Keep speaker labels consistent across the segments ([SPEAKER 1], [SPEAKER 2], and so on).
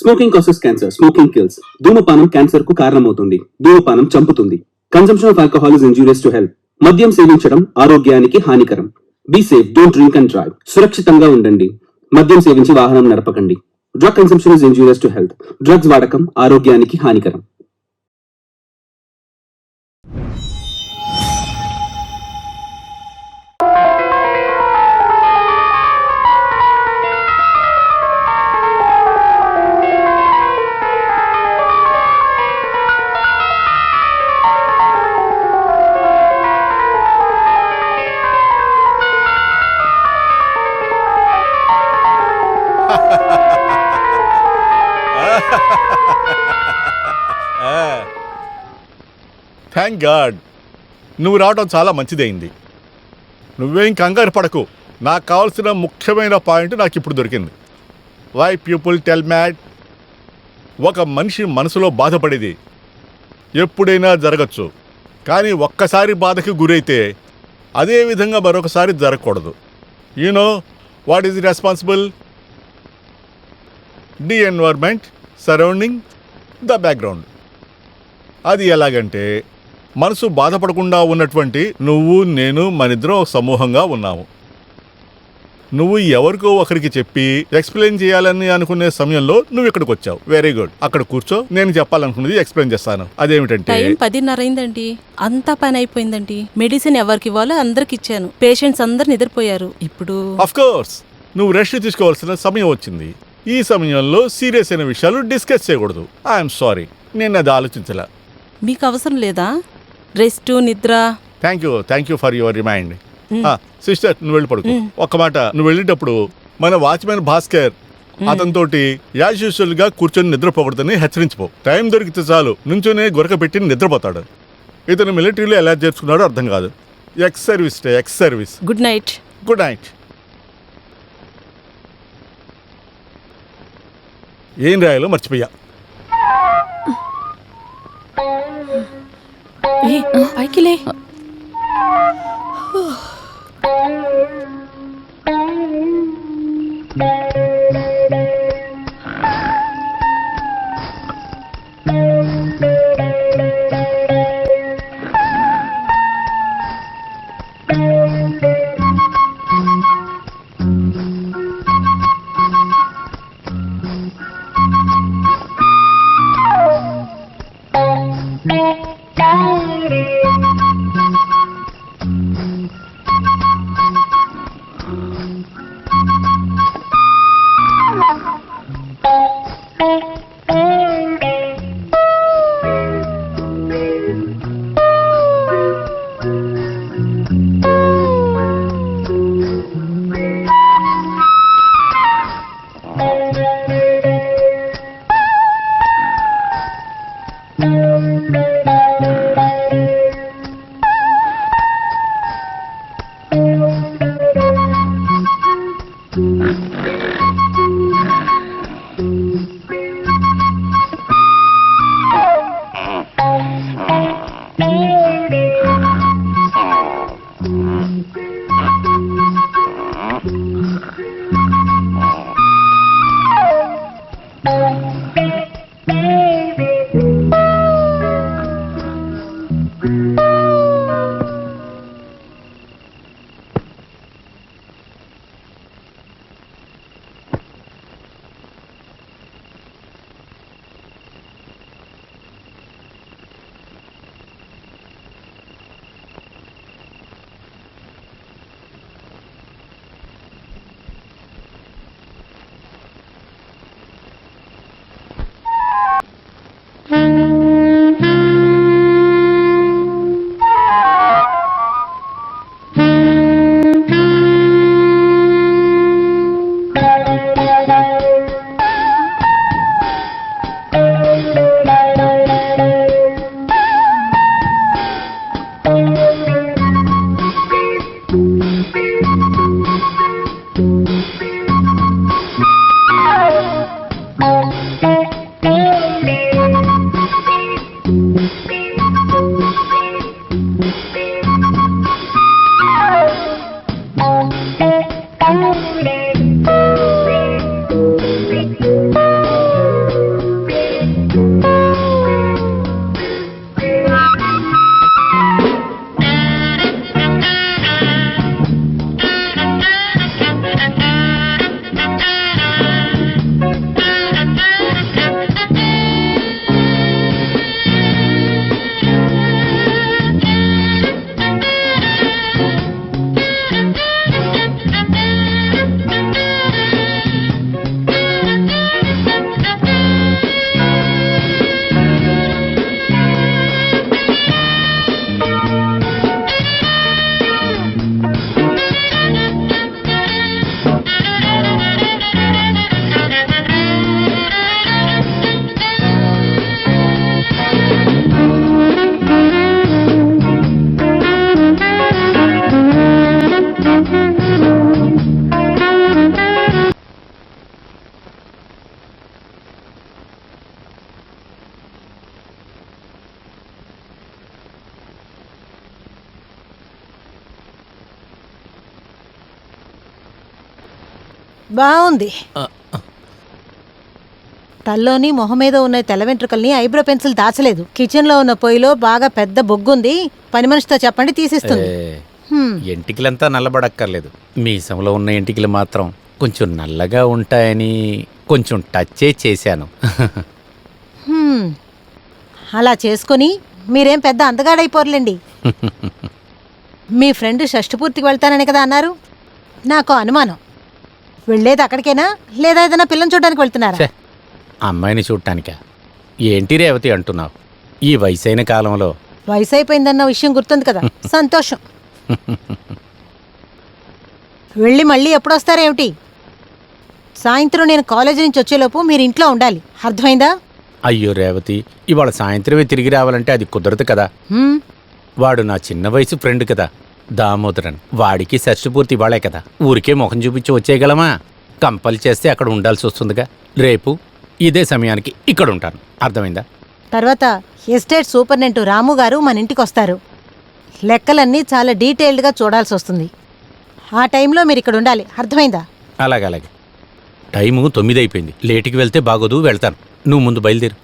[SPEAKER 1] Smoking causes cancer, smoking kills. ధూమపానం cancer కు కారణమవుతుంది. ధూమపానం చంపుతుంది. Consumption of alcohol is injurious to health. మద్యం సేవించడం ఆరోగ్యానికి హానికరం. Be safe, don't drink and drive. సురక్షితంగా ఉండండి. మద్యం సేవించి వాహనం నడపకండి. Drug consumption is injurious to health. Drugs వాడకం ఆరోగ్యానికి హానికరం.
[SPEAKER 2] థ్యాంక్ గాడ్ నువ్వు రావడం చాలా మంచిదైంది. నువ్వేం కంగారు పడకు. నాకు కావాల్సిన ముఖ్యమైన పాయింట్ నాకు ఇప్పుడు దొరికింది. Why people tell mad. ఒక మనిషి మనసులో బాధపడేది ఎప్పుడైనా జరగచ్చు, కానీ ఒక్కసారి బాధకి గురైతే అదే విధంగా మరొకసారి జరగకూడదు. Know what is responsible? The environment surrounding the background. అది ఎలాగంటే, మనసు బాధపడకుండా ఉన్నటువంటి నువ్వు నేను మనిద్దరం ఒక సమూహంగా ఉన్నాము. నువ్వు ఎవరికో ఒకరికి చెప్పి ఎక్స్ప్లెయిన్ చేయాలని అనుకునే సమయంలో నువ్వు ఇక్కడికి వచ్చావు. Very good. అక్కడ కూర్చో, నేను చెప్పాలనుకున్నది ఎక్స్ప్లెయిన్ చేస్తాను. అదేమిటంటే,
[SPEAKER 3] 10:30 అయిందండి. అంతా పని అయిపోయిందండి. మెడిసిన్ ఎవరికి ఇవ్వాలో అందరికి ఇచ్చాను. పేషెంట్స్ అందరు నిద్రపోయారు. ఇప్పుడు
[SPEAKER 2] ఆఫ్ కోర్స్ నువ్వు రెస్ట్ తీసుకోవాల్సిన సమయం వచ్చింది. ఈ సమయంలో సీరియస్ అయిన విషయాలు డిస్కస్ చేయకూడదు. ఐఎమ్ సారీ, నేను అది ఆలోచించలే.
[SPEAKER 3] మీకు అవసరం లేదా రెస్ట్, నిద్ర?
[SPEAKER 2] Thank you for your remind. Sister, నువ్వు వెళ్ళి పడుకో. ఒక్క మాట, నువ్వు వెళ్ళేటప్పుడు మన వాచ్మెన్ భాస్కర్ అతనితోటి యాజ్ యూజువల్ గా కూర్చొని నిద్రపోకూడదని హెచ్చరించిపో. టైం దొరికితే చాలు నుంచోనే గొరక పెట్టి నిద్రపోతాడు. ఇతను మిలిటరీలో ఎలా చేర్చుకున్నాడో అర్థం కాదు. Ex service.
[SPEAKER 3] Good night.
[SPEAKER 2] Good night. ఏం రాయాలో మర్చిపోయా.
[SPEAKER 3] పైకి లే.
[SPEAKER 4] బాగుంది. తల్లోని మొహం మీద ఉన్న తెల్ల వెంట్రుకల్ని ఐబ్రో పెన్సిల్ దాచలేదు. కిచెన్ లో ఉన్న పొయ్యిలో బాగా పెద్ద బొగ్గుంది. పని మనిషితో చెప్పండి, తీసిస్తుంది.
[SPEAKER 5] ఎంటికలంతా నల్లబడక్కర్లేదు. మీసంలో ఉన్న ఎంటికలు మాత్రం కొంచెం నల్లగా ఉంటాయని కొంచెం టచ్చే చేశాను.
[SPEAKER 4] అలా చేసుకుని మీరేం పెద్ద అందగాడైపోర్లేండి. మీ ఫ్రెండ్ షష్ఠపూర్తికి వెళ్తానని కదా అన్నారు. నాకు అనుమానం, వెళ్ళేది అక్కడికేనా లేదా ఏదైనా పిల్లని చూడడానికి వెళ్తున్నారా?
[SPEAKER 5] ఛే, అమ్మాయిని చూడటానికా? ఏంటి రేవతి అంటున్నావు? ఈ వయసైన కాలంలో
[SPEAKER 4] వయసు అయిపోయిందన్న విషయం గుర్తుంది కదా, సంతోషం. వెళ్ళి మళ్ళీ ఎప్పుడొస్తారేమిటి? సాయంత్రం నేను కాలేజీ నుంచి వచ్చేలోపు మీరు ఇంట్లో ఉండాలి, అర్థమైందా?
[SPEAKER 5] అయ్యో రేవతి, ఇవాళ సాయంత్రమే తిరిగి రావాలంటే అది కుదరదు కదా. వాడు నా చిన్న వయసు ఫ్రెండ్ కదా, దామోదరన్. వాడికి షష్ఠపూర్తి ఇవాళే కదా. ఊరికే ముఖం చూపించి వచ్చేయగలమా? కంపల్ చేస్తే అక్కడ ఉండాల్సి వస్తుందిగా. రేపు ఇదే సమయానికి ఇక్కడ ఉంటాను, అర్థమైందా?
[SPEAKER 4] తర్వాత ఎస్టేట్ సూపరింటెండెంట్ రాము గారు మన ఇంటికి వస్తారు. లెక్కలన్నీ చాలా డీటెయిల్డ్గా చూడాల్సి వస్తుంది. ఆ టైంలో మీరు ఇక్కడ ఉండాలి, అర్థమైందా?
[SPEAKER 5] అలాగే. టైము 9 అయిపోయింది. లేటుకి వెళ్తే బాగోదు, వెళ్తాను. నువ్వు ముందు బయలుదేరు.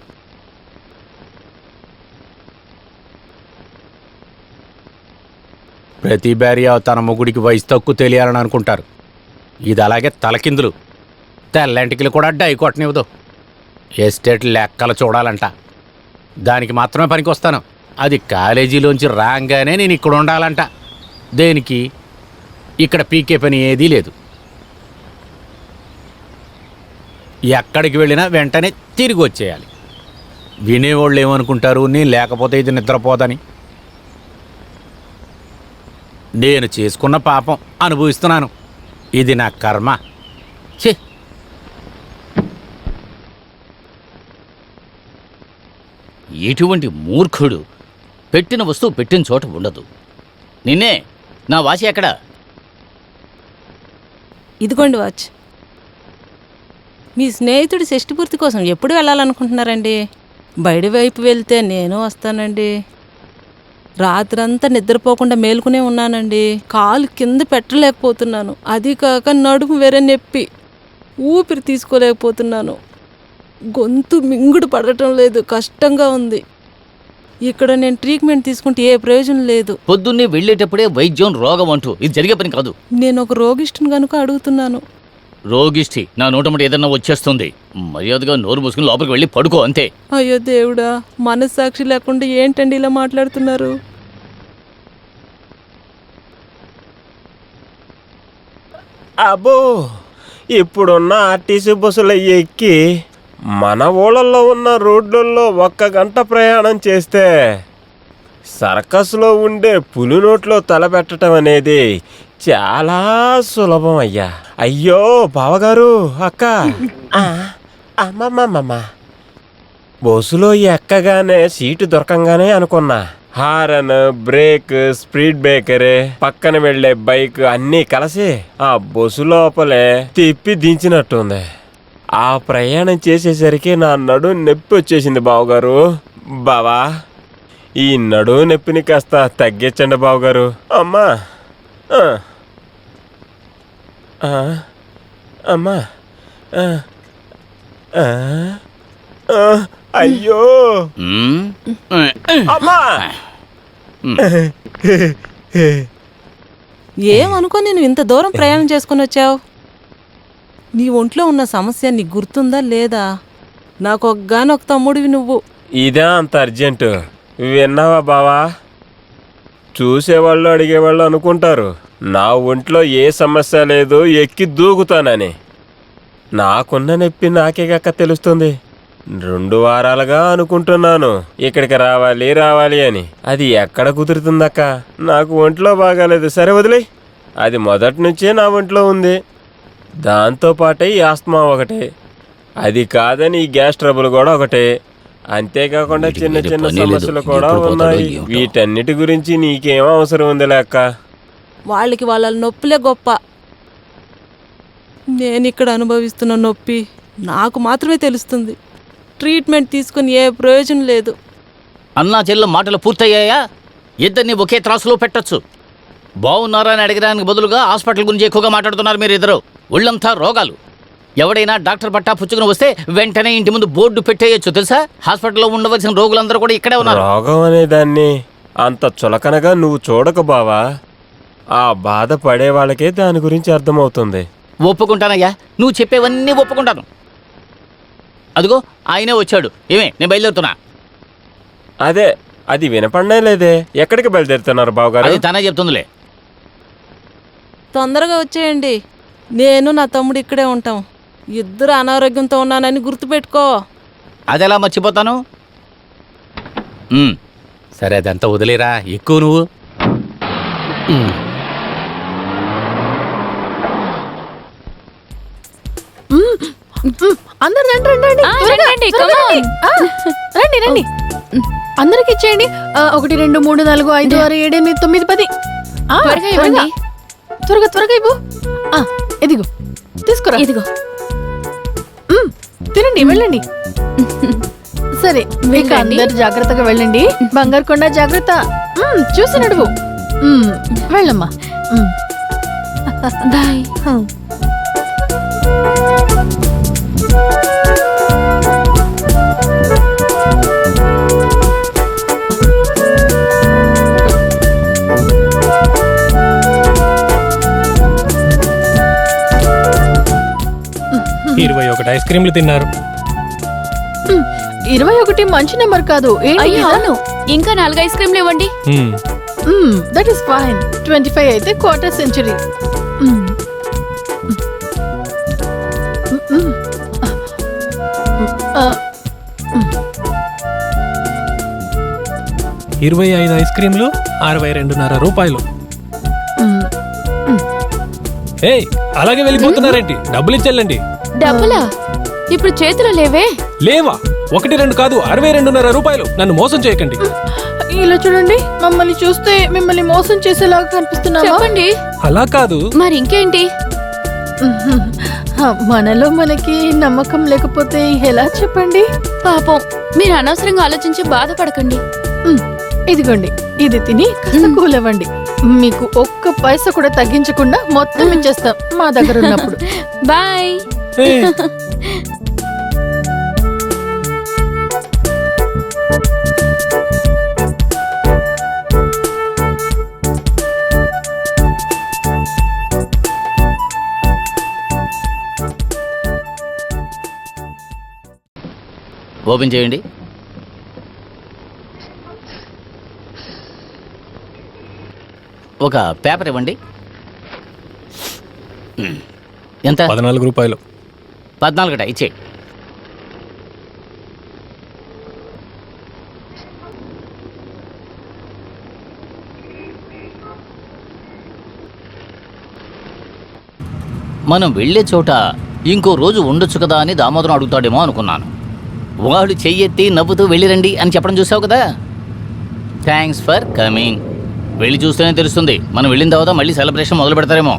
[SPEAKER 5] ప్రతి భార్య తన మొగుడికి వయసు తక్కువ తెలియాలని అనుకుంటారు. ఇది అలాగే తలకిందులు. తెల్లంటికలు కూడా డై కొట్టనివ్వదు. ఎస్టేట్ లెక్కలు చూడాలంట, దానికి మాత్రమే పనికి వస్తాను. అది కాలేజీలోంచి రాగానే నేను ఇక్కడ ఉండాలంట. దేనికి? ఇక్కడ పీకే పని ఏదీ లేదు. ఎక్కడికి వెళ్ళినా వెంటనే తిరిగి వచ్చేయాలి. వినేవాళ్ళు ఏమనుకుంటారు, నేను లేకపోతే ఇది నిద్రపోదని. నేను చేసుకున్న పాపం అనుభవిస్తున్నాను. ఇది నా కర్మ. ఛీ!
[SPEAKER 6] ఎటువంటి మూర్ఖుడు! పెట్టిన వస్తువు పెట్టిన చోట ఉండదు. నిన్నే నా వాచి ఎక్కడా?
[SPEAKER 3] ఇదిగోండి వాచ్. మీ స్నేహితుడి షష్ఠపూర్తి కోసం ఎప్పుడు వెళ్ళాలనుకుంటున్నారండి? బయట వైపు వెళ్తే నేను వస్తానండి. రాత్రంతా నిద్రపోకుండా మేలుకునే ఉన్నానండి. కాలు కింద పెట్టలేకపోతున్నాను. అది కాక నడుము వేరే నొప్పి, ఊపిరి తీసుకోలేకపోతున్నాను. గొంతు మింగుడు పడటం లేదు, కష్టంగా ఉంది. ఇక్కడ నేను ట్రీట్మెంట్ తీసుకుంటే ఏ ప్రయోజనం లేదు.
[SPEAKER 6] పొద్దున్నే వెళ్ళేటప్పుడే వైద్యం రోగం అంటూ ఇది జరిగే పని కాదు.
[SPEAKER 3] నేను ఒక రోగిష్ఠుని కనుక అడుగుతున్నాను.
[SPEAKER 6] రోగిష్టి నా నోటముట ఏదన్నా వచ్చేస్తుంది. మర్యాదగా నోరు మూసుకుని లోపలికి వెళ్ళి పడుకో, అంతే.
[SPEAKER 3] అయ్యో దేవుడా, మనస్సాక్షి లేకుండా ఏంటండి ఇలా మాట్లాడుతున్నారు?
[SPEAKER 7] అబ్బో, ఇప్పుడున్న ఆర్టీసీ బస్సులు ఎక్కి మన ఊళ్ళల్లో ఉన్న రోడ్లలో 1 గంట ప్రయాణం చేస్తే సర్కస్లో ఉండే పులి నోట్లో తలపెట్టడం అనేది చాలా సులభం అయ్యా. అయ్యో బావగారు, అక్క, అమ్మమ్మమ్మ, బస్సులో ఎక్కగానే సీటు దొరకంగానే అనుకున్నా, హారన్, బ్రేక్, స్పీడ్ బ్రేకర్, పక్కన వెళ్లే బైక్ అన్నీ కలిసి ఆ బస్సు లోపలే తిప్పి దించినట్టుంది. ఆ ప్రయాణం చేసేసరికి నా నడు నొప్పి వచ్చేసింది బావగారు. బావా, ఈ నడు నొప్పిని కాస్త తగ్గించండి బావగారు. అమ్మా, అమ్మా, అయ్యో, అమ్మా.
[SPEAKER 3] ఏమనుకో నేను ఇంత దూరం ప్రయాణం చేసుకుని వచ్చావు? నీ ఒంట్లో ఉన్న సమస్య నీకు గుర్తుందా లేదా? నాకు ఒక్కగానొక తమ్ముడివి నువ్వు.
[SPEAKER 7] ఇదే అంత అర్జెంటు విన్నావా బావా? చూసేవాళ్ళు అడిగేవాళ్ళు అనుకుంటారు నా ఒంట్లో ఏ సమస్య లేదు, ఎక్కి దూకుతానని. నాకున్న నొప్పి నాకే గక్క తెలుస్తుంది. 2 వారాలుగా అనుకుంటున్నాను ఇక్కడికి రావాలి అని. అది ఎక్కడ కుదురుతుందక్క? నాకు ఒంట్లో బాగాలేదు. సరే వదిలే, అది మొదటి నుంచే నా ఒంట్లో ఉంది. దాంతోపాటే ఈ ఆస్తమా ఒకటే, అది కాదని ఈ గ్యాస్ ట్రబుల్ కూడా ఒకటే. అంతేకాకుండా చిన్న చిన్న సమస్యలు కూడా ఉన్నాయి. వీటన్నిటి గురించి నీకేం అవసరం ఉంది లేక్క?
[SPEAKER 3] వాళ్ళకి వాళ్ళ నొప్పులే గొప్ప. నేను ఇక్కడ అనుభవిస్తున్న నొప్పి నాకు మాత్రమే తెలుస్తుంది. ట్రీట్మెంట్ తీసుకుని ఏ ప్రయోజనం లేదు.
[SPEAKER 6] అన్నా చెల్లెల మాటలు పూర్తయ్యాయా? ఇద్దరిని ఒకే త్రాసులో పెట్టొచ్చు. బాగున్నారా అని అడగడానికి బదులుగా హాస్పిటల్ గురించి ఎక్కువగా మాట్లాడుతున్నారు మీరు ఇద్దరు. ఒళ్ళంతా రోగాలు. ఎవడైనా డాక్టర్ పట్టా పుచ్చుకుని వస్తే వెంటనే ఇంటి ముందు బోర్డు పెట్టేయచ్చు తెలుసా? హాస్పిటల్లో ఉండవలసిన రోగులందరూ కూడా ఇక్కడే ఉన్నారు.
[SPEAKER 7] రోగం అనే దాన్ని అంత చులకనగా నువ్వు చూడక బావా. ఆ బాధ పడే వాళ్ళకే దాని గురించి అర్థమవుతుంది.
[SPEAKER 6] ఒప్పుకుంటానయ్యా, నువ్వు చెప్పేవన్నీ ఒప్పుకుంటాను. అదిగో ఆయనే వచ్చాడు. ఏమే, నేను బయలుదేరుతున్నా.
[SPEAKER 7] అదే, అది వినపడనే లేదే. ఎక్కడికి బయలుదేరుతున్నారు బావగారు?
[SPEAKER 6] అది తనే చెప్తుందిలే.
[SPEAKER 3] తొందరగా వచ్చేయండి. నేను నా తమ్ముడు ఇక్కడే ఉంటాం. ఇద్దరు అనారోగ్యంతో ఉన్నానని గుర్తుపెట్టుకో.
[SPEAKER 6] అదెలా మర్చిపోతాను?
[SPEAKER 5] సరే అదంతా వదిలేరా, ఎక్కువ నువ్వు.
[SPEAKER 8] అందరు రండి రండి రండి. త్వరగా,
[SPEAKER 9] రండి,
[SPEAKER 8] త్వరగా
[SPEAKER 9] come on.
[SPEAKER 8] రండి. రండి రండి. అందరికి ఇచ్చేయండి. 1 2 3 4 5 6 7 8 9 10.
[SPEAKER 9] త్వరగా ఇవ్వండి.
[SPEAKER 8] త్వరగా త్వరగా ఇవ్వు. ఇదిగో తీసుకురా.
[SPEAKER 9] ఇదిగో
[SPEAKER 8] తినండి, వెళ్ళండి. సరే, మీకు అందరు జాగ్రత్తగా వెళ్ళండి. బంగారు కొండ జాగ్రత్త. చూసి నడువు. వెళ్ళమ్మా.
[SPEAKER 9] బాయ్.
[SPEAKER 10] ఐస్ క్రీమ్లు తిన్నారు.
[SPEAKER 8] 21 మంచి నెంబర్ కాదు.
[SPEAKER 9] అయ్యో అవును, ఇంకా 4 ఐస్ క్రీమ్లు ఇవ్వండి.
[SPEAKER 8] That is fine. 25 అయితే క్వార్టర్ సెంచరీ.
[SPEAKER 10] 25 ఐస్ క్రీమ్లు 62.5 రూపాయలు. ఏయ్, అలాగే వెళ్ళిపోతున్నారేంటి? డబ్బులు ఇచ్చెళ్ళండి.
[SPEAKER 9] డబ్బులా? ఇప్పుడు చేతిలో లేవే.
[SPEAKER 10] లేవా? 1 2 కాదు, 62.5 రూపాయలు. నన్ను మోసం చేయకండి.
[SPEAKER 8] ఇలా చూడండి, మమ్మల్ని చూస్తే మిమ్మల్ని మోసం చేసేలాగా కనిపిస్తున్నావా?
[SPEAKER 9] చెప్పండి.
[SPEAKER 10] అలా కాదు.
[SPEAKER 9] మరి ఇంకేంటి?
[SPEAKER 8] మనలో మనకి నమ్మకం లేకపోతే ఎలా చెప్పండి?
[SPEAKER 9] పాపం, మీరు అనవసరంగా ఆలోచించి బాధపడకండి.
[SPEAKER 8] ఇదిగోండి, ఇది తిని కాస్త కూలవ్వండి. మీకు ఒక్క పైసా కూడా తగ్గించకుండా మొత్తం ఇచ్చేస్తాం మా దగ్గర ఉన్నప్పుడు.
[SPEAKER 9] బాయ్.
[SPEAKER 10] ఏయ్,
[SPEAKER 6] ఓపెన్ చేయండి. ఒక పేపర్ ఇవ్వండి. ఎంత?
[SPEAKER 10] 14 రూపాయలు.
[SPEAKER 6] 14 ఇచ్చే. మనం వెళ్ళే చోట ఇంకో రోజు ఉండొచ్చు కదా అని దామోదరం అడుగుతాడేమో అనుకున్నాను. వాడు చెయ్యెత్తి నవ్వుతూ వెళ్ళిరండి అని చెప్పడం చూసావు కదా. Thanks for coming. వెళ్ళి చూస్తేనే తెలుస్తుంది. మనం వెళ్ళిన తర్వాత మళ్ళీ సెలబ్రేషన్ మొదలు పెడతారేమో.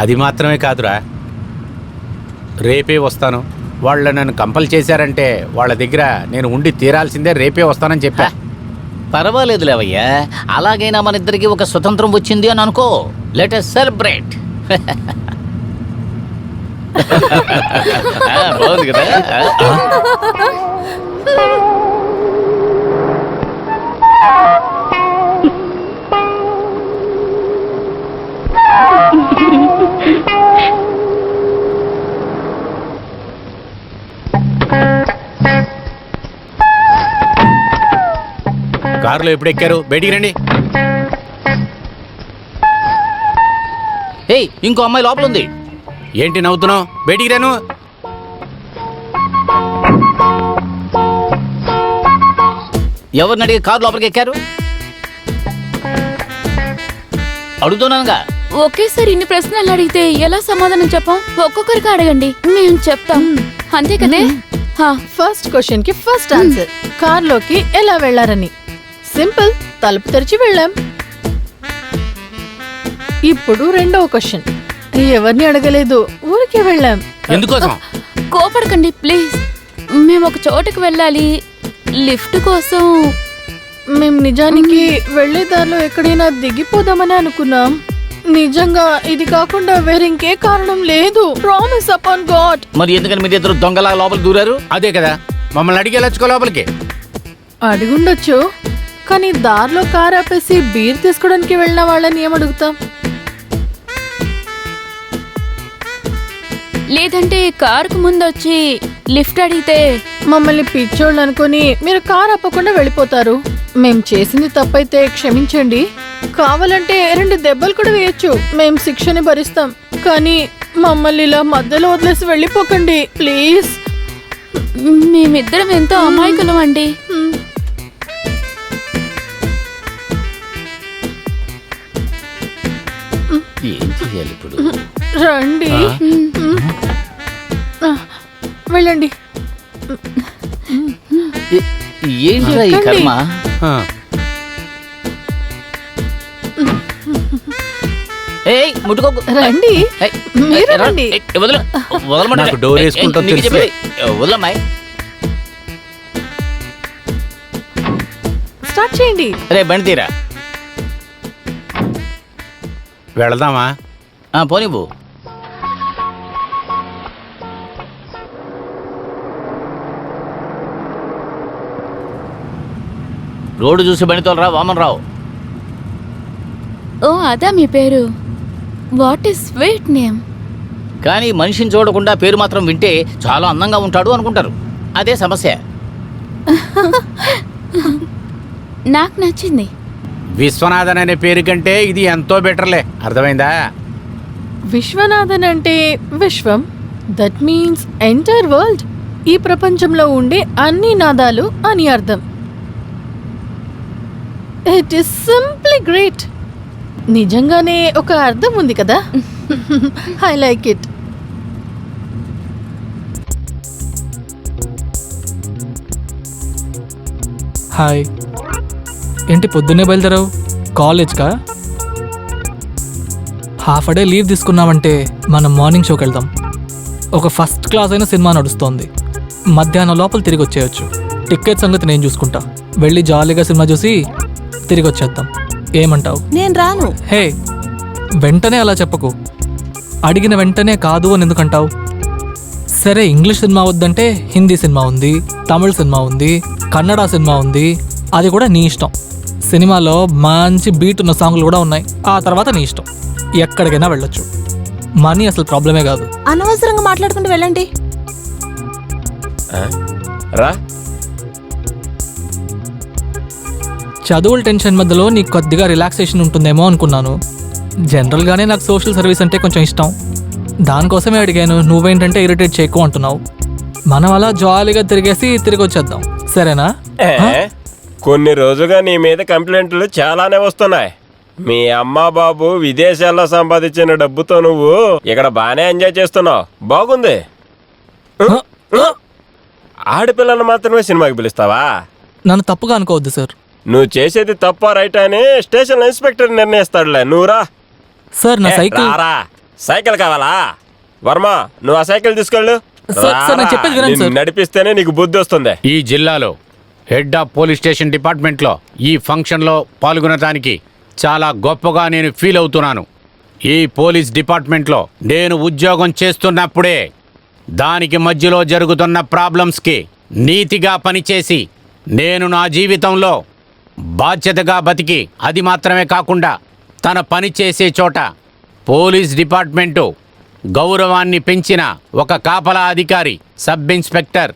[SPEAKER 5] అది మాత్రమే కాదురా, రేపే వస్తాను. వాళ్ళు నన్ను కంపల్ చేశారంటే వాళ్ళ దగ్గర నేను ఉండి తీరాల్సిందే. రేపే వస్తానని చెప్పా.
[SPEAKER 6] పర్వాలేదు లేవయ్యా, అలాగైనా మన ఇద్దరికి ఒక స్వతంత్రం వచ్చింది అని అనుకో. Let us celebrate. బాగుంది కదా.
[SPEAKER 5] కారులో ఎప్పుడు ఎక్కారు? బయటికి రండి.
[SPEAKER 6] ఏయ్, ఇంకో అమ్మాయి లోపల ఉంది.
[SPEAKER 5] ఏంటి నవ్వుతున్నావు? బయటికి రాను.
[SPEAKER 6] ఎవరిని అడిగి కారు లోపలికి ఎక్కారు? అడుగుతున్నానుగా.
[SPEAKER 9] ఒకేసారి ఇన్ని ప్రశ్నలు అడిగితే ఎలా సమాధానం చెప్పాం? ఒక్కొక్కరికి అడగండి, మేము చెప్తాం. అంతే కదే.
[SPEAKER 8] ఫస్ట్ క్వశ్చన్ కి ఫస్ట్ ఆన్సర్. కార్లోకి ఎలా వెళ్లారని. సింపుల్, తలుపు తెరిచి వెళ్ళాం. ఇప్పుడు రెండవ క్వశ్చన్. ఎవరిని అడగలేదు, ఊరికే వెళ్ళాం.
[SPEAKER 5] ఎందుకోసం?
[SPEAKER 9] కోపడకండి ప్లీజ్. మేము ఒక చోటుకు వెళ్ళాలి, లిఫ్ట్ కోసం.
[SPEAKER 8] మేము నిజానికి వెళ్లే దారిలో ఎక్కడైనా దిగిపోదామని అనుకున్నాం. నిజంగా ఇది కాకుండా వేరే ఇంకే కారణం లేదు. Promise upon God.
[SPEAKER 6] మరి ఎందుకని మీరు ఇద్దరు దొంగలా లోపల దూరారు?
[SPEAKER 5] అదే కదా మమ్మల్ని అడిగి వెళ్ళొచ్చుకో లోపలికి.
[SPEAKER 8] అడిగుండొచ్చు, కానీ దారిలో కారు ఆపేసి బీర్ తీసుకోవడానికి వెళ్ళిన వాళ్ళని ఏమడుగుతాం?
[SPEAKER 9] లేదంటే కారుకు ముందు వచ్చి లిఫ్ట్ అడిగితే
[SPEAKER 8] మమ్మల్ని పిచ్చోళ్ళు అనుకుని మీరు కారు ఆపకుండా వెళ్ళిపోతారు. మేం చేసింది తప్పైతే క్షమించండి. కావాలంటే 2 దెబ్బలు కూడా వేయొచ్చు, మేం శిక్షని భరిస్తాం. కానీ మమ్మల్ని ఇలా మధ్యలో వదిలేసి వెళ్ళిపోకండి ప్లీజ్.
[SPEAKER 9] మేమిద్దరం ఎంతో అమాయకులం అండి.
[SPEAKER 6] ఏం చేయాలి ఇప్పుడు?
[SPEAKER 8] రండి, వెళ్ళండి.
[SPEAKER 6] ఏంటిరా ఈ కర్మ?
[SPEAKER 5] ఆ,
[SPEAKER 6] ఏయ్ ముట్టుకోకు.
[SPEAKER 8] రండి,
[SPEAKER 6] ఏయ్,
[SPEAKER 8] మీరు రండి.
[SPEAKER 6] ఏయ్, వదలు. వదలమంటే
[SPEAKER 5] నాకు డోర్ వేసుకుంటాం
[SPEAKER 6] నీకు
[SPEAKER 5] తెలుసులే.
[SPEAKER 6] చెప్పేది. వదలమ్మాయి.
[SPEAKER 8] స్టార్ట్ చేయండి.
[SPEAKER 6] రే బండి తీరా.
[SPEAKER 5] వెళదామా?
[SPEAKER 6] పోనివ్వు. రోడ్డు చూసి బండి తోలరా వామన్ రావు.
[SPEAKER 9] ఓ అదా మీ పేరు? What is sweet name.
[SPEAKER 6] కానీ మనిషిని చూడకుండా పేరు మాత్రం వింటే చాలా అందంగా ఉంటాడు అనుకుంటారు. అదే సమస్య.
[SPEAKER 9] నాకు నచ్చింది.
[SPEAKER 5] విశ్వనాథన్ అనే పేరు కంటే ఇది ఎంతో బెటర్లే. అర్థమైందా?
[SPEAKER 8] విశ్వనాథన్ అంటే విశ్వం, దట్ మీన్స్ ఎంటైర్ వరల్డ్. ఈ ప్రపంచంలో ఉండే అన్ని నాదాలు అని అర్థం. It is simply great. నిజంగానే ఒక అర్థం ఉంది కదా. I like it.
[SPEAKER 11] హాయ్, ఏంటి పొద్దున్నే బయలుదేరావు? కాలేజ్కా? హాఫ్ డే లీవ్ తీసుకున్నామంటే మనం మార్నింగ్ షోకి వెళ్దాం. ఒక ఫస్ట్ క్లాస్ అయిన సినిమా నడుస్తోంది. మధ్యాహ్నం లోపల తిరిగి వచ్చేయచ్చు. టికెట్ సంగతి నేను చూసుకుంటా. వెళ్ళి జాలీగా సినిమా చూసి తిరిగి వచ్చేద్దాం. ఏమంటావు?
[SPEAKER 3] నేను రాను.
[SPEAKER 11] హే, వెంటనే అలా చెప్పకు. అడిగిన వెంటనే కాదు అని ఎందుకంటావు? సరే, ఇంగ్లీష్ సినిమా వద్దంటే హిందీ సినిమా ఉంది, తమిళ సినిమా ఉంది, కన్నడ సినిమా ఉంది. అది కూడా నీ ఇష్టం. సినిమాలో మంచి బీట్ ఉన్న సాంగ్లు కూడా ఉన్నాయి. ఆ తర్వాత నీ ఇష్టం. ఎక్కడికైనా వెళ్ళొచ్చు. మనీ అసలు ప్రాబ్లమే కాదు.
[SPEAKER 3] అనవసరంగా మాట్లాడుకుంటూ వెళ్ళండి.
[SPEAKER 7] రా.
[SPEAKER 11] చదువుల టెన్షన్ మధ్యలో నీకు కొద్దిగా రిలాక్సేషన్ ఉంటుందేమో అనుకున్నాను. జనరల్గానే నాకు సోషల్ సర్వీస్ అంటే కొంచెం ఇష్టం. దానికోసమే అడిగాను. నువ్వేంటంటే ఇరిటేట్ చేయకు అంటున్నావు. మనం అలా జాలీగా తిరిగేసి తిరిగి వచ్చేద్దాం, సరేనా?
[SPEAKER 7] కొన్ని రోజుగా నీ మీద కంప్లైంట్లు చాలానే వస్తున్నాయి. మీ అమ్మా బాబు విదేశాల్లో సంపాదించిన డబ్బుతో నువ్వు ఇక్కడ బాగానే ఎంజాయ్ చేస్తున్నావు. బాగుంది. ఆడపిల్లలు మాత్రమే సినిమాకి పిలుస్తావా?
[SPEAKER 11] నన్ను తప్పుగా అనుకోవద్దు సార్.
[SPEAKER 7] నువ్వు చేసేది తప్ప రైట్ అని స్టేషన్ ఇన్స్పెక్టర్ నిర్ణయిస్తాడులే. నువ్వురా.
[SPEAKER 11] సార్, నా సైకిల్.
[SPEAKER 7] రారా. సైకిల్ కావాలా? వర్మ, నువ్వు ఆ సైకిల్ తీసుకెళ్ళు.
[SPEAKER 11] సార్, నేను చెప్పేది వినండి సార్.
[SPEAKER 7] నడిపిస్తేనే నీకు బుద్ధి వస్తుంది.
[SPEAKER 5] ఈ జిల్లాలో హెడ్ ఆఫ్ పోలీస్ స్టేషన్ డిపార్ట్మెంట్లో ఈ ఫంక్షన్లో పాల్గొనడానికి చాలా గొప్పగా నేను ఫీల్ అవుతున్నాను. ఈ పోలీస్ డిపార్ట్మెంట్లో నేను ఉద్యోగం చేస్తున్నప్పుడే దానికి మధ్యలో జరుగుతున్న ప్రాబ్లమ్స్కి నీతిగా పనిచేసి నేను నా జీవితంలో బాధ్యతగా బతికి, అది మాత్రమే కాకుండా తన పని చేసే చోట పోలీస్ డిపార్ట్మెంటు గౌరవాన్ని పెంచిన ఒక కాపలా అధికారి సబ్ ఇన్స్పెక్టర్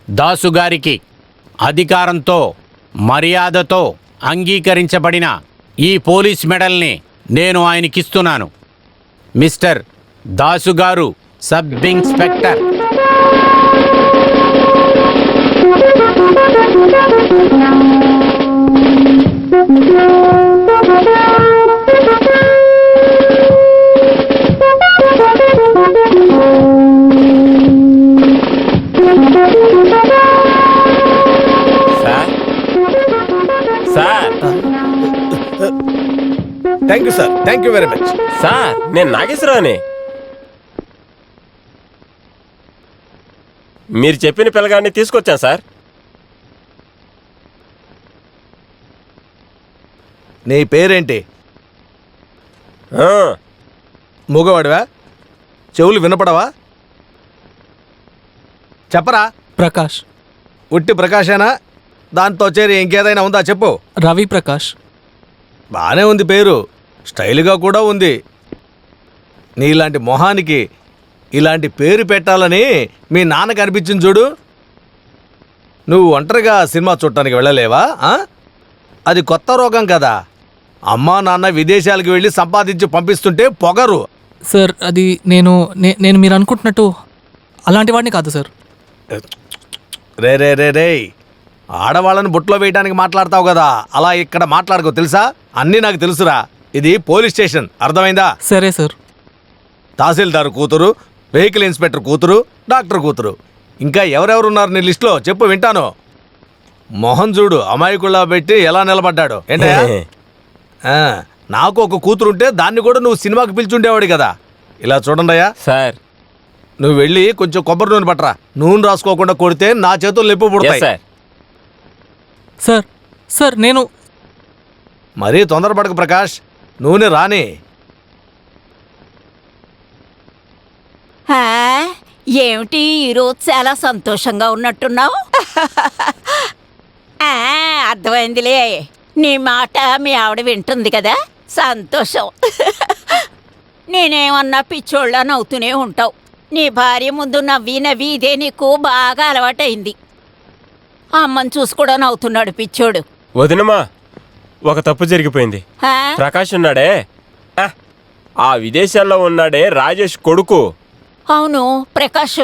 [SPEAKER 5] దాసు గారికి అధికారంతో మర్యాదతో అంగీకరించబడిన ఈ పోలీస్ మెడల్ని నేను ఆయనకిస్తున్నాను. మిస్టర్ దాసు గారు, sub inspector.
[SPEAKER 7] Sir,
[SPEAKER 10] thank you sir, thank you very much.
[SPEAKER 7] Sir, నేను నాగేశ్వరరావుని. మీరు చెప్పిన పిల్లగాడిని తీసుకొచ్చాను సార్.
[SPEAKER 10] నీ పేరేంటి?
[SPEAKER 7] ఆ,
[SPEAKER 12] మూగవాడివా? చెవులు వినపడవా? చెప్పరా.
[SPEAKER 11] ప్రకాష్.
[SPEAKER 12] ఉట్టి ప్రకాశేనా? దాంతో చేరి ఇంకేదైనా ఉందా చెప్పు.
[SPEAKER 11] రవి ప్రకాష్.
[SPEAKER 12] బానే ఉంది పేరు, స్టైల్గా కూడా ఉంది. నీలాంటి మొహానికి ఇలాంటి పేరు పెట్టాలని మీ నాన్నకు అనిపించింది చూడు. నువ్వు ఒంటరిగా సినిమా చూడటానికి వెళ్ళలేవా? అది కొత్త రోగం కదా. అమ్మా నాన్న విదేశాలకు వెళ్ళి సంపాదించి పంపిస్తుంటే పొగరు.
[SPEAKER 11] సార్ అది నేను మీరు అనుకుంటున్నట్టు అలాంటి వాడిని కాదు సార్.
[SPEAKER 12] రే రే రే రే ఆడవాళ్ళని బుట్లో వేయడానికి మాట్లాడతావు కదా, అలా ఇక్కడ మాట్లాడుకో తెలుసా? అన్నీ నాకు తెలుసురా. ఇది పోలీస్ స్టేషన్, అర్థమైందా?
[SPEAKER 11] సరే సార్.
[SPEAKER 12] తహసీల్దార్ కూతురు, వెహికల్ ఇన్స్పెక్టర్ కూతురు, డాక్టర్ కూతురు, ఇంకా ఎవరెవరున్నారు నీ లిస్టులో చెప్పు వింటాను. మొహం చూడు అమాయకుల్లా పెట్టి ఎలా నిలబడ్డాడు ఏంటయ్యా? నాకు ఒక కూతురుంటే దాన్ని కూడా నువ్వు సినిమాకి పిలిచుండేవాడి కదా. ఇలా చూడండియా
[SPEAKER 7] సార్,
[SPEAKER 12] నువ్వు వెళ్ళి కొంచెం కొబ్బరి నూనె పట్టరా. నూనె రాసుకోకుండా కొడితే నా చేతులు నొప్పి పుడతాయి.
[SPEAKER 7] సార్.
[SPEAKER 11] సార్ సార్ నేను
[SPEAKER 12] మరీ తొందరపడకు ప్రకాష్, నూనె రాని.
[SPEAKER 13] ఏమిటి ఈరోజు చాలా సంతోషంగా ఉన్నట్టున్నావు? అర్థమైందిలే, నీ మాట మీ ఆవిడ వింటుంది కదా, సంతోషం. నేనేమన్నా పిచ్చోళ్ళ నవ్వుతూనే ఉంటావు. నీ భార్య ముందు నవ్వి నవ్వి ఇదే నీకు బాగా అలవాటైంది. అమ్మని చూసి కూడా నవ్వుతున్నాడు పిచ్చోడు.
[SPEAKER 7] వదినమ్మా, ఒక తప్పు జరిగిపోయింది. ప్రకాష్ ఉన్నాడే, ఆ విదేశాల్లో ఉన్నాడే రాజేష్ కొడుకు.
[SPEAKER 13] అవును, ప్రకాష్.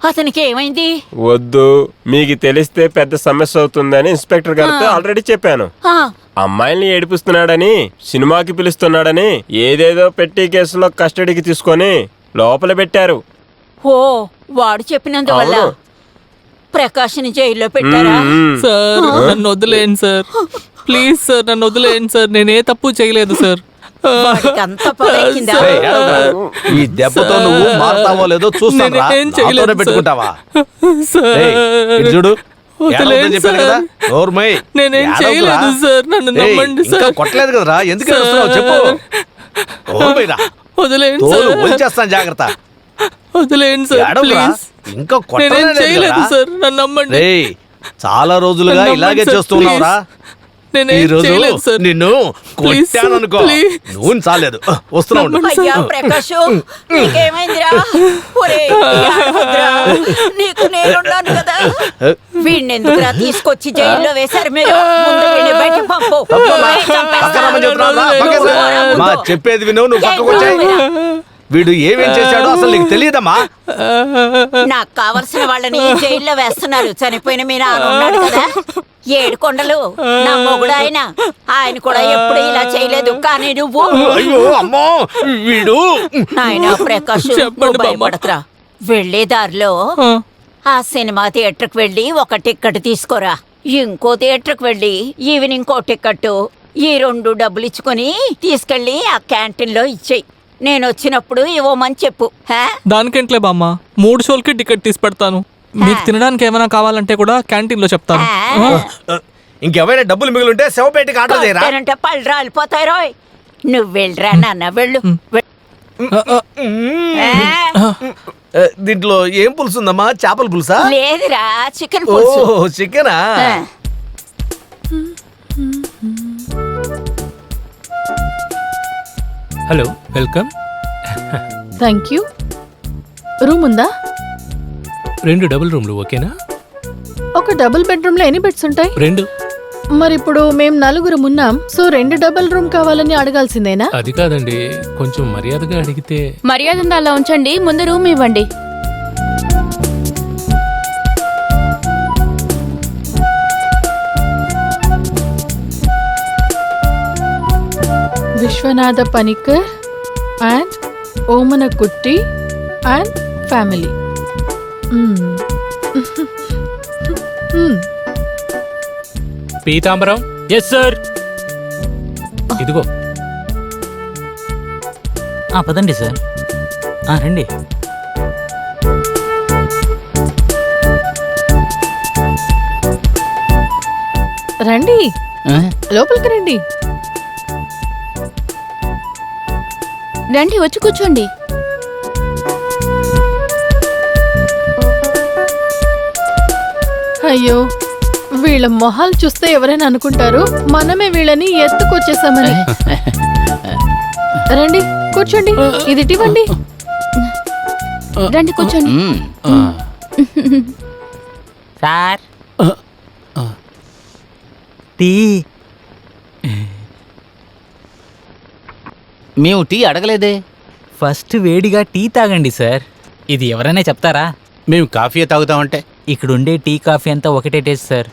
[SPEAKER 13] అతనికి ఏమైంది?
[SPEAKER 7] వద్దు, మీకు తెలిస్తే పెద్ద సమస్య అవుతుందని ఇన్స్పెక్టర్ గారితో ఆల్రెడీ చెప్పాను. అమ్మాయిల్ని ఏడిపిస్తున్నాడని, సినిమాకి పిలుస్తున్నాడని ఏదేదో పెట్టి కేసులో కస్టడీకి తీసుకొని లోపల పెట్టారు.
[SPEAKER 13] ఓ, వాడు చెప్పినందువల్ల ప్రకాష్ని జైల్లో పెట్టారా?
[SPEAKER 11] సార్ నన్ను వదిలేయండి సార్, ప్లీజ్ సార్ నన్ను వదిలేయండి సార్, నేనే తప్పు చేయలేదు సార్.
[SPEAKER 12] ఈ దెబ్బతో నువ్వు మారుతావో లేదో చూస్తాను, పెట్టుకుంటావా? చూడు
[SPEAKER 11] నేనేం చేయలేదు సార్, నన్ను నమ్మండి సార్.
[SPEAKER 12] కొట్టలేదు కదరా, ఎందుకు చెప్పు.
[SPEAKER 11] వదిలేయండి
[SPEAKER 12] చేస్తాను, జాగ్రత్త.
[SPEAKER 11] వదిలేయండి సార్ ప్లీజ్.
[SPEAKER 12] ఇంకా
[SPEAKER 11] నేనేం చేయలేదు సార్, నన్ను నమ్మండి.
[SPEAKER 12] చాలా రోజులుగా ఇలాగే చేస్తున్నావురా. నిన్ను కొట్టాననుకో, నువ్వు చాలేదు. వస్తున్నావు.
[SPEAKER 13] ప్రకాష్, నీకేమైందిరా? నీకు నేనున్నాను కదా. వీణ్ణెందుకురా తీసుకొచ్చి జైల్లో వేశారు మీరు? బయట పంపు.
[SPEAKER 12] చెప్పేది విను, నువ్వు పక్కకు వచ్చాయి. వీడు ఏమేం చేశాడో అసలు నీకు తెలియదమ్మా.
[SPEAKER 13] నాకు కావలసిన వాళ్ళని జైల్లో వేస్తున్నారు. చనిపోయిన మీ నాన్న ఉన్నాడు కదా, ఏడుకొండలు, నా మొగుడు ఆయన కూడా ఎప్పుడు ఇలా చేయలేదు. కానీ నువ్వు నాయన ప్రకాష్, భయపడకరా. వెళ్లే దారిలో ఆ సినిమా థియేటర్కి వెళ్ళి ఒక టికెట్ తీసుకోరా. ఇంకో థియేటర్కి వెళ్ళి ఈవినింగ్ కో టికెట్, ఈ 2 డబ్బులు ఇచ్చుకొని తీసుకెళ్లి ఆ క్యాంటీన్ లో ఇచ్చేయి. నేను వచ్చినప్పుడు ఇవ్వమని చెప్పు.
[SPEAKER 11] దానికేంట్లే బామ్మ, 3 షోలకి టికెట్ తీసి పెడతాను. మీకు తినడానికి ఏమైనా కావాలంటే కూడా క్యాంటీన్ లో చెప్తాను.
[SPEAKER 12] ఇంకెవరైనా డబ్బులు మిగిలింటే శవపేటకి ఆర్డర్ చేయరా.
[SPEAKER 13] పళ్ళు రాలిపోతాయి రోయ్. నువ్వు వెళ్ళరా నాన్న, వెళ్ళు.
[SPEAKER 12] దీంట్లో ఏం పులుసు ఉందమ్మా? చేపల పులుసా?
[SPEAKER 13] లేదురా, చికెన్ పులుసు.
[SPEAKER 12] చికెనా?
[SPEAKER 10] Hello, welcome.
[SPEAKER 8] Thank you. Room ఉందా?
[SPEAKER 10] 2 డబుల్ రూమ్లు ఓకేనా?
[SPEAKER 8] ఒక డబుల్ బెడ్రూమ్ లో ఎన్ని బెడ్స్ ఉంటాయి?
[SPEAKER 10] 2.
[SPEAKER 8] మరి ఇప్పుడు మేము 4 ఉన్నాం, సో 2 డబుల్ రూమ్ కావాలని అడగాల్సిందేనా?
[SPEAKER 10] అది కాదండి, కొంచెం మర్యాదగా అడిగితే.
[SPEAKER 9] మర్యాద అలా ఉంచండి, ముందు రూమ్ ఇవ్వండి.
[SPEAKER 8] Viswanatha Panicker and Omana Kutty and family.
[SPEAKER 10] Peethambaram. Yes sir. ఇదిగో.
[SPEAKER 6] పదండి సార్, రండి.
[SPEAKER 8] రండి, లోపలికి రండి.
[SPEAKER 9] రండి వచ్చి కూర్చోండి.
[SPEAKER 8] అయ్యో, వీళ్ళ మొహాలు చూస్తే ఎవరైనా అనుకుంటారు మనమే వీళ్ళని ఎత్తుకొచ్చేసామని. రండి కూర్చోండి, ఇది ఇవ్వండి.
[SPEAKER 9] రండి కూర్చోండి.
[SPEAKER 6] సార్
[SPEAKER 14] టీ
[SPEAKER 6] మేము టీ అడగలేదే.
[SPEAKER 14] ఫస్ట్ వేడిగా టీ తాగండి సార్. ఇది ఎవరైనా చెప్తారా?
[SPEAKER 5] మేము కాఫీ తాగుతామంటే
[SPEAKER 14] ఇక్కడుండే టీ కాఫీ అంతా ఒకటే టేస్ట్ సార్.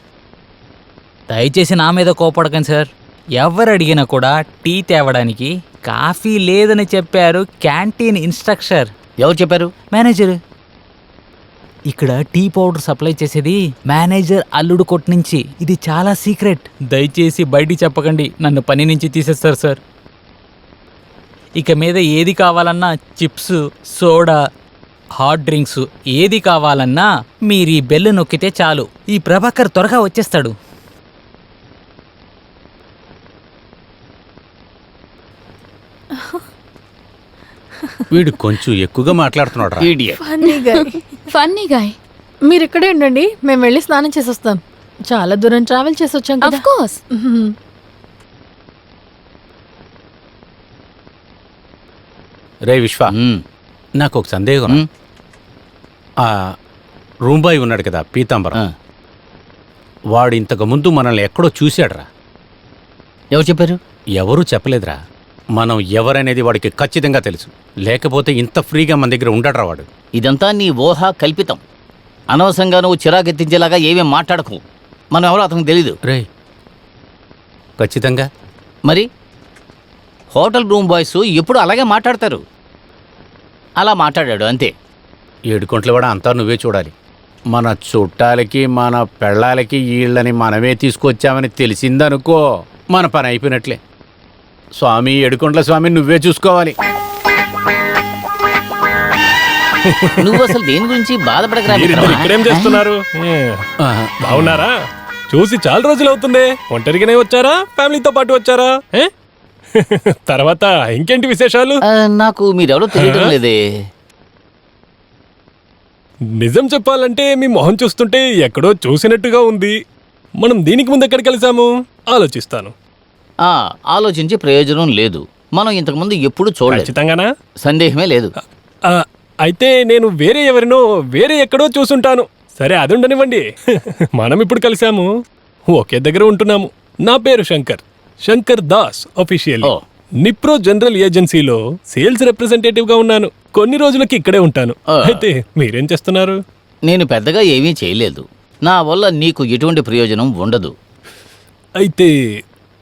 [SPEAKER 14] దయచేసి నా మీద కోపడకండి సార్. ఎవరు అడిగినా కూడా టీ తేవడానికి కాఫీ లేదని చెప్పారు క్యాంటీన్ ఇన్స్ట్రక్టర్.
[SPEAKER 6] ఎవరు చెప్పారు?
[SPEAKER 14] మేనేజర్. ఇక్కడ టీ పౌడర్ సప్లై చేసేది మేనేజర్ అల్లుడు కొట్టు నుంచి. ఇది చాలా సీక్రెట్. దయచేసి బయటికి చెప్పకండి, నన్ను పని నుంచి తీసేస్తారు సార్. ఇక మీద ఏది కావాలన్నా చిప్స్, సోడా, హాట్ డ్రింక్స్ ఏది కావాలన్నా మీరు ఈ బెల్లు నొక్కితే చాలు. ఈ ప్రభాకర్ త్వరగా వచ్చేస్తాడు.
[SPEAKER 5] వీడు కొంచెం ఎక్కువగా మాట్లాడుతున్నాడు.
[SPEAKER 8] Funny guy. మీరు ఇక్కడే ఉండండి, మేము వెళ్ళి స్నానం చేసి వస్తాం. చాలా దూరం ట్రావెల్ చేసి వచ్చాం కదా.
[SPEAKER 9] Of course.
[SPEAKER 5] రే విశ్వ, నాకు ఒక సందేహం. ఆ రూమ్ బాయ్ ఉన్నాడు కదా పీతాంబరం, వాడు ఇంతకు ముందు మనల్ని ఎక్కడో చూశాడురా.
[SPEAKER 6] ఎవరు చెప్పారు?
[SPEAKER 5] ఎవరూ చెప్పలేదురా. మనం ఎవరనేది వాడికి ఖచ్చితంగా తెలుసు. లేకపోతే ఇంత ఫ్రీగా మన దగ్గర ఉండడరా వాడు.
[SPEAKER 6] ఇదంతా నీ ఊహ కల్పితం. అనవసరంగా నువ్వు చిరాకెత్తించేలాగా ఏమేం మాట్లాడకు. మనం ఎవరో అతనికి తెలీదు.
[SPEAKER 5] రే ఖచ్చితంగా?
[SPEAKER 6] మరి హోటల్ రూమ్ బాయ్స్ ఎప్పుడు అలాగే మాట్లాడతారు. అలా మాట్లాడాడు అంతే.
[SPEAKER 5] 7 గంటలు కూడా అంతా నువ్వే చూడాలి. మన చుట్టాలకి మన పెళ్ళాలకి వీళ్ళని మనమే తీసుకొచ్చామని తెలిసిందనుకో, మన పని అయిపోయినట్లే. స్వామి, 7 గంటల స్వామి నువ్వే చూసుకోవాలి.
[SPEAKER 6] నువ్వు అసలు దేని గురించి బాధపడకరా.
[SPEAKER 10] ఇక్కడేం చేస్తున్నారు? బాగున్నారా? చూసి చాలా రోజులు అవుతుంది. ఒంటరిగానే వచ్చారా, ఫ్యామిలీతో పాటు వచ్చారా? తర్వాత ఇంకేంటి విశేషాలు?
[SPEAKER 6] నాకు మీరెవరో తెలియడం లేదే.
[SPEAKER 10] నిజం చెప్పాలంటే మీ మొహం చూస్తుంటే ఎక్కడో చూసినట్టుగా ఉంది. మనం దీనికి ముందు ఎక్కడ కలిసాము ఆలోచిస్తాను.
[SPEAKER 6] ఆలోచించి ప్రయోజనం లేదు. మనం ఇంతకుముందు ఎప్పుడు చూడలేదు.
[SPEAKER 10] ఖచ్చితంగానా?
[SPEAKER 6] సందేహమే లేదు.
[SPEAKER 10] అయితే నేను వేరే ఎక్కడో చూసుంటాను. సరే, అది ఉండనివ్వండి. మనం ఇప్పుడు కలిసాము, ఒకే దగ్గర ఉంటున్నాము. నా పేరు శంకర్ దాస్. అఫీషియల్ నిప్రో జనరల్ ఏజెన్సీలో సేల్స్ రిప్రజెంటేటివ్ గా ఉన్నాను. కొన్ని రోజులకి ఇక్కడే ఉంటాను. అయితే మీరేం చేస్తున్నారు?
[SPEAKER 6] నేను పెద్దగా ఏమీ చేయలేదు. నా వల్ల నీకు ఎటువంటి ప్రయోజనం ఉండదు.
[SPEAKER 10] అయితే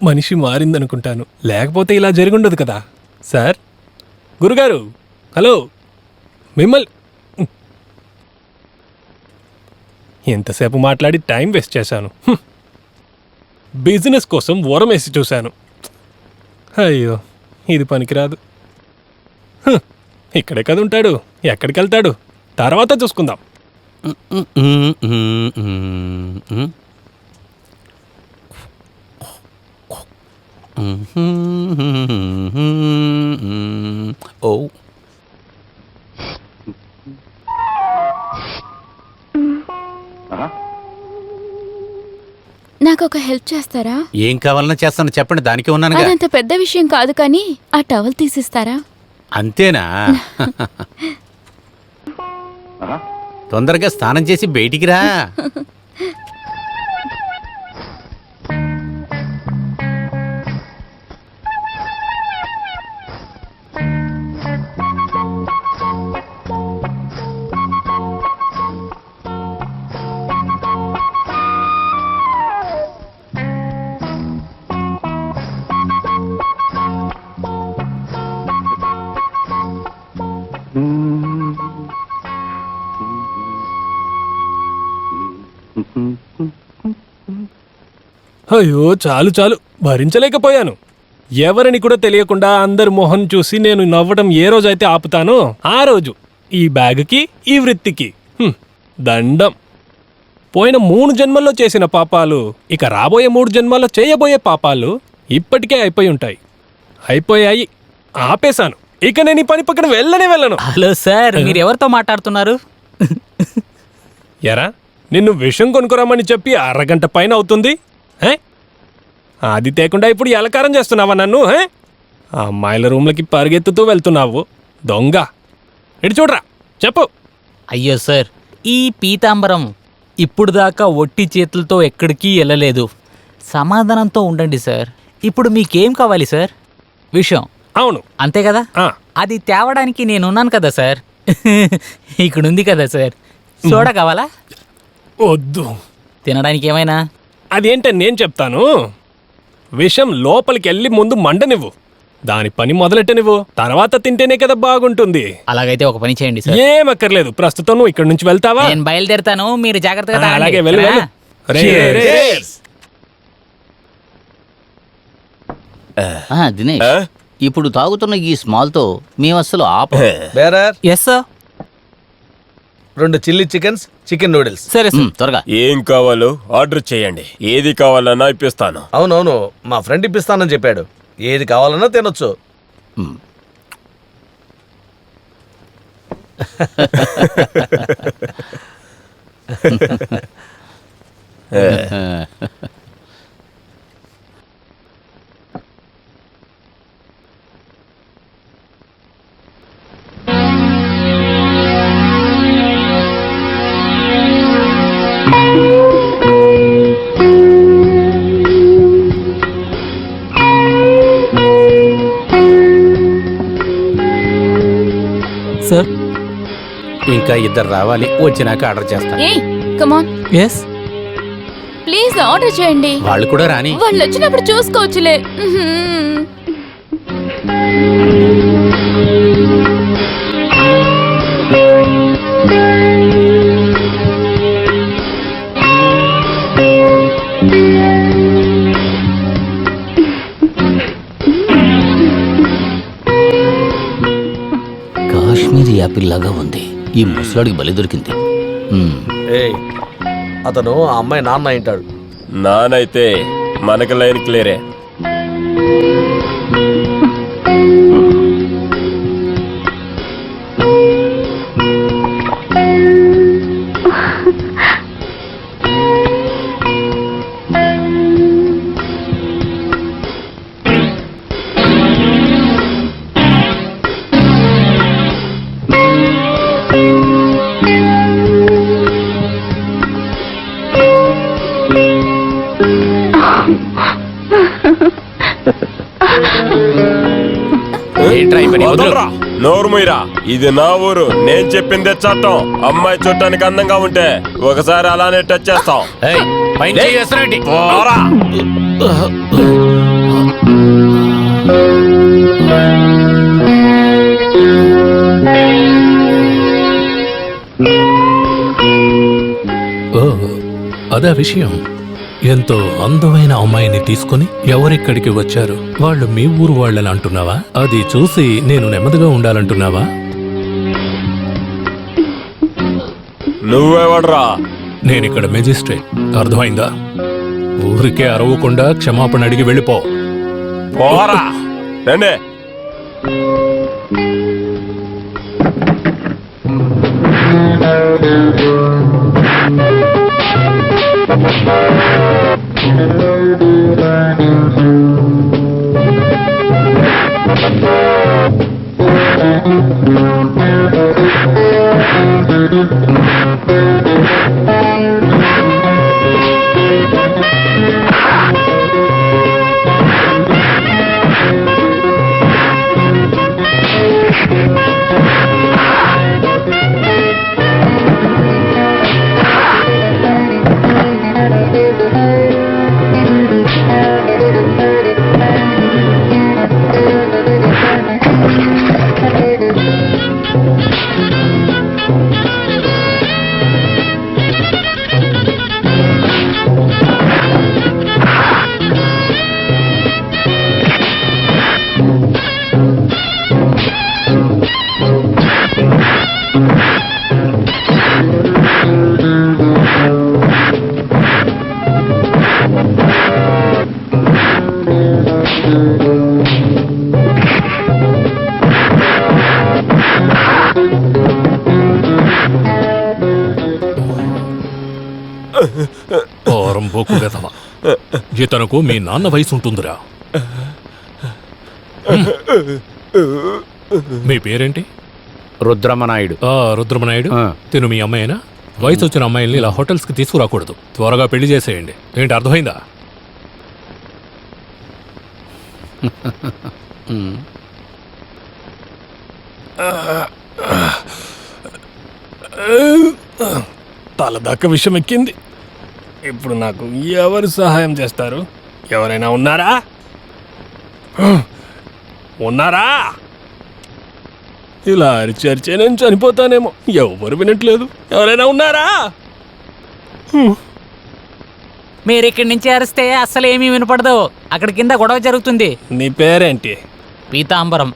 [SPEAKER 10] మనిషి మారిందనుకుంటాను, లేకపోతే ఇలా జరిగుండదు కదా. సార్, గురుగారు, హలో, మిమ్మల్ని ఎంతసేపు మాట్లాడి టైం వేస్ట్ చేశాను. బిజినెస్ కోసం ఓరం వేసి చూశాను. అయ్యో, ఇది పనికిరాదు. ఇక్కడే కదా ఉంటాడు, ఎక్కడికి వెళ్తాడు తర్వాత చూసుకుందాం.
[SPEAKER 5] ఓ,
[SPEAKER 9] నాకు ఒక హెల్ప్ చేస్తారా?
[SPEAKER 5] ఏం కావాలన్నా చేస్తాను, చెప్పండి. దానికి ఉన్నాను.
[SPEAKER 9] అదంత పెద్ద విషయం కాదు, కానీ ఆ టవల్ తీసిస్తారా?
[SPEAKER 5] అంతేనా? తొందరగా స్నానం చేసి బయటికి రా.
[SPEAKER 10] అయ్యో, చాలు చాలు, భరించలేకపోయాను. ఎవరిని కూడా తెలియకుండా అందరి మొహం చూసి నేను నవ్వడం ఏ రోజైతే ఆపుతానో ఆ రోజు ఈ బ్యాగ్కి, ఈ వృత్తికి దండం. పోయిన 3 జన్మల్లో చేసిన పాపాలు, ఇక రాబోయే 3 జన్మల్లో చేయబోయే పాపాలు ఇప్పటికే అయిపోయి ఉంటాయి. అయిపోయాయి, ఆపేశాను. ఇక నేను ఈ పని పక్కన వెళ్ళను.
[SPEAKER 14] హలో సార్, మీరు ఎవరితో మాట్లాడుతున్నారు?
[SPEAKER 10] ఎరా, నిన్ను విషం కొనుక్కురమ్మని చెప్పి అరగంట పైన అవుతుంది. అది తేకుండా ఇప్పుడు ఎలకారం చేస్తున్నావా నన్ను? ఆ అమ్మాయిల రూమ్లకి పరిగెత్తుతూ వెళ్తున్నావు. దొంగ, ఇటు చూడరా, చెప్పు.
[SPEAKER 14] అయ్యో సార్, ఈ పీతాంబరం ఇప్పుడు దాకా ఒట్టి చేతులతో ఎక్కడికి వెళ్ళలేదు. సమాధానంతో ఉండండి సార్. ఇప్పుడు మీకేం కావాలి సార్? విషయం.
[SPEAKER 10] అవును,
[SPEAKER 14] అంతే కదా. అది తేవడానికి నేనున్నాను కదా సార్. ఇక్కడుంది కదా సార్. సోడా కావాలా?
[SPEAKER 10] వద్దు.
[SPEAKER 14] తినడానికి ఏమైనా?
[SPEAKER 10] అదేంటని నేను చెప్తాను. విషం లోపలికి వెళ్ళి ముందు మండనివ్వు, దాని పని మొదలెట్టనివ్వు, తర్వాత తింటేనే కదా బాగుంటుంది.
[SPEAKER 14] అలాగైతే ఒక పని చేయండి సార్.
[SPEAKER 10] ఏం అక్కర్లేదు, ప్రస్తుతం నువ్వు ఇక్కడ నుంచి వెళ్తావా?
[SPEAKER 14] నేను బయలుదేరుతాను, మీరు జాగ్రత్తగా తాగండి.
[SPEAKER 10] అలాగే వెళ్ళు.
[SPEAKER 6] దినేష్, ఇప్పుడు తాగుతున్న ఈ స్మాల్తో మేము అసలు
[SPEAKER 12] bearer.
[SPEAKER 11] Yes sir.
[SPEAKER 12] 2 chilli chickens, chicken noodles.
[SPEAKER 11] సరే సార్.
[SPEAKER 6] త్వరగా.
[SPEAKER 7] ఏం కావాలో ఆర్డర్ చేయండి, ఏది కావాలన్నా ఇప్పిస్తాను.
[SPEAKER 12] అవునవును, మా ఫ్రెండ్ ఇప్పిస్తానని చెప్పాడు. ఏది కావాలన్నా తినొచ్చు.
[SPEAKER 11] సార్,
[SPEAKER 5] ఇంకా 2 రావాలి, వచ్చినాక ఆర్డర్ చేస్తాను.
[SPEAKER 9] ఏయ్, come on.
[SPEAKER 11] Yes.
[SPEAKER 9] Please order చేయండి.
[SPEAKER 5] వాళ్ళు కూడా రాని.
[SPEAKER 9] వాళ్ళు వచ్చినప్పుడు చూసుకోవచ్చులే.
[SPEAKER 6] కాశ్మీరీ యాపిల్ లాగా ఉంది. ఈ ముసలాడికి బలి దొరికింది.
[SPEAKER 12] ఏయ్, అతను ఆ అమ్మాయి నాన్న అయింటాడు.
[SPEAKER 7] నానైతే మనకి లైన్ క్లియరే. నోరుముయిరా, ఇది నా ఊరు, నేను చెప్పిందే చట్టం. అమ్మాయి చూడటానికి అందంగా ఉంటే ఒకసారి అలానే టచ్ చేస్తాం.
[SPEAKER 15] అదా విషయం. ఎంతో అందమైన అమ్మాయిని తీసుకుని ఎవరిక్కడికి వచ్చారు? వాళ్ళు మీ ఊరు వాళ్ళని అంటున్నావా? అది చూసి నేను నెమ్మదిగా ఉండాలంటున్నావా?
[SPEAKER 7] నువ్వెవడ్రా?
[SPEAKER 15] నేనిక్కడ మెజిస్ట్రేట్, అర్థమైందా? ఊరికే అరవకుండా క్షమాపణ అడిగి వెళ్ళిపో.
[SPEAKER 7] పోరా రండి.
[SPEAKER 15] పోరంబోకు వెధవ. ఇతనుకు మీ నాన్న వయసు ఉంటుందిరా. మీ పేరేంటి?
[SPEAKER 5] రుద్రమనాయుడు.
[SPEAKER 15] రుద్రమనాయుడు. తిను మీ అమ్మాయినా? వయసు వచ్చిన అమ్మాయిల్ని ఇలా హోటల్స్కి తీసుకురాకూడదు. త్వరగా పెళ్లి చేసేయండి. ఏంటి, అర్థమైందా?
[SPEAKER 10] తలదాకా విషయం ఎక్కింది. ఇప్పుడు నాకు ఎవరు సహాయం చేస్తారు? ఎవరైనా ఉన్నారా? ఉన్నారా? ఇలా అరిచే నేను చనిపోతానేమో. ఎవరు వినట్లేదు. ఎవరైనా ఉన్నారా?
[SPEAKER 14] మీరు ఇక్కడి నుంచి అరిస్తే అస్సలు ఏమీ వినపడదు. అక్కడ కింద గొడవ జరుగుతుంది.
[SPEAKER 10] నీ పేరేంటి?
[SPEAKER 14] పీతాంబరం.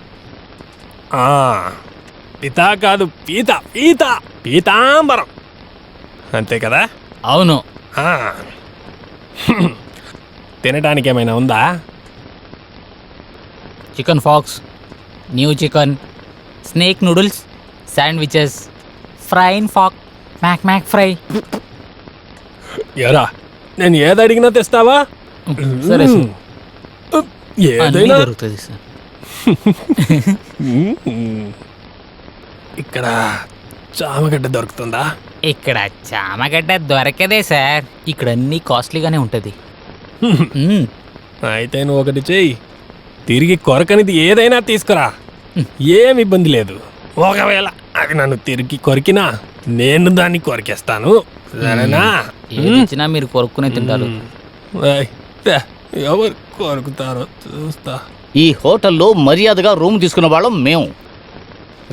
[SPEAKER 10] పితా కాదు, పీత పీత పీతాంబరం, అంతే కదా?
[SPEAKER 14] అవును.
[SPEAKER 10] తినడానికి ఏమైనా ఉందా?
[SPEAKER 14] చికెన్ ఫాక్స్, new chicken, snake noodles, sandwiches, ఫ్రైన్ ఫాక్, మ్యాక్ మ్యాక్ ఫ్రై.
[SPEAKER 10] ఎరా, నేను ఏది అడిగినా తెస్తావా?
[SPEAKER 14] సరే సార్.
[SPEAKER 10] ఏదైనా
[SPEAKER 14] దొరుకుతుంది సార్.
[SPEAKER 10] ఇక్కడ చామగడ్డ దొరుకుతుందా?
[SPEAKER 14] ఇక్కడ చామగడ్డ దొరకదే సార్. ఇక్కడ అన్నీ కాస్ట్లీగానే ఉంటుంది.
[SPEAKER 10] అయితే నువ్వు ఒకటి చెయ్యి, తిరిగి కొరకనిది ఏదైనా తీసుకురా. ఏమి ఇబ్బంది లేదు. ఒకవేళ అది నన్ను తిరిగి కొరికినా నేను దాన్ని కొరికేస్తాను, సరేనా?
[SPEAKER 14] ఏదిచ్చినా మీరు కొరుక్కునే తింటారు.
[SPEAKER 10] ఎవరు కొరుకుతారో చూస్తా.
[SPEAKER 6] ఈ హోటల్లో మర్యాదగా రూమ్ తీసుకున్న వాళ్ళం మేము.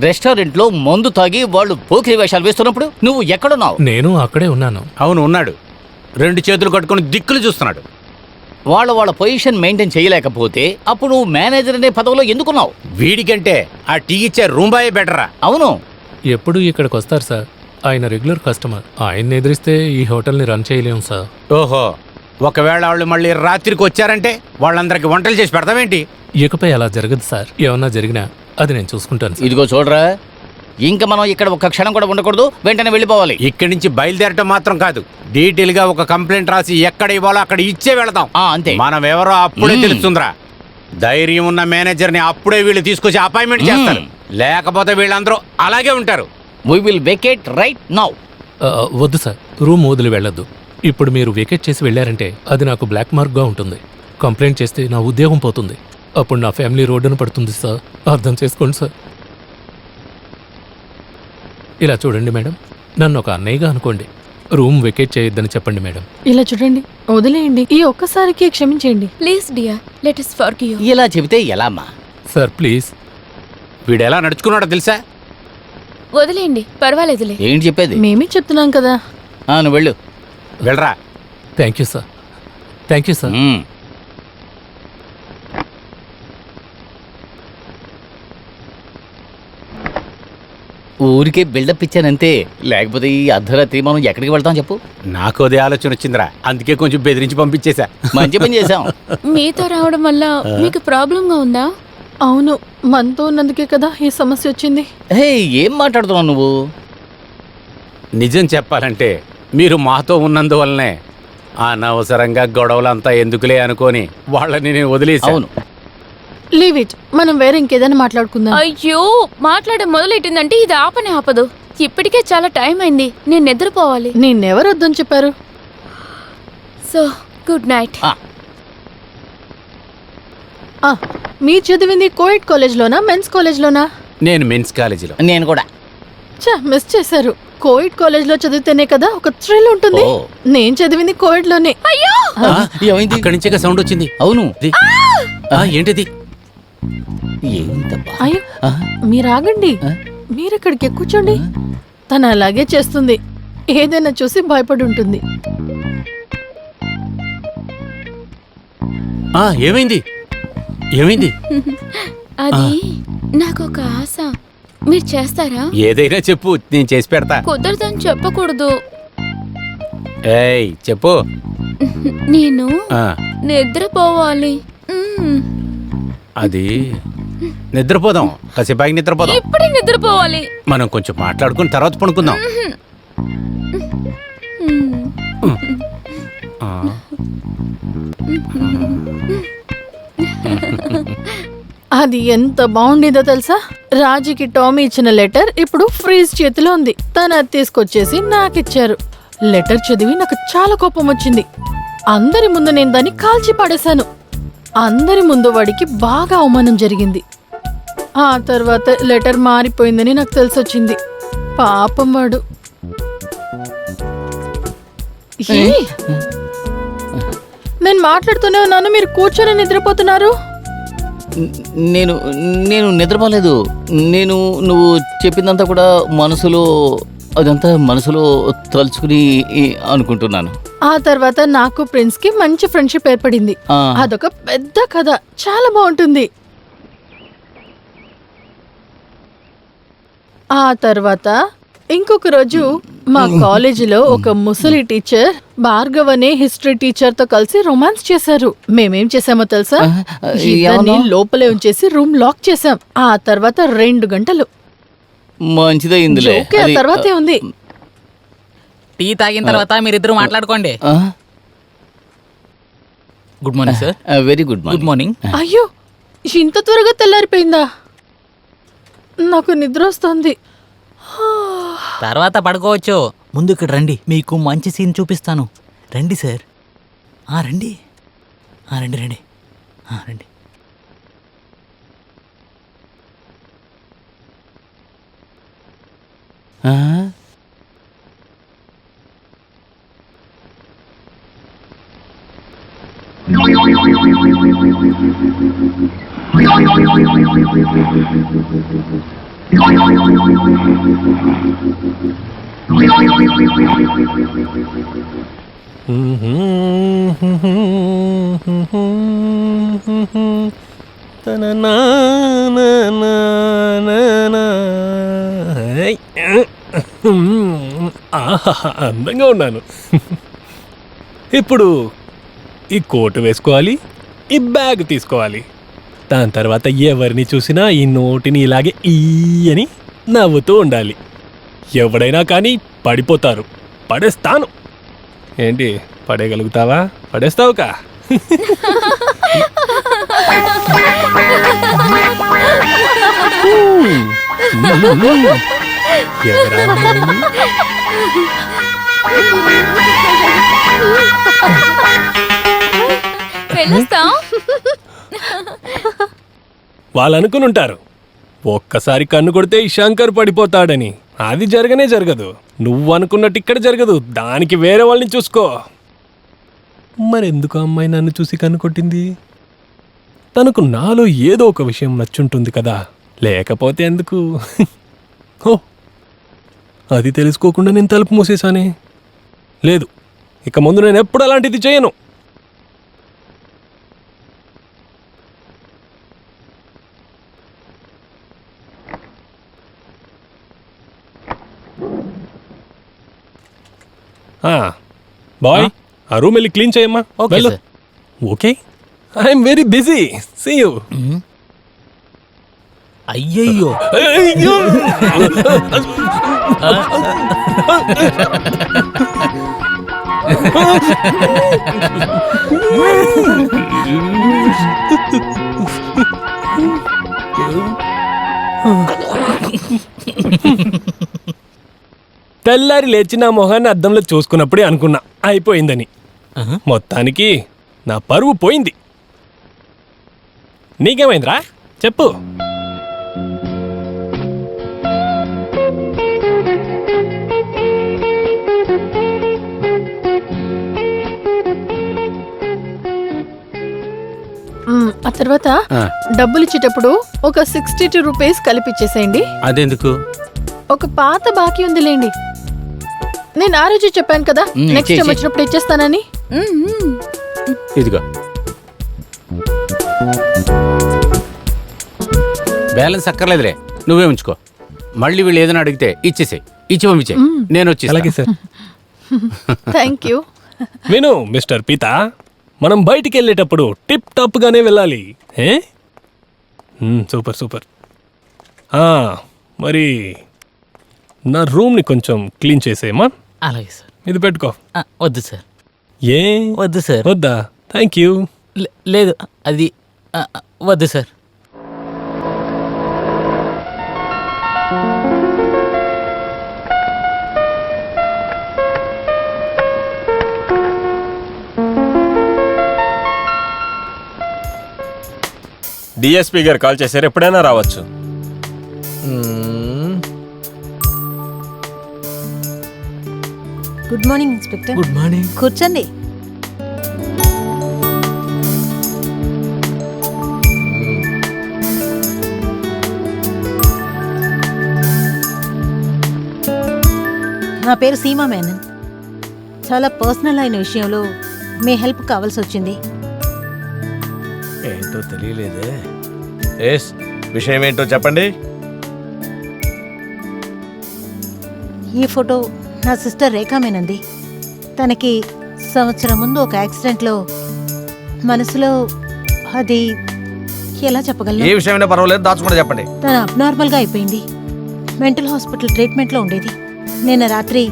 [SPEAKER 6] రెస్టారెంట్లో మందు తాగి వాళ్ళు పోకిరి వేషాలు వేస్తున్నప్పుడు నువ్వు ఎక్కడున్నావు?
[SPEAKER 15] నేను అక్కడే ఉన్నాను.
[SPEAKER 5] అవును, ఉన్నాడు. 2 చేతులు కట్టుకుని దిక్కులు చూస్తున్నాడు.
[SPEAKER 6] వాళ్ళ పొజిషన్ మెయింటైన్ చేయలేకపోతే అప్పుడు నువ్వు మేనేజర్ అనే పదవిలో ఎందుకున్నావు?
[SPEAKER 5] వీడికంటే ఆ టీ ఇచ్చే రూంబాయే బెటరా?
[SPEAKER 6] అవును.
[SPEAKER 15] ఎప్పుడు ఇక్కడికి వస్తారు సార్. ఆయన రెగ్యులర్ కస్టమర్. ఆయన్ని ఎదిరిస్తే ఈ హోటల్ని రన్ చేయలేం సార్.
[SPEAKER 5] ఓహో, ఒకవేళ వాళ్ళు మళ్ళీ రాత్రికి వచ్చారంటే వాళ్ళందరికి వంటలు చేసి పెడతావేంటి?
[SPEAKER 15] ఇకపై అలా జరగదు సార్. ఏమన్నా జరిగినా అది నేను చూసుకుంటాను.
[SPEAKER 6] ఇదిగో చూడరా, ఇంకా మనం ఇక్కడ ఒక్క క్షణం కూడా ఉండకూడదు. వెంటనే వెళ్ళిపోవాలి.
[SPEAKER 5] ఇక్కడి నుంచి బయలుదేరటం మాత్రం కాదు, డీటెయిల్ గా ఒక కంప్లైంట్ రాసి ఎక్కడ ఇవ్వాలో అక్కడ ఇచ్చే వెళదాం.
[SPEAKER 6] అంతే.
[SPEAKER 5] మనం ఎవరో అప్పుడే తెలుస్తుందిరా. ధైర్యం ఉన్న మేనేజర్ ని అప్పుడే వీళ్ళు తీసుకొచ్చి అపాయింట్మెంట్ చేస్తారు. లేకపోతే వీళ్ళందరూ అలాగే ఉంటారు.
[SPEAKER 6] We will vacate right now.
[SPEAKER 15] వద్దు సార్, రూమ్ వదిలి వెళ్ళొద్దు. ఇప్పుడు మీరు వేకేట్ చేసి వెళ్ళారంటే అది నాకు బ్లాక్ మార్క్గా ఉంటుంది. కంప్లైంట్ చేస్తే నా ఉద్యోగం పోతుంది. అప్పుడు నా ఫ్యామిలీ రోడ్డున పడుతుంది సార్. అర్థం చేసుకోండి సార్. ఇలా చూడండి మేడం, నన్ను ఒక అన్నయ్యగా అనుకోండి. రూమ్ వెకేట్ చేయొద్దని చెప్పండి మేడం.
[SPEAKER 8] ఇలా చూడండి, వదిలేయండి. ఈ ఒక్కసారికి క్షమించండి.
[SPEAKER 9] Please dear, let us forgive.
[SPEAKER 6] ఇలా చెబితే ఎలా అమ్మా?
[SPEAKER 15] Sir please.
[SPEAKER 5] వీడు ఎలా నడుచుకున్నాడో తెలుసా?
[SPEAKER 9] వదిలేయండి, పర్వాలేదులే.
[SPEAKER 6] ఏంటి చెప్పేది?
[SPEAKER 8] మేమే చెప్తున్నాం కదా.
[SPEAKER 6] నువ్వు వెళ్ళు.
[SPEAKER 5] వెళ్ళరా.
[SPEAKER 15] Thank you sir. Thank you sir.
[SPEAKER 6] ఊరికే బిల్డప్ ఇచ్చానంతే. లేకపోతే ఈ అర్ధరాత్రి మనం ఎక్కడికి వెళ్తాం చెప్పు?
[SPEAKER 5] నాకు అదే ఆలోచన వచ్చిందిరా, అందుకే కొంచెం బెదిరించి పంపించేశా.
[SPEAKER 6] మంచి పని చేశాం.
[SPEAKER 9] మీతో రావడం వల్ల మీకు ప్రాబ్లంగా ఉందా?
[SPEAKER 8] అవును, మనతో ఉన్నందుకే కదా ఈ సమస్య వచ్చింది.
[SPEAKER 6] ఏం మాట్లాడుతున్నావు నువ్వు?
[SPEAKER 5] నిజం చెప్పాలంటే మీరు మాతో ఉన్నందువల్లనే అనవసరంగా గొడవలంతా ఎందుకులే అనుకొని వాళ్ళని నేను వదిలేసా.
[SPEAKER 6] అవును,
[SPEAKER 8] లీవ్ ఇట్. మనం వేరే ఇంకేదైనా మాట్లాడుకుందాం.
[SPEAKER 9] అయ్యో, మాట్లాడడం మొదలెట్టిందంటే ఇది ఆపనే ఆపదు. ఇప్పటికే చాలా టైం అయింది, నేను నిద్రపోవాలి.
[SPEAKER 8] నేనెవరు వద్దని చెప్పారు?
[SPEAKER 9] So good night.
[SPEAKER 8] మీరు చదివింది కోయిట్ కాలేజ్లోనా, మెన్స్ కాలేజ్లోనా?
[SPEAKER 5] నేను మెన్స్ కాలేజీలో.
[SPEAKER 6] నేను కూడా.
[SPEAKER 8] మిస్ చేశారు. కోయిట్ కాలేజ్లో చదివితేనే కదా ఒక థ్రిల్ ఉంటుంది. నేను చదివింది కోయిట్ లోనే.
[SPEAKER 9] అయ్యో,
[SPEAKER 5] అక్కడి నుంచే సౌండ్ వచ్చింది.
[SPEAKER 6] అవును.
[SPEAKER 5] ఏంటిది?
[SPEAKER 8] అయ్యో, మీరు ఆగండి. మీరెక్కడికి కూర్చోండి. తను అలాగే చేస్తుంది. ఏదైనా చూసి భయపడి ఉంటుంది.
[SPEAKER 5] ఏమైంది? ఏమైంది?
[SPEAKER 9] అది నాకు ఒక ఆశ. మీరు చేస్తారా?
[SPEAKER 5] ఏదైనా చెప్పు, నేను చేసి పెడతా.
[SPEAKER 9] కుదరదని చెప్పకూడదు.
[SPEAKER 5] ఏయ్ చెప్పు.
[SPEAKER 9] నేను నిద్రపోవాలి.
[SPEAKER 5] అది నిద్రపోదాం, కాసేపాకి నిద్రపోదాం.
[SPEAKER 9] ఇప్పుడే నిద్రపోవాలి.
[SPEAKER 5] మనం కొంచెం మాట్లాడుకుని తర్వాత పడుకుందాం.
[SPEAKER 8] అది ఎంత బాగుండేదో తెలుసా? రాజుకి టామీ ఇచ్చిన లెటర్ ఇప్పుడు ఫ్రీజ్ చేతిలో ఉంది. తను అది తీసుకొచ్చేసి నాకిచ్చారు. లెటర్ చదివి నాకు చాలా కోపం వచ్చింది. అందరి ముందు నేను దాన్ని కాల్చి పడేశాను. అందరి ముందు వాడికి బాగా అవమానం జరిగింది. ఆ తర్వాత లెటర్ మారిపోయిందని నాకు తెలిసొచ్చింది. పాపం వాడు. నేను మాట్లాడుతూనే ఉన్నాను, మీరు కూర్చొని నిద్రపోతున్నారు.
[SPEAKER 6] నేను నేను నిద్రపోలేదు. నువ్వు చెప్పిందంతా కూడా మనసులో తలుచుకుని అనుకుంటున్నాను.
[SPEAKER 8] ఆ తర్వాత నాకు ప్రిన్స్ కి మంచి ఫ్రెండ్షిప్ ఏర్పడింది. అదొక పెద్ద కథ, చాలా బాగుంటుంది. ఆ తర్వాత ఇంకొక రోజు మా కాలేజీలో ఒక ముసలి టీచర్ భార్గవ్ అనే హిస్టరీ టీచర్ తో కలిసి రొమాన్స్ చేశారు. మేమేం చేసామో తెలుసా? ఇద్దరిని లోపలే ఉంచేసి రూమ్ లాక్ చేసాం. ఆ తర్వాత 2 గంటలు
[SPEAKER 6] మంచిదైందిలే.
[SPEAKER 8] ఆ తర్వాతే ఉంది.
[SPEAKER 14] టీ తాగిన తర్వాత మీరిద్దరు మాట్లాడుకోండి. Good morning sir.
[SPEAKER 6] Very good
[SPEAKER 14] morning.
[SPEAKER 8] అయ్యో, ఇంత త్వరగా తెల్లారిపోయిందా? నాకు నిద్ర వస్తుంది.
[SPEAKER 14] తర్వాత పడుకోవచ్చు. ముందు ఇక్కడ రండి, మీకు మంచి సీన్ చూపిస్తాను. రండి సార్. రండి రండి రండి రండి.
[SPEAKER 10] అందంగా ఉన్నాను. ఇప్పుడు ఈ కోటు వేసుకోవాలి, ఈ బ్యాగ్ తీసుకోవాలి. దాని తర్వాత ఎవరిని చూసినా ఈ నోటిని ఇలాగే ఈ అని నవ్వుతూ ఉండాలి. ఎవడైనా కానీ పడిపోతారు. పడేస్తాను. ఏంటి, పడేయగలుగుతావా? పడేస్తావుకా? వాళ్ళు అనుకుని ఉంటారు ఒక్కసారి కన్ను కొడితే ఈ శంకర్ పడిపోతాడని. అది జరగనే జరగదు. నువ్వు అనుకున్నట్టు ఇక్కడ జరగదు. దానికి వేరే వాళ్ళని చూసుకో. మరెందుకు అమ్మాయి నన్ను చూసి కన్ను కొట్టింది? తనకు నాలో ఏదో ఒక విషయం నచ్చుంటుంది కదా, లేకపోతే ఎందుకు? ఓ, అది తెలుసుకోకుండా నేను తలుపు మూసేశానే. లేదు, ఇక ముందు నేను ఎప్పుడు అలాంటిది చేయను. బాయ్, ఆ రూమ్ వెళ్ళి క్లీన్ చేయమ్మా. Okay, I'm very busy. See you.
[SPEAKER 14] అయ్యయ్యో,
[SPEAKER 10] తెల్లారి లేచి నా మొహాన్ని అద్దంలో చూసుకున్నప్పుడే అనుకున్నా అయిపోయిందని. మొత్తానికి నా పరువు పోయింది. నీకేమైందిరా చెప్పు.
[SPEAKER 8] ఆ తర్వాత డబ్బులు ఇచ్చేటప్పుడు ఒక 62 రూపీస్ కలిపిచ్చేసేయండి.
[SPEAKER 5] అదెందుకు?
[SPEAKER 8] ఒక పాత బాకీ ఉందిలేండి. నేను ఆ రోజు చెప్పాను కదా నెక్స్ట్ టైం వచ్చినప్పుడు ఇచ్చేస్తానని.
[SPEAKER 5] ఇదిగో బ్యాలెన్స్ అక్కర్లేదులే, నువ్వే ఉంచుకో. మళ్ళీ వీళ్ళు ఏదైనా అడిగితే ఇచ్చేసే, ఇచ్చి పంపించే, నేను వచ్చి.
[SPEAKER 10] అలాగే సార్.
[SPEAKER 8] Thank you.
[SPEAKER 10] విను మిస్టర్ పీతా, మనం బయటికి వెళ్ళేటప్పుడు టిప్ టాప్ గానే వెళ్ళాలి. Super super. మరి నా రూమ్ని కొంచెం క్లీన్ చేసేయమ్మా.
[SPEAKER 14] అలాగే సార్.
[SPEAKER 10] ఇది పెట్టుకో.
[SPEAKER 14] వద్దు సార్.
[SPEAKER 10] ఏ
[SPEAKER 14] వద్దు సార్.
[SPEAKER 10] వద్దా? Thank you.
[SPEAKER 14] లేదు, అది వద్దు సార్.
[SPEAKER 7] డిఎస్పీ గారు కాల్ చేశారు, ఎప్పుడైనా రావచ్చు.
[SPEAKER 4] Good morning inspector.
[SPEAKER 12] Good morning.
[SPEAKER 4] కూర్చోండి. నా పేరు సీమా మేనన్. చాలా పర్సనల్ అయిన విషయంలో మీ హెల్ప్ కావాల్సి వచ్చింది.
[SPEAKER 12] ఏంటో తెలియలేదే. ఎస్, విషయం ఏంటో చెప్పండి.
[SPEAKER 4] ఈ ఫోటో నా సిస్టర్ రేఖా మేనంది. తనకి సంవత్సరం ముందు ఒక యాక్సిడెంట్లో మనసులో అది ఎలా చెప్పగలను?
[SPEAKER 12] ఏ విషయమైనా పర్వాలేదు, దాచుకుంటే చెప్పండి.
[SPEAKER 4] తను అబ్నార్మల్గా అయిపోయింది. మెంటల్ హాస్పిటల్ ట్రీట్మెంట్లో ఉండేది. నిన్న రాత్రి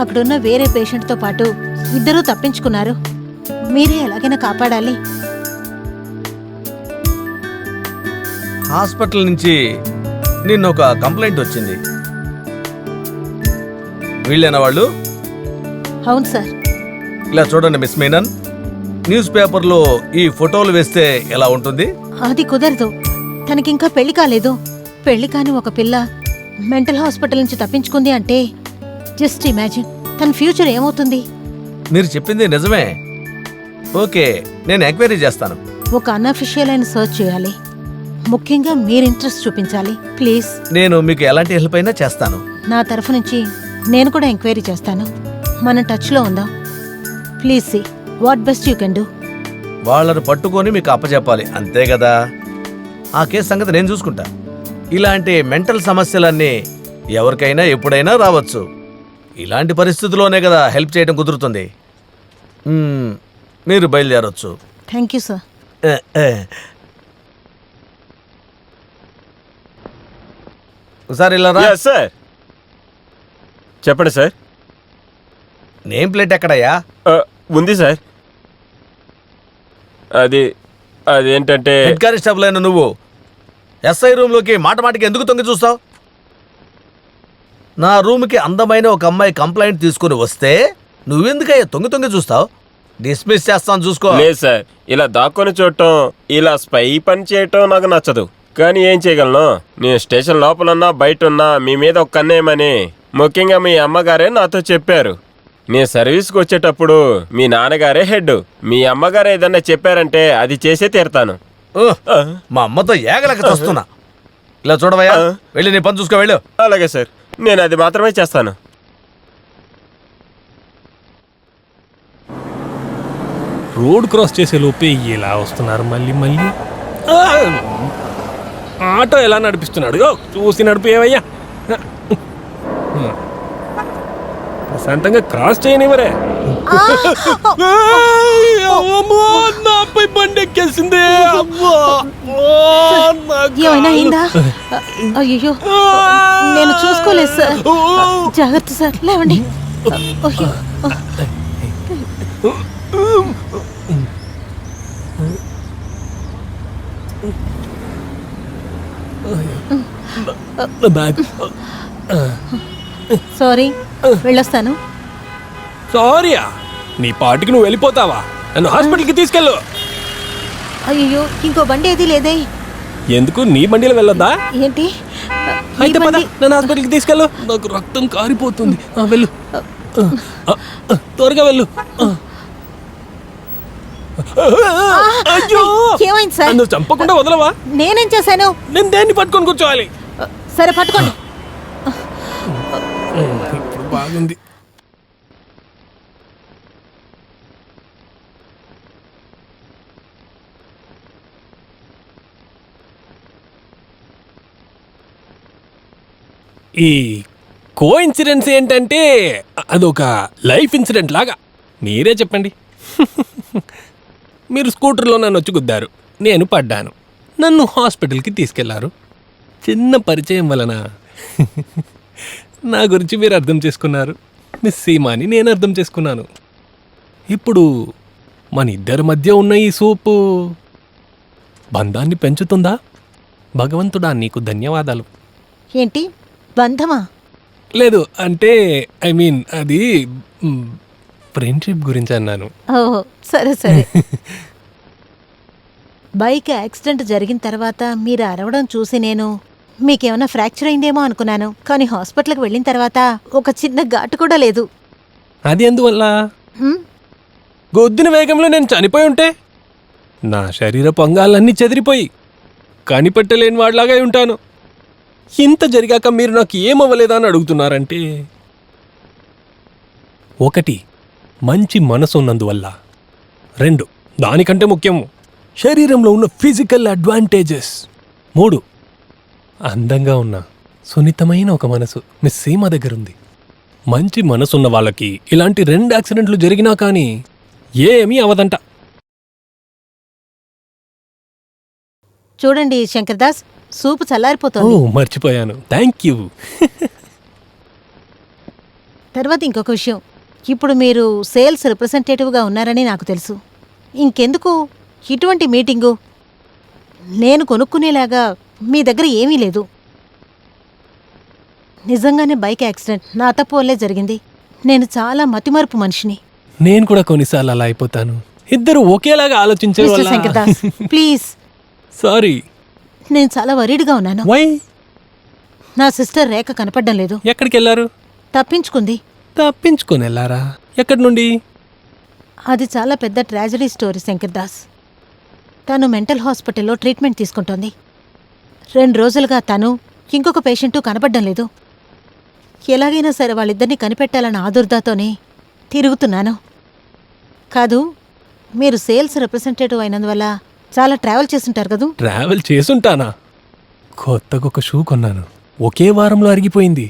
[SPEAKER 4] అక్కడున్న వేరే పేషెంట్తో పాటు ఇద్దరూ తప్పించుకున్నారు. మీరే ఎలాగైనా కాపాడాలి.
[SPEAKER 12] హాస్పిటల్ నుంచి నిన్న ఒక కంప్లైంట్ వచ్చింది. వీళ్ళేనా వాళ్ళు?
[SPEAKER 4] అవును సార్.
[SPEAKER 12] ఇలా చూడండి మిస్ మీనన్, న్యూస్ పేపర్లో ఈ ఫోటోలు వేస్తే ఎలా ఉంటుంది?
[SPEAKER 4] అది కుదరదు. తనకింకా పెళ్లి కాలేదు. పెళ్లి కాని ఒక పిల్ల మెంటల్ హాస్పిటల్ నుంచి తప్పించుకుంది అంటే జస్ట్ ఇమాజిన్ తన ఫ్యూచర్ ఏమవుతుంది?
[SPEAKER 12] మీరు చెప్పింది నిజమే. ఓకే, నేను ఎంక్వైరీ చేస్తాను.
[SPEAKER 4] ఒక అన్అఫిషియల్ అయిన సర్చ్ చేయాలి. ముఖ్యంగా మీరు ఇంట్రెస్ట్ చూపించాలి ప్లీజ్.
[SPEAKER 12] నేను మీకు ఎలాంటి హెల్ప్ అయినా చేస్తాను.
[SPEAKER 4] నా తరఫు నుంచి నేను కూడా ఎంక్వైరీ చేస్తాను. మనం టచ్లో ఉందాం. Please see what best you can do.
[SPEAKER 12] వాళ్ళను పట్టుకొని మీకు అప్పచెప్పాలి, అంతే కదా? ఆ కేసు సంగతి నేను చూసుకుంటా. ఇలాంటి మెంటల్ సమస్యలన్నీ ఎవరికైనా ఎప్పుడైనా రావచ్చు. ఇలాంటి పరిస్థితుల్లోనే కదా హెల్ప్ చేయడం కుదురుతుంది. మీరు బయలుదేరొచ్చు.
[SPEAKER 4] Thank you sir.
[SPEAKER 12] ఒకసారి ఇలా రా.
[SPEAKER 7] సార్ చెప్పండి సార్.
[SPEAKER 12] Name plate ఎక్కడయ్యా?
[SPEAKER 7] ఉంది సార్. అదేంటంటే
[SPEAKER 12] హెడ్ కానిస్టేబుల్ అయిన నువ్వు ఎస్ఐ రూమ్లోకి మాటమాటికి ఎందుకు తొంగి చూస్తావు? నా రూమ్కి అందమైన ఒక అమ్మాయి కంప్లైంట్ తీసుకుని వస్తే నువ్వెందుకయ్యా తొంగి చూస్తావు? డిస్మిస్ చేస్తాను, చూసుకో.
[SPEAKER 7] లేదు సార్, ఇలా దాక్కొని చూడటం, ఇలా స్పై పని చేయటం నాకు నచ్చదు. కానీ ఏం చేయగలను? నేను స్టేషన్ లోపలున్నా బయట ఉన్నా మీ మీద ఒక కన్నేయమని ముఖ్యంగా మీ అమ్మగారే నాతో చెప్పారు. నేను సర్వీస్కి వచ్చేటప్పుడు మీ నాన్నగారే హెడ్. మీ అమ్మగారు ఏదన్నా చెప్పారంటే అది చేసే తీరుతాను.
[SPEAKER 12] మా అమ్మతో ఏగలక చూస్తున్నా. ఇలా చూడవయ్యా, వెళ్ళి నీ పని చూసుకో, వెళ్ళు.
[SPEAKER 7] అలాగే సార్, నేను అది మాత్రమే చేస్తాను.
[SPEAKER 10] రోడ్ క్రాస్ చేసే లోపే ఎలా వస్తున్నారు మళ్ళీ మళ్ళీ. ఆటో ఎలా నడిపిస్తున్నాడు చూసి నడిపేవయ్యా. ప్రశాంతంగా క్రాస్ చేయనివరే. నాపై బండి ఎక్కేసిందే.
[SPEAKER 4] ఏమైనా అయిందా? అయ్యో, నేను చూసుకోలేదు సార్. జాగ్రత్త సార్, లేవండి. సారీ, వెళ్ళొస్తాను.
[SPEAKER 10] సారీయా? నీ పాటికి నువ్వు వెళ్ళిపోతావా? నన్ను హాస్పిటల్కి తీసుకెళ్ళు.
[SPEAKER 4] అయ్యో, ఇంకో బండి ఏది లేదే.
[SPEAKER 10] ఎందుకు? నీ బండిలో వెళ్ళొద్దా?
[SPEAKER 4] ఏంటి?
[SPEAKER 10] అయితే పద, నన్ను హాస్పిటల్కి తీసుకెళ్ళు. నాకు రక్తం కారిపోతుంది. వెళ్ళు, త్వరగా వెళ్ళు.
[SPEAKER 4] ఏమైంది సార్?
[SPEAKER 10] నువ్వు చంపకుండా వదలవా?
[SPEAKER 4] నేనేం చేశాను?
[SPEAKER 10] నేను దేన్ని పట్టుకొని కూర్చోవాలి?
[SPEAKER 4] సరే, పట్టుకోండి.
[SPEAKER 10] ఇప్పుడు బాగుంది. ఈ కోఇన్సిడెన్స్ ఏంటంటే అదొక లైఫ్ ఇన్సిడెంట్ లాగా. మీరే చెప్పండి. మీరు స్కూటర్లో నన్ను వచ్చి గుద్దారు, నేను పడ్డాను, నన్ను హాస్పిటల్కి తీసుకెళ్లారు. చిన్న పరిచయం వలన నా గురించి మీరు అర్థం చేసుకున్నారు. మిస్ సీమాని నేను అర్థం చేసుకున్నాను. ఇప్పుడు మన ఇద్దరి మధ్య ఉన్న ఈ సూపు బంధాన్ని పెంచుతుందా? భగవంతుడా, నీకు ధన్యవాదాలు.
[SPEAKER 4] ఏంటి బంధమా?
[SPEAKER 10] లేదు, అంటే ఐ మీన్ అది ఫ్రెండ్షిప్ గురించి అన్నాను.
[SPEAKER 4] ఓహో, సరే సరే. బైక్ యాక్సిడెంట్ జరిగిన తర్వాత మీరు అరవడం చూసి నేను మీకేమైనా ఫ్రాక్చర్ అయిందేమో అనుకున్నాను. కానీ హాస్పిటల్కి వెళ్ళిన తర్వాత ఒక చిన్న ఘాటు కూడా లేదు.
[SPEAKER 10] అది ఎందువల్ల?
[SPEAKER 4] హ్మ్?
[SPEAKER 10] గొద్దిన వేగంలో నేను చనిపోయి ఉంటే నా శరీరపు అంగాలన్నీ చెదిరిపోయి కనిపెట్టలేని వాడిలాగా ఉంటాను. ఇంత జరిగాక మీరు నాకు ఏమవ్వలేదా అని అడుగుతున్నారంటే, ఒకటి మంచి మనసు ఉన్నందువల్ల, రెండు దానికంటే ముఖ్యము శరీరంలో ఉన్న ఫిజికల్ అడ్వాంటేజెస్, మూడు అందంగా ఉన్న సున్నితమైన ఒక మనసు మిస్ సీమ దగ్గర ఉంది. మంచి మనసున్న వాళ్ళకి ఇలాంటి 2 యాక్సిడెంట్లు జరిగినా కానీ ఏమీ అవదంట.
[SPEAKER 4] చూడండి శంకర్దాస్, సూపు
[SPEAKER 10] ఓ
[SPEAKER 4] చల్లారిపోతుంది.
[SPEAKER 10] మర్చిపోయాను, థ్యాంక్ యూ.
[SPEAKER 4] తర్వాత ఇంకొక విషయం, ఇప్పుడు మీరు సేల్స్ రిప్రజెంటేటివ్గా ఉన్నారని నాకు తెలుసు. ఇంకెందుకు ఇటువంటి మీటింగు? నేను కొనుక్కునేలాగా మీ దగ్గర ఏమీ లేదు. నిజంగానే బైక్ యాక్సిడెంట్ నా తప్పు వల్లే జరిగింది. నేను చాలా మతిమరుపు మనిషిని.
[SPEAKER 10] నేను కూడా కొన్నిసార్లు అలా అయిపోతాను. ఇద్దరు ఒకేలాగా ఆలోచించే
[SPEAKER 4] మిస్టర్ శంకర్దాస్, ప్లీజ్.
[SPEAKER 10] సారీ.
[SPEAKER 4] నేను చాలా వరీడ్గా ఉన్నాను.
[SPEAKER 10] వై?
[SPEAKER 4] నా సిస్టర్ రేఖ కనపడడం లేదు.
[SPEAKER 10] ఎక్కడికి వెళ్ళారు?
[SPEAKER 4] తప్పించుకుంది.
[SPEAKER 10] తప్పించుకొని వెళ్ళారా? ఎక్కడి నుండి?
[SPEAKER 4] అది చాలా పెద్ద ట్రాజడీ స్టోరీ శంకర్దాస్. తను మెంటల్ హాస్పిటల్లో ట్రీట్మెంట్ తీసుకుంటోంది. 2 రోజులుగా తను ఇంకొక పేషెంటు కనపడడం లేదు. ఎలాగైనా సరే వాళ్ళిద్దరినీ కనిపెట్టాలన్న ఆదుర్దాతోనే తిరుగుతున్నాను. కాదు, మీరు సేల్స్ రిప్రజెంటేటివ్ అయినందువల్ల చాలా ట్రావెల్ చేస్తుంటారు కదూ?
[SPEAKER 10] ట్రావెల్ చేసుంటానా? కొత్తగా ఒక షూ కొన్నాను, ఒకే వారంలో అరిగిపోయింది.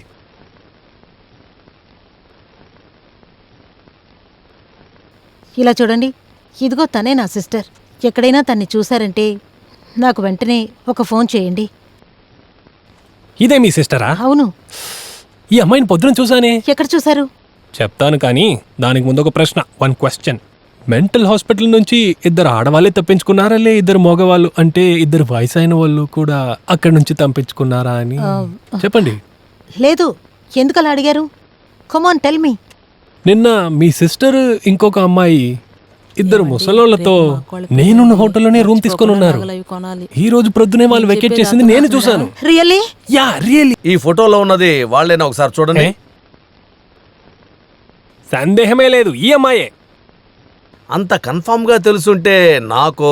[SPEAKER 4] ఇలా చూడండి, ఇదిగో తనే నా సిస్టర్. ఎక్కడైనా తన్ని చూశారంటే నాకు వెంటనే ఒక ఫోన్ చేయండి.
[SPEAKER 10] ఇదే మీ సిస్టరా?
[SPEAKER 4] అవును.
[SPEAKER 10] ఈ అమ్మాయిని పొద్దున చూసానే.
[SPEAKER 4] ఎక్కడ చూశారు?
[SPEAKER 10] చెప్తాను, కానీ దానికి ముందు ఒక ప్రశ్న, 1 క్వశ్చన్. మెంటల్ హాస్పిటల్ నుంచి 2 ఆడవాళ్ళే తప్పించుకున్నారా, లే 2 మగవాళ్ళు అంటే 2 వయసు అయిన వాళ్ళు కూడా అక్కడి నుంచి తప్పించుకున్నారా అని చెప్పండి.
[SPEAKER 4] లేదు. ఎందుకలా అడిగారు? Come on tell me.
[SPEAKER 10] నిన్న మీ సిస్టర్ ఇంకొక అమ్మాయి 2 ముసలోళ్లతో నేనున్న హోటల్లోనే రూమ్ తీసుకొని ఉన్నారు. ఈ రోజు ప్రొద్దునే వాళ్ళు వెకేట్ చేసింది నేను చూశాను.
[SPEAKER 4] రియల్లీ?
[SPEAKER 10] Yeah, really.
[SPEAKER 12] ఈ ఫోటోలో ఉన్నది వాళ్ళేనా? ఒకసారి చూడండి.
[SPEAKER 10] సందేహమే లేదు, ఈ అమ్మాయే.
[SPEAKER 12] అంత కన్ఫామ్గా తెలుసుంటే నాకో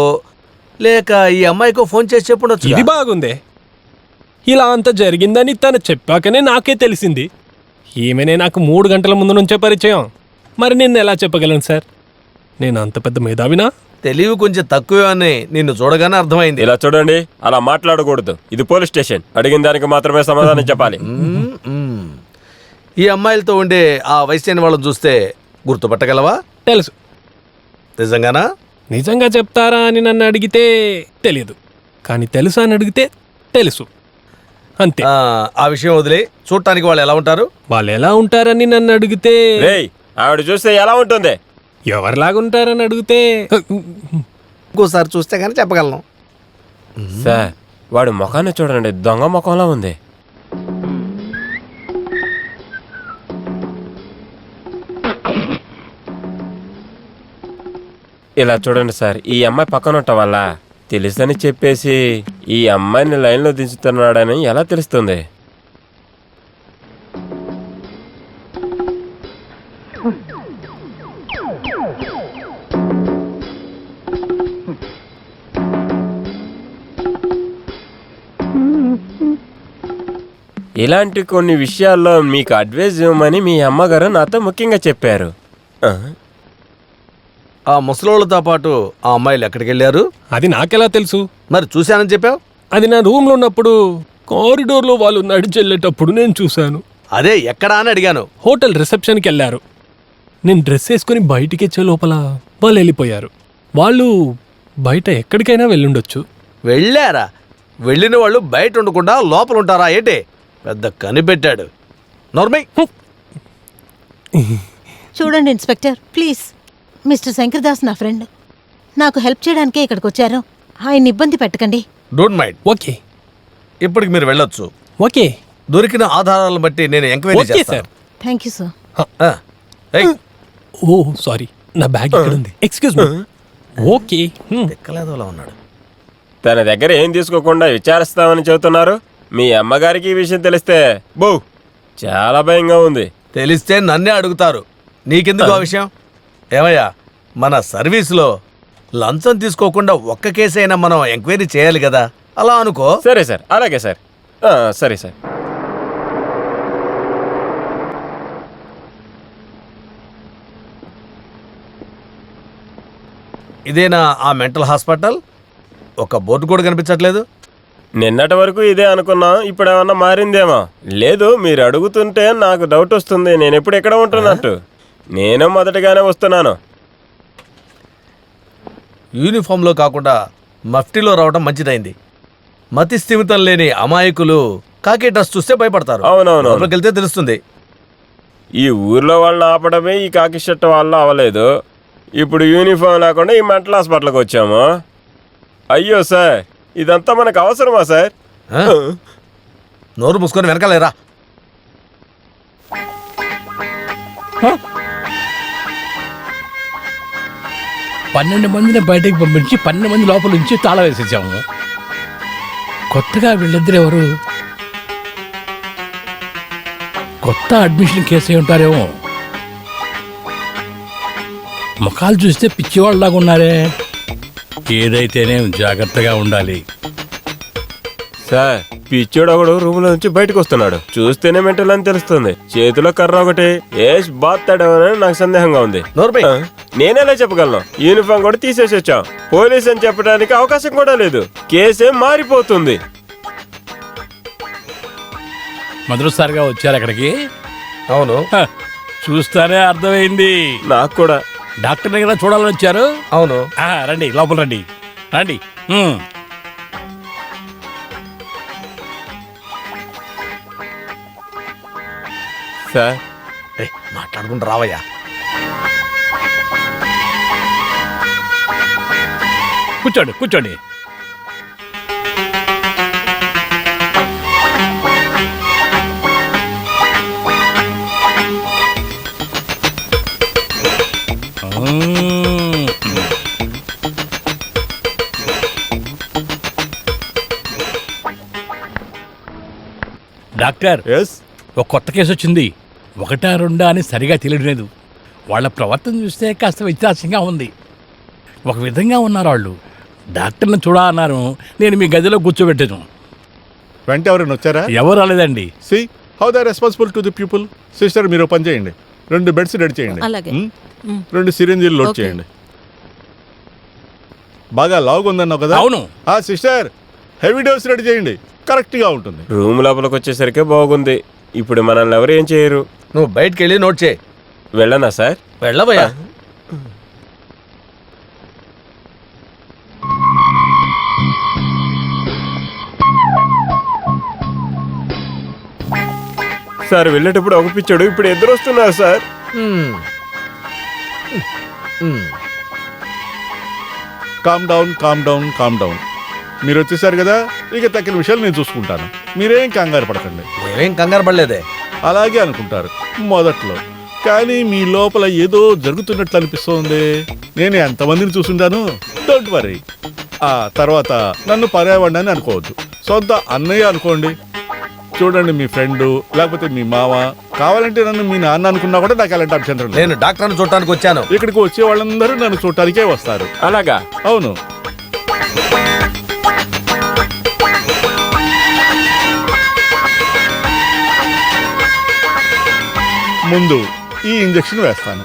[SPEAKER 12] లేక ఈ అమ్మాయికో ఫోన్ చేసి చెప్పుండొచ్చు.
[SPEAKER 10] ఇది బాగుందే. ఇలా అంత జరిగిందని తను చెప్పాకనే నాకే తెలిసింది. ఈమెనే నాకు 3 గంటల ముందు నుంచే పరిచయం. మరి నిన్ను ఎలా చెప్పగలను సార్? నేను అంత పెద్ద మేధావినా?
[SPEAKER 12] తెలివి కొంచెం తక్కువే అని నిన్ను చూడగానే అర్థమైంది.
[SPEAKER 7] ఇలా చూడండి, అలా మాట్లాడకూడదు. ఇది పోలీస్ స్టేషన్. అడిగిన దానికి మాత్రమే సమాధానం చెప్పాలి.
[SPEAKER 12] ఈ అమ్మాయిలతో ఉండే ఆ వయసైన వాళ్ళని చూస్తే గుర్తుపట్టగలవా?
[SPEAKER 10] తెలుసు.
[SPEAKER 12] నిజంగానా?
[SPEAKER 10] నిజంగా చెప్తారా అని నన్ను అడిగితే తెలియదు, కానీ తెలుసా అని అడిగితే తెలుసు, అంతే.
[SPEAKER 12] ఆ విషయం వదిలే, చూడటానికి వాళ్ళు ఎలా ఉంటారు?
[SPEAKER 10] వాళ్ళు ఎలా ఉంటారని నన్ను అడిగితే,
[SPEAKER 7] ఆవిడ చూస్తే ఎలా ఉంటుంది?
[SPEAKER 10] ఎవరిలాగుంటారని అడిగితే
[SPEAKER 12] ఇంకోసారి చూస్తే కానీ చెప్పగలను.
[SPEAKER 7] సార్, వాడి ముఖాన్ని చూడండి, దొంగ ముఖంలా ఉంది. ఇలా చూడండి సార్, ఈ అమ్మాయి పక్కన ఉండటం వల్ల తెలుసని చెప్పేసి ఈ అమ్మాయిని లైన్లో దించుతున్నాడని ఎలా తెలుస్తుంది? ఇలాంటి కొన్ని విషయాల్లో మీకు అడ్వైజ్ ఇవ్వమని మీ అమ్మగారు నాతో ముఖ్యంగా చెప్పారు.
[SPEAKER 12] ఆ ముసలోళ్ళతో పాటు ఆ అమ్మాయిలు ఎక్కడికి వెళ్ళారు?
[SPEAKER 10] అది నాకెలా తెలుసు?
[SPEAKER 12] మరి చూశానని చెప్పావు.
[SPEAKER 10] అది నా రూమ్లో ఉన్నప్పుడు కారిడోర్లో వాళ్ళు నడిచెళ్ళేటప్పుడు నేను చూశాను.
[SPEAKER 12] అదే ఎక్కడా అని అడిగాను.
[SPEAKER 10] హోటల్ రిసెప్షన్కి వెళ్ళారు. నేను డ్రెస్ వేసుకుని బయటికి వచ్చే లోపల వాళ్ళు వెళ్ళిపోయారు. వాళ్ళు బయట ఎక్కడికైనా వెళ్ళుండొచ్చు.
[SPEAKER 12] వెళ్ళారా? వెళ్ళిన వాళ్ళు బయట ఉండకుండా లోపల ఉంటారా ఏంటి? పెద్ద కనిపెట్టాడు. నోర్మై.
[SPEAKER 4] చూడండి ఇన్స్పెక్టర్, ప్లీజ్. మిస్టర్ శంకర్దాస్ నా ఫ్రెండ్. నాకు హెల్ప్ చేయడానికే ఇక్కడికి వచ్చారు. ఆయన ఇబ్బంది పెట్టకండి.
[SPEAKER 12] Don't mind.
[SPEAKER 10] ఓకే,
[SPEAKER 12] ఇప్పటికి మీరు వెళ్ళొచ్చు.
[SPEAKER 10] ఓకే.
[SPEAKER 12] దొరికిన ఆధారాలను బట్టి నేను ఎంక్వైరీ చేస్తాను.
[SPEAKER 4] Thank you sir.
[SPEAKER 10] Oh sorry, నా బ్యాగ్ ఇక్కడ ఉంది. Excuse me. ఓకే.
[SPEAKER 12] ఎక్కలేదోలా ఉన్నాడు.
[SPEAKER 7] తన దగ్గర ఏం తీసుకోకుండా విచారిస్తామని చెబుతున్నారు. మీ అమ్మగారికి ఈ విషయం తెలిస్తే బో చాలా భయంగా ఉంది.
[SPEAKER 12] తెలిస్తే నన్నే అడుగుతారు, నీకెందుకు ఆ విషయం? ఏమయ్యా, మన సర్వీస్లో లంచం తీసుకోకుండా ఒక్క కేసైనా మనం ఎంక్వైరీ చేయాలి కదా, అలా అనుకో.
[SPEAKER 7] సరే సార్, అలాగే సార్. సరే సార్.
[SPEAKER 12] ఇదేనా ఆ మెంటల్ హాస్పిటల్? ఒక బోర్డు కూడా కనిపించట్లేదు.
[SPEAKER 7] నిన్నటి వరకు ఇదే అనుకున్నాం, ఇప్పుడు ఏమన్నా మారిందేమో. లేదు, మీరు అడుగుతుంటే నాకు డౌట్ వస్తుంది నేను ఎప్పుడు ఎక్కడ ఉంటున్నట్టు. నేను మొదటగానే వస్తున్నాను.
[SPEAKER 12] యూనిఫామ్లో కాకుండా మఫ్టీలో రావడం మంచిదైంది. మతి స్థిమితం లేని అమాయకులు కాకి డ్రెస్ చూస్తే భయపడతారు.
[SPEAKER 7] అవునవును,
[SPEAKER 12] లోపలికి వెళ్తే తెలుస్తుంది.
[SPEAKER 7] ఈ ఊర్లో వాళ్ళని ఆపడమే ఈ కాకి షర్ట్ వల్ల అవ్వలేదు. ఇప్పుడు యూనిఫామ్ లేకుండా ఈ మెంటల్ హాస్పిటల్కి వచ్చాము. అయ్యో సార్, ఇదంతా మనకు అవసరమా సార్?
[SPEAKER 12] నోరు మూసుకొని వెనకాలేరా.
[SPEAKER 15] పన్నెండు మందిని బయటకు పంపించి 12 మంది లోపల నుంచి తాళం వేసేసాము. కొత్తగా వీళ్ళిద్దరు ఎవరు? కొత్త అడ్మిషన్ కేసు అయి ఉంటారేమో. ముఖాలు చూస్తే పిచ్చివాళ్ళలాగా ఉన్నారే. ఏదైతేనే జాగ్రత్తగా ఉండాలి.
[SPEAKER 7] సార్, పిచ్చోడు ఒకడు రూమ్ లో నుంచి బయటకు వస్తున్నాడు. చూస్తేనే మెంటల్ అని తెలుస్తుంది. చేతిలో కర్ర ఒకటి ఏష్ బాత్తాడేమోనని నాకు సందేహంగా ఉంది. నేనేలా చెప్పగలను? యూనిఫామ్ కూడా తీసేసి వచ్చాం. పోలీస్ అని చెప్పడానికి అవకాశం కూడా లేదు. కేసేం మారిపోతుంది.
[SPEAKER 15] మొదటిసారిగా వచ్చారు అక్కడికి?
[SPEAKER 12] అవును,
[SPEAKER 15] చూస్తానే అర్థమైంది
[SPEAKER 7] నాకు కూడా.
[SPEAKER 15] డాక్టర్ దగ్గర చూడాలని వచ్చారు?
[SPEAKER 12] అవును.
[SPEAKER 15] రండి, లోపల రండి. రండి.
[SPEAKER 7] సార్,
[SPEAKER 12] మాట్లాడుకుంటూ రావయ్యా.
[SPEAKER 15] కూర్చోండి, కూర్చోండి. డాక్టర్, ఒక కొత్త కేసు వచ్చింది. 1, 2 అని సరిగా తెలియలేదు. వాళ్ళ ప్రవర్తన చూస్తే కాస్త వ్యత్యాసంగా ఉంది. ఒక విధంగా ఉన్నారు వాళ్ళు. డాక్టర్ని చూడా అన్నారు. నేను మీ గదిలో కూర్చోబెట్టాను.
[SPEAKER 2] వెంట ఎవరైనా వచ్చారా?
[SPEAKER 15] ఎవరు రాలేదండి.
[SPEAKER 2] See how the responsible to the people. Sister, మీరు పని చేయండి. 2 బెడ్స్ రెడీ చేయండి.
[SPEAKER 3] అలాగే.
[SPEAKER 2] 2 సిరింజీలు లోడ్ చేయండి. బాగా లాగ్ ఉందన్నావు కదా?
[SPEAKER 15] అవును.
[SPEAKER 2] సిస్టర్, హెవీ డోస్ రెడీ చేయండి. కరెక్ట్గా ఉంటుంది.
[SPEAKER 7] రూమ్ లోపలికి వచ్చేసరికి బాగుంది. ఇప్పుడు మనల్ని ఎవరు ఏం చేయరు.
[SPEAKER 12] నువ్వు బయటికి వెళ్ళి నోట్ చేయి.
[SPEAKER 7] వెళ్ళనా సార్?
[SPEAKER 12] వెళ్ళవయ్యా.
[SPEAKER 7] సార్, వెళ్ళేటప్పుడు ఒక పిచ్చాడు, ఇప్పుడు 2 వస్తున్నారు sir.
[SPEAKER 2] Calm down, calm down, calm down. మీరు వచ్చేసారు కదా, ఇక తక్కిన విషయాలు నేను చూసుకుంటాను. మీరేం కంగారు పడకండి.
[SPEAKER 12] ఏం కంగారు పడలేదే.
[SPEAKER 2] అలాగే అనుకుంటారు మొదట్లో, కానీ మీ లోపల ఏదో జరుగుతున్నట్లు అనిపిస్తోంది. నేను ఎంతమందిని చూసుంటాను. Don't worry. ఆ తర్వాత నన్ను పర్యావరణాన్ని అనుకోవద్దు, సొంత అన్నయ్య అనుకోండి. చూడండి, మీ ఫ్రెండ్ లేకపోతే మీ మామ, కావాలంటే నన్ను మీ నాన్న అనుకున్నా కూడా నాకు అలాంటి అభ్యంతరం లేదు.
[SPEAKER 12] నేను డాక్టర్ని చూడటానికి వచ్చాను.
[SPEAKER 2] ఇక్కడికి వచ్చే వాళ్ళందరూ నన్ను చూడటానికే వస్తారు.
[SPEAKER 7] అలాగా?
[SPEAKER 2] అవును. ముందు ఈ ఇంజెక్షన్ వేస్తాను.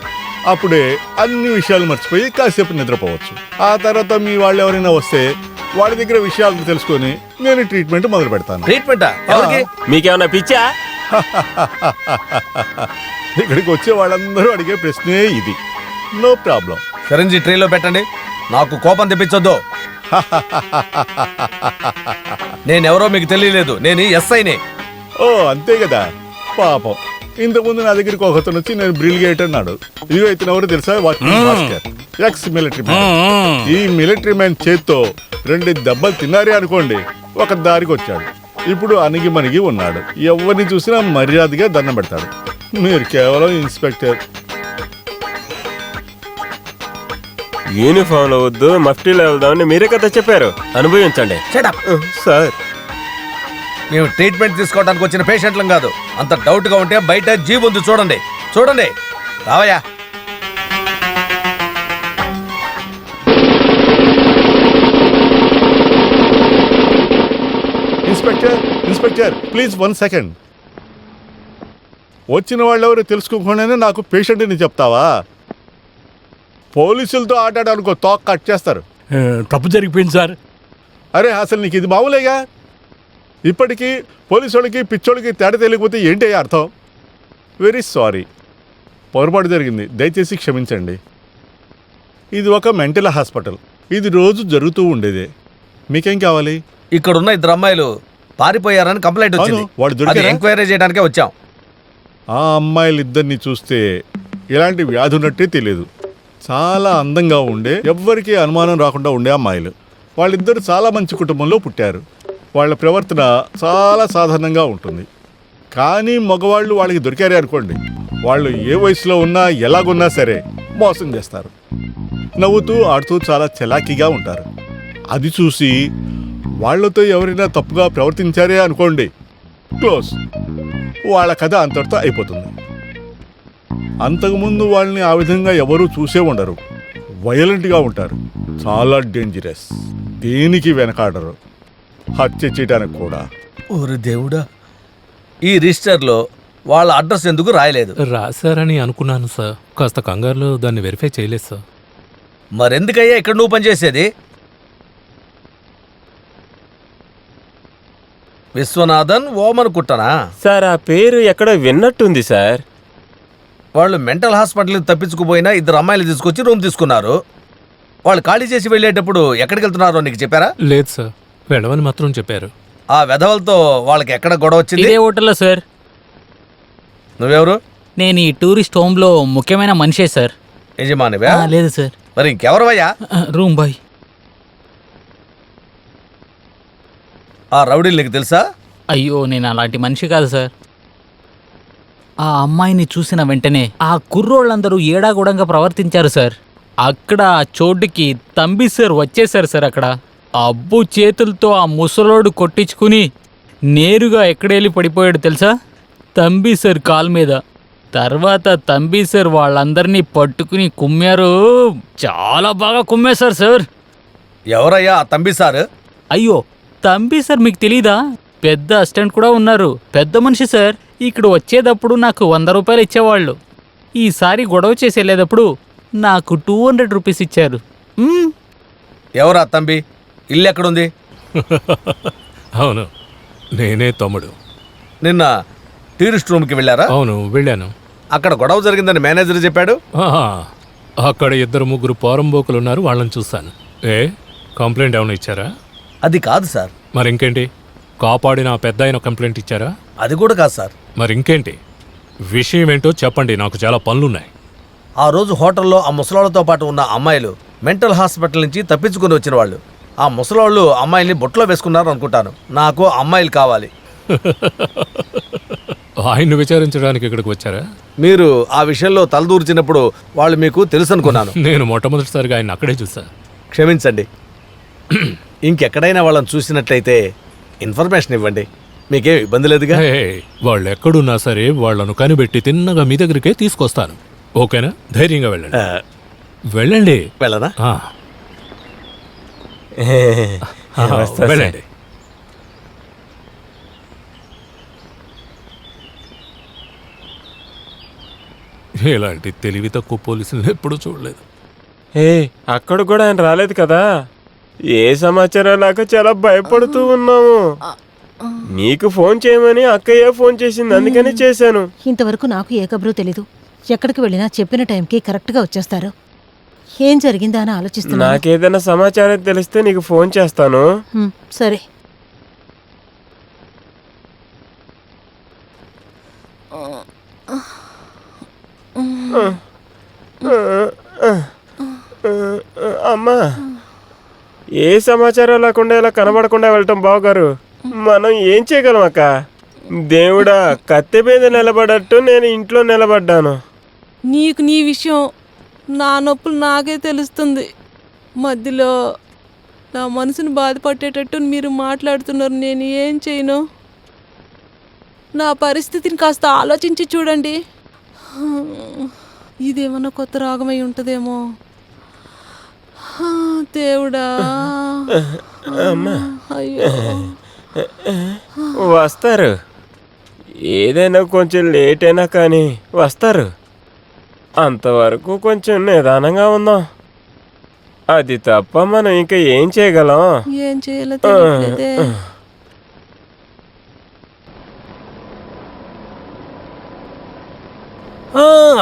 [SPEAKER 2] అప్పుడే అన్ని విషయాలు మర్చిపోయి కాసేపు నిద్రపోవచ్చు. ఆ తర్వాత మీ వాళ్ళు ఎవరైనా వస్తే వాళ్ళ దగ్గర విషయాలు తెలుసుకొని నేను ట్రీట్మెంట్ మొదలు పెడతాను.
[SPEAKER 12] ట్రీట్మెంటా? ఎవరికి?
[SPEAKER 7] మీకేమన్నా పిచ్చా?
[SPEAKER 2] ఇక్కడికి వచ్చే వాళ్ళందరూ అడిగే ప్రశ్నే ఇది. No problem.
[SPEAKER 12] సిరంజి ట్రీలో పెట్టండి. నాకు కోపం తెప్పించొద్దు. నేనెవరో మీకు తెలియలేదు. నేను ఎస్ఐని.
[SPEAKER 2] ఓ, అంతే కదా. పాపం, ఇంతకుముందు నా దగ్గరికి ఒకతను వచ్చి నేను బ్రిలిగేట్ అన్నాడు. ఇదిగో ఇతను ఎవరు తెలుసా? Ex military man. ఈ మిలిటరీ మ్యాన్ చేత్తో 2 దెబ్బలు తిన్నారే అనుకోండి, ఒక దారికి వచ్చాడు. ఇప్పుడు అణిగి మణిగి ఉన్నాడు. ఎవరిని చూసినా మర్యాదగా దండం పెడతాడు. మీరు కేవలం ఇన్స్పెక్టర్.
[SPEAKER 7] యూనిఫామ్లో వద్దు మఫ్టీలో వెళ్దామని మీరే కదా చెప్పారు. అనుభవించండి. సార్,
[SPEAKER 12] మేము ట్రీట్మెంట్ తీసుకోవడానికి వచ్చిన పేషెంట్లం కాదు. అంత డౌట్గా ఉంటే బయట జీబ్ ఉంది, చూడండి చూడండి. రావయ్యా.
[SPEAKER 2] Inspector please 1 second. వచ్చిన వాళ్ళెవరు తెలుసుకోకుండానే నాకు పేషెంట్ని చెప్తావా? పోలీసులతో ఆడాడనుకో తోక కట్ చేస్తారు.
[SPEAKER 15] తప్పు జరిగిపోయింది సార్.
[SPEAKER 2] అరే అసలు నీకు ఇది మామూలేగా. ఇప్పటికీ పోలీసు వాళ్ళకి పిచ్చోళ్ళకి తేడా తెలియకపోతే ఏంటి అర్థం? వెరీ సారీ, పొరపాటు జరిగింది, దయచేసి క్షమించండి. ఇది ఒక మెంటల్ హాస్పిటల్, ఇది రోజు జరుగుతూ ఉండేదే. మీకేం కావాలి?
[SPEAKER 12] ఇక్కడున్న 2 అమ్మాయిలు పారిపోయారని కంప్లైంట్ వచ్చింది.
[SPEAKER 2] వాళ్ళు
[SPEAKER 12] అది
[SPEAKER 2] దొరికారా?
[SPEAKER 12] ఎంక్వైరీ చేయడానికే వచ్చాం.
[SPEAKER 2] ఆ అమ్మాయిలిద్దరిని చూస్తే ఇలాంటి వ్యాధి ఉన్నట్టే తెలియదు. చాలా అందంగా ఉండే, ఎవ్వరికీ అనుమానం రాకుండా ఉండే అమ్మాయిలు. వాళ్ళిద్దరు చాలా మంచి కుటుంబంలో పుట్టారు. వాళ్ళ ప్రవర్తన చాలా సాధారణంగా ఉంటుంది. కానీ మగవాళ్ళు వాళ్ళకి దొరికారే అనుకోండి, వాళ్ళు ఏ వయసులో ఉన్నా ఎలాగున్నా సరే మోసం చేస్తారు. నవ్వుతూ ఆడుతూ చాలా చలాకీగా ఉంటారు. అది చూసి వాళ్లతో ఎవరైనా తప్పుగా ప్రవర్తించారే అనుకోండి, క్లోజ్, వాళ్ళ కథ అంతటితో అయిపోతుంది. అంతకుముందు వాళ్ళని ఆ విధంగా ఎవరూ చూసే ఉండరు. వైలెంట్గా ఉంటారు, చాలా డేంజరస్, దేనికి వెనకాడరు, హత్య చేయడానికి కూడా.
[SPEAKER 12] ఓరి దేవుడా, ఈ రిజిస్టర్లో వాళ్ళ అడ్రస్ ఎందుకు రాయలేదు?
[SPEAKER 11] రాశారని అనుకున్నాను సార్, కాస్త కంగారులో దాన్ని వెరిఫై చేయలేదు సార్.
[SPEAKER 12] మరెందుకయ్యా ఇక్కడ నువ్వు పనిచేసేది? విశ్వనాథన్ ఓమన్ కుట్టనా?
[SPEAKER 7] సార్, ఆ పేరు ఎక్కడో విన్నట్టుంది సార్.
[SPEAKER 12] వాళ్ళు మెంటల్ హాస్పిటల్కి తప్పించుకుపోయినా 2 అమ్మాయిలు తీసుకొచ్చి రూమ్ తీసుకున్నారు. వాళ్ళు ఖాళీ చేసి వెళ్ళేటప్పుడు ఎక్కడికి వెళ్తున్నారో నీకు చెప్పారా?
[SPEAKER 11] లేదు సార్, వెళ్ళమని మాత్రం చెప్పారు.
[SPEAKER 12] ఆ వెధవలతో వాళ్ళకి ఎక్కడ గొడవ వచ్చింది?
[SPEAKER 14] ఇదే హోటల్లో సార్.
[SPEAKER 12] నువ్వెవరు?
[SPEAKER 14] నేను ఈ టూరిస్ట్ హోమ్లో ముఖ్యమైన మనిషే సార్.
[SPEAKER 12] యజమానివా?
[SPEAKER 14] లేదు సార్.
[SPEAKER 12] మరి ఇంకెవరవయ్యా?
[SPEAKER 14] Room bye.
[SPEAKER 12] ఆ రౌడీలు నీకు తెలుసా?
[SPEAKER 14] అయ్యో, నేను అలాంటి మనిషి కాదు సార్. ఆ అమ్మాయిని చూసిన వెంటనే ఆ కుర్రోళ్ళందరూ ఏడాగూడంగా ప్రవర్తించారు సార్. అక్కడ ఆ చోటుకి తంబి సార్ వచ్చేసారు సార్. అక్కడ అబ్బు చేతులతో ఆ ముసలోడు కొట్టించుకుని నేరుగా ఎక్కడెళ్ళి పడిపోయాడు తెలుసా? తంబి సార్ కాల్ మీద. తర్వాత తంబి సార్ వాళ్ళందరినీ పట్టుకుని కుమ్మారు, చాలా బాగా కుమ్మేశారు సార్.
[SPEAKER 12] ఎవరయ్యా ఆ తంబి సార్?
[SPEAKER 14] అయ్యో, తంబి సార్ మీకు తెలీదా? పెద్ద అసిస్టెంట్ కూడా ఉన్నారు, పెద్ద మనిషి సార్. ఇక్కడ వచ్చేటప్పుడు నాకు 100 రూపాయలు ఇచ్చేవాళ్ళు. ఈసారి గొడవ చేసి వెళ్ళేటప్పుడు నాకు 200 రూపీస్ ఇచ్చారు.
[SPEAKER 12] ఎవరా తంబి? ఇల్లు ఎక్కడుంది?
[SPEAKER 11] అవును, నేనే తమ్ముడు.
[SPEAKER 12] నిన్న టూరిస్ట్ రూమ్కి వెళ్ళారా?
[SPEAKER 11] అవును, వెళ్ళాను.
[SPEAKER 12] అక్కడ గొడవ జరిగిందని మేనేజర్ చెప్పాడు.
[SPEAKER 11] అక్కడ 2-3 పోరంబోకులు ఉన్నారు, వాళ్ళని చూశాను. కంప్లైంట్ ఏమైనా ఇచ్చారా?
[SPEAKER 12] అది కాదు సార్.
[SPEAKER 11] మరి ఇంకేంటి? కాపాడిన పెద్ద ఆయన కంప్లైంట్ ఇచ్చారా?
[SPEAKER 12] అది కూడా కాదు సార్.
[SPEAKER 11] మరి ఇంకేంటి? విషయం ఏంటో చెప్పండి, నాకు చాలా పనులున్నాయి.
[SPEAKER 12] ఆ రోజు హోటల్లో ఆ ముసలాళ్ళతో పాటు ఉన్న అమ్మాయిలు మెంటల్ హాస్పిటల్ నుంచి తప్పించుకుని వచ్చిన వాళ్ళు. ఆ ముసలాళ్ళు అమ్మాయిల్ని బొట్లో వేసుకున్నారు అనుకుంటాను. నాకు అమ్మాయిలు కావాలి.
[SPEAKER 11] ఆయన్ని విచారించడానికి ఇక్కడికి వచ్చారా?
[SPEAKER 12] మీరు ఆ విషయంలో తలదూర్చినప్పుడు వాళ్ళు మీకు తెలుసు అనుకున్నాను.
[SPEAKER 11] నేను మొట్టమొదటిసారిగా ఆయన అక్కడే చూసా.
[SPEAKER 12] క్షమించండి. ఇంకెక్కడైనా వాళ్ళని చూసినట్లయితే ఇన్ఫర్మేషన్ ఇవ్వండి, మీకేం ఇబ్బంది లేదుగా.
[SPEAKER 11] వాళ్ళు ఎక్కడున్నా సరే వాళ్ళను కనిపెట్టి తిన్నగా మీ దగ్గరికే తీసుకొస్తాను. ఓకేనా? ధైర్యంగా వెళ్ళండి. వెళ్ళండి.
[SPEAKER 12] వెళ్ళనా?
[SPEAKER 11] వెళ్ళండి. ఇలాంటి తెలివి తక్కువ పోలీసులు ఎప్పుడూ చూడలేదు.
[SPEAKER 7] అక్కడ కూడా ఆయన రాలేదు కదా? ఏ సమాచారం లేక చాలా భయపడుతూ ఉన్నాము. నీకు ఫోన్ చేయమని అక్కయ్య ఫోన్ చేసింది, అందుకని చేశాను.
[SPEAKER 4] ఇంతవరకు నాకు ఏ కబురు తెలీదు. ఎక్కడికి వెళ్ళినా చెప్పిన టైంకి కరెక్ట్గా వచ్చేస్తారు. ఏం జరిగిందా అని ఆలోచిస్తున్నా.
[SPEAKER 7] నాకేదైనా సమాచారం తెలిస్తే నీకు ఫోన్ చేస్తాను.
[SPEAKER 4] సరే.
[SPEAKER 7] అమ్మా, ఏ సమాచారం లేకుండా ఇలా కనబడకుండా వెళ్ళటం బావగారు. మనం ఏం చేయగలం అక్క? దేవుడా, కత్తె మీద నిలబడట్టు నేను ఇంట్లో నిలబడ్డాను.
[SPEAKER 3] నీకు నీ విషయం నా నొప్పులు నాకే తెలుస్తుంది. మధ్యలో నా మనసును బాధపట్టేటట్టు మీరు మాట్లాడుతున్నారు. నేను ఏం చేయను? నా పరిస్థితిని కాస్త ఆలోచించి చూడండి. ఇదేమన్నా కొత్త రాగమై ఉంటుందేమో. దేవుడా, అయ్యో.
[SPEAKER 7] వస్తారు, ఏదైనా కొంచెం లేట్ అయినా కానీ వస్తారు. అంతవరకు కొంచెం నిదానంగా ఉందాం. అది తప్ప మనం ఇంకా ఏం చేయగలం?
[SPEAKER 3] ఏం చేయాలో తెలియట్లేదే.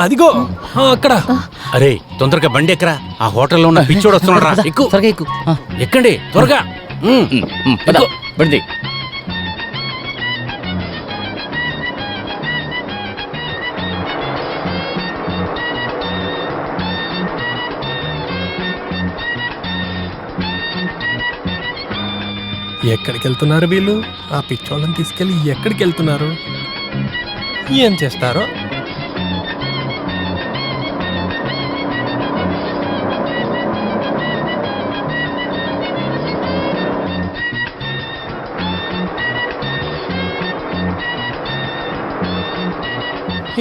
[SPEAKER 10] అదిగో అక్కడ.
[SPEAKER 5] అరే తొందరగా బండి ఎక్కరా, ఆ హోటల్లో ఉన్న పిచ్చోడు వస్తున్నాడు రా. ఎక్కు
[SPEAKER 6] త్వరగా ఎక్కు.
[SPEAKER 5] ఎక్కండి త్వరగా.
[SPEAKER 6] పద, బండి.
[SPEAKER 10] ఎక్కడికి వెళ్తున్నారు వీళ్ళు? ఆ పిచ్చోళ్ళని తీసుకెళ్ళి ఎక్కడికి వెళ్తున్నారు? ఏం చేస్తారో?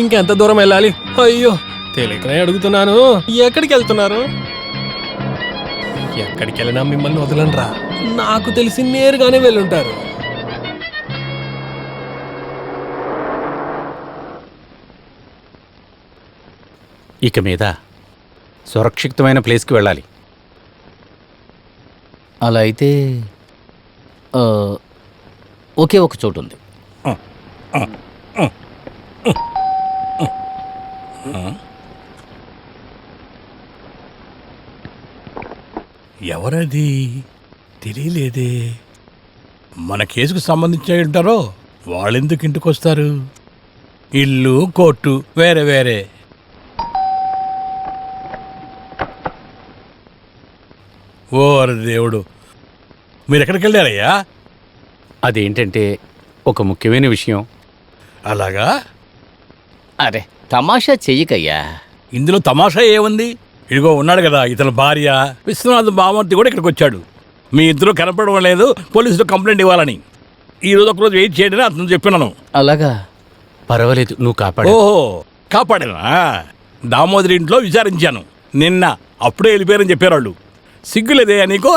[SPEAKER 10] ఇంకెంత దూరం వెళ్ళాలి? అయ్యో తెలియకనే అడుగుతున్నాను. ఎక్కడికి వెళ్తున్నారు? ఎక్కడికి వెళ్ళినా మిమ్మల్ని వదలనరా. నాకు తెలిసి నేరుగానే వెళ్ళుంటారు.
[SPEAKER 5] ఇక మీద సురక్షితమైన ప్లేస్కి వెళ్ళాలి.
[SPEAKER 6] అలా అయితే ఒకే ఒక చోటు ఉంది.
[SPEAKER 15] ఎవరది తెలియలేదే. మన కేసుకు సంబంధించి ఉంటారో వాళ్ళెందుకు ఇంటికి వస్తారు? ఇల్లు కోర్టు వేరే వేరే. ఓరి దేవుడు, మీరు ఎక్కడికి వెళ్ళారయ్యా?
[SPEAKER 5] అదేంటంటే ఒక ముఖ్యమైన విషయం.
[SPEAKER 15] అలాగా?
[SPEAKER 6] అరే తమాషా చెయ్యకయ్యా.
[SPEAKER 15] ఇందులో తమాషా ఏముంది? ఇదిగో ఉన్నాడు కదా ఇతని భార్య విశ్వనాథ్ బామూర్తి కూడా ఇక్కడికి వచ్చాడు. మీ ఇద్దరు కనపడడం లేదు, పోలీసులు కంప్లైంట్ ఇవ్వాలని. ఈ రోజు ఒకరోజు వెయిట్ చేయడని అతను చెప్పినాను.
[SPEAKER 6] అలాగా?
[SPEAKER 5] పర్వాలేదు, నువ్వు కాపాడు.
[SPEAKER 15] ఓహో, కాపాడేనా? దామోదరి ఇంట్లో విచారించాను నిన్న, అప్పుడే వెళ్ళిపోయారని చెప్పారు వాళ్ళు. సిగ్గులేదే నీకు?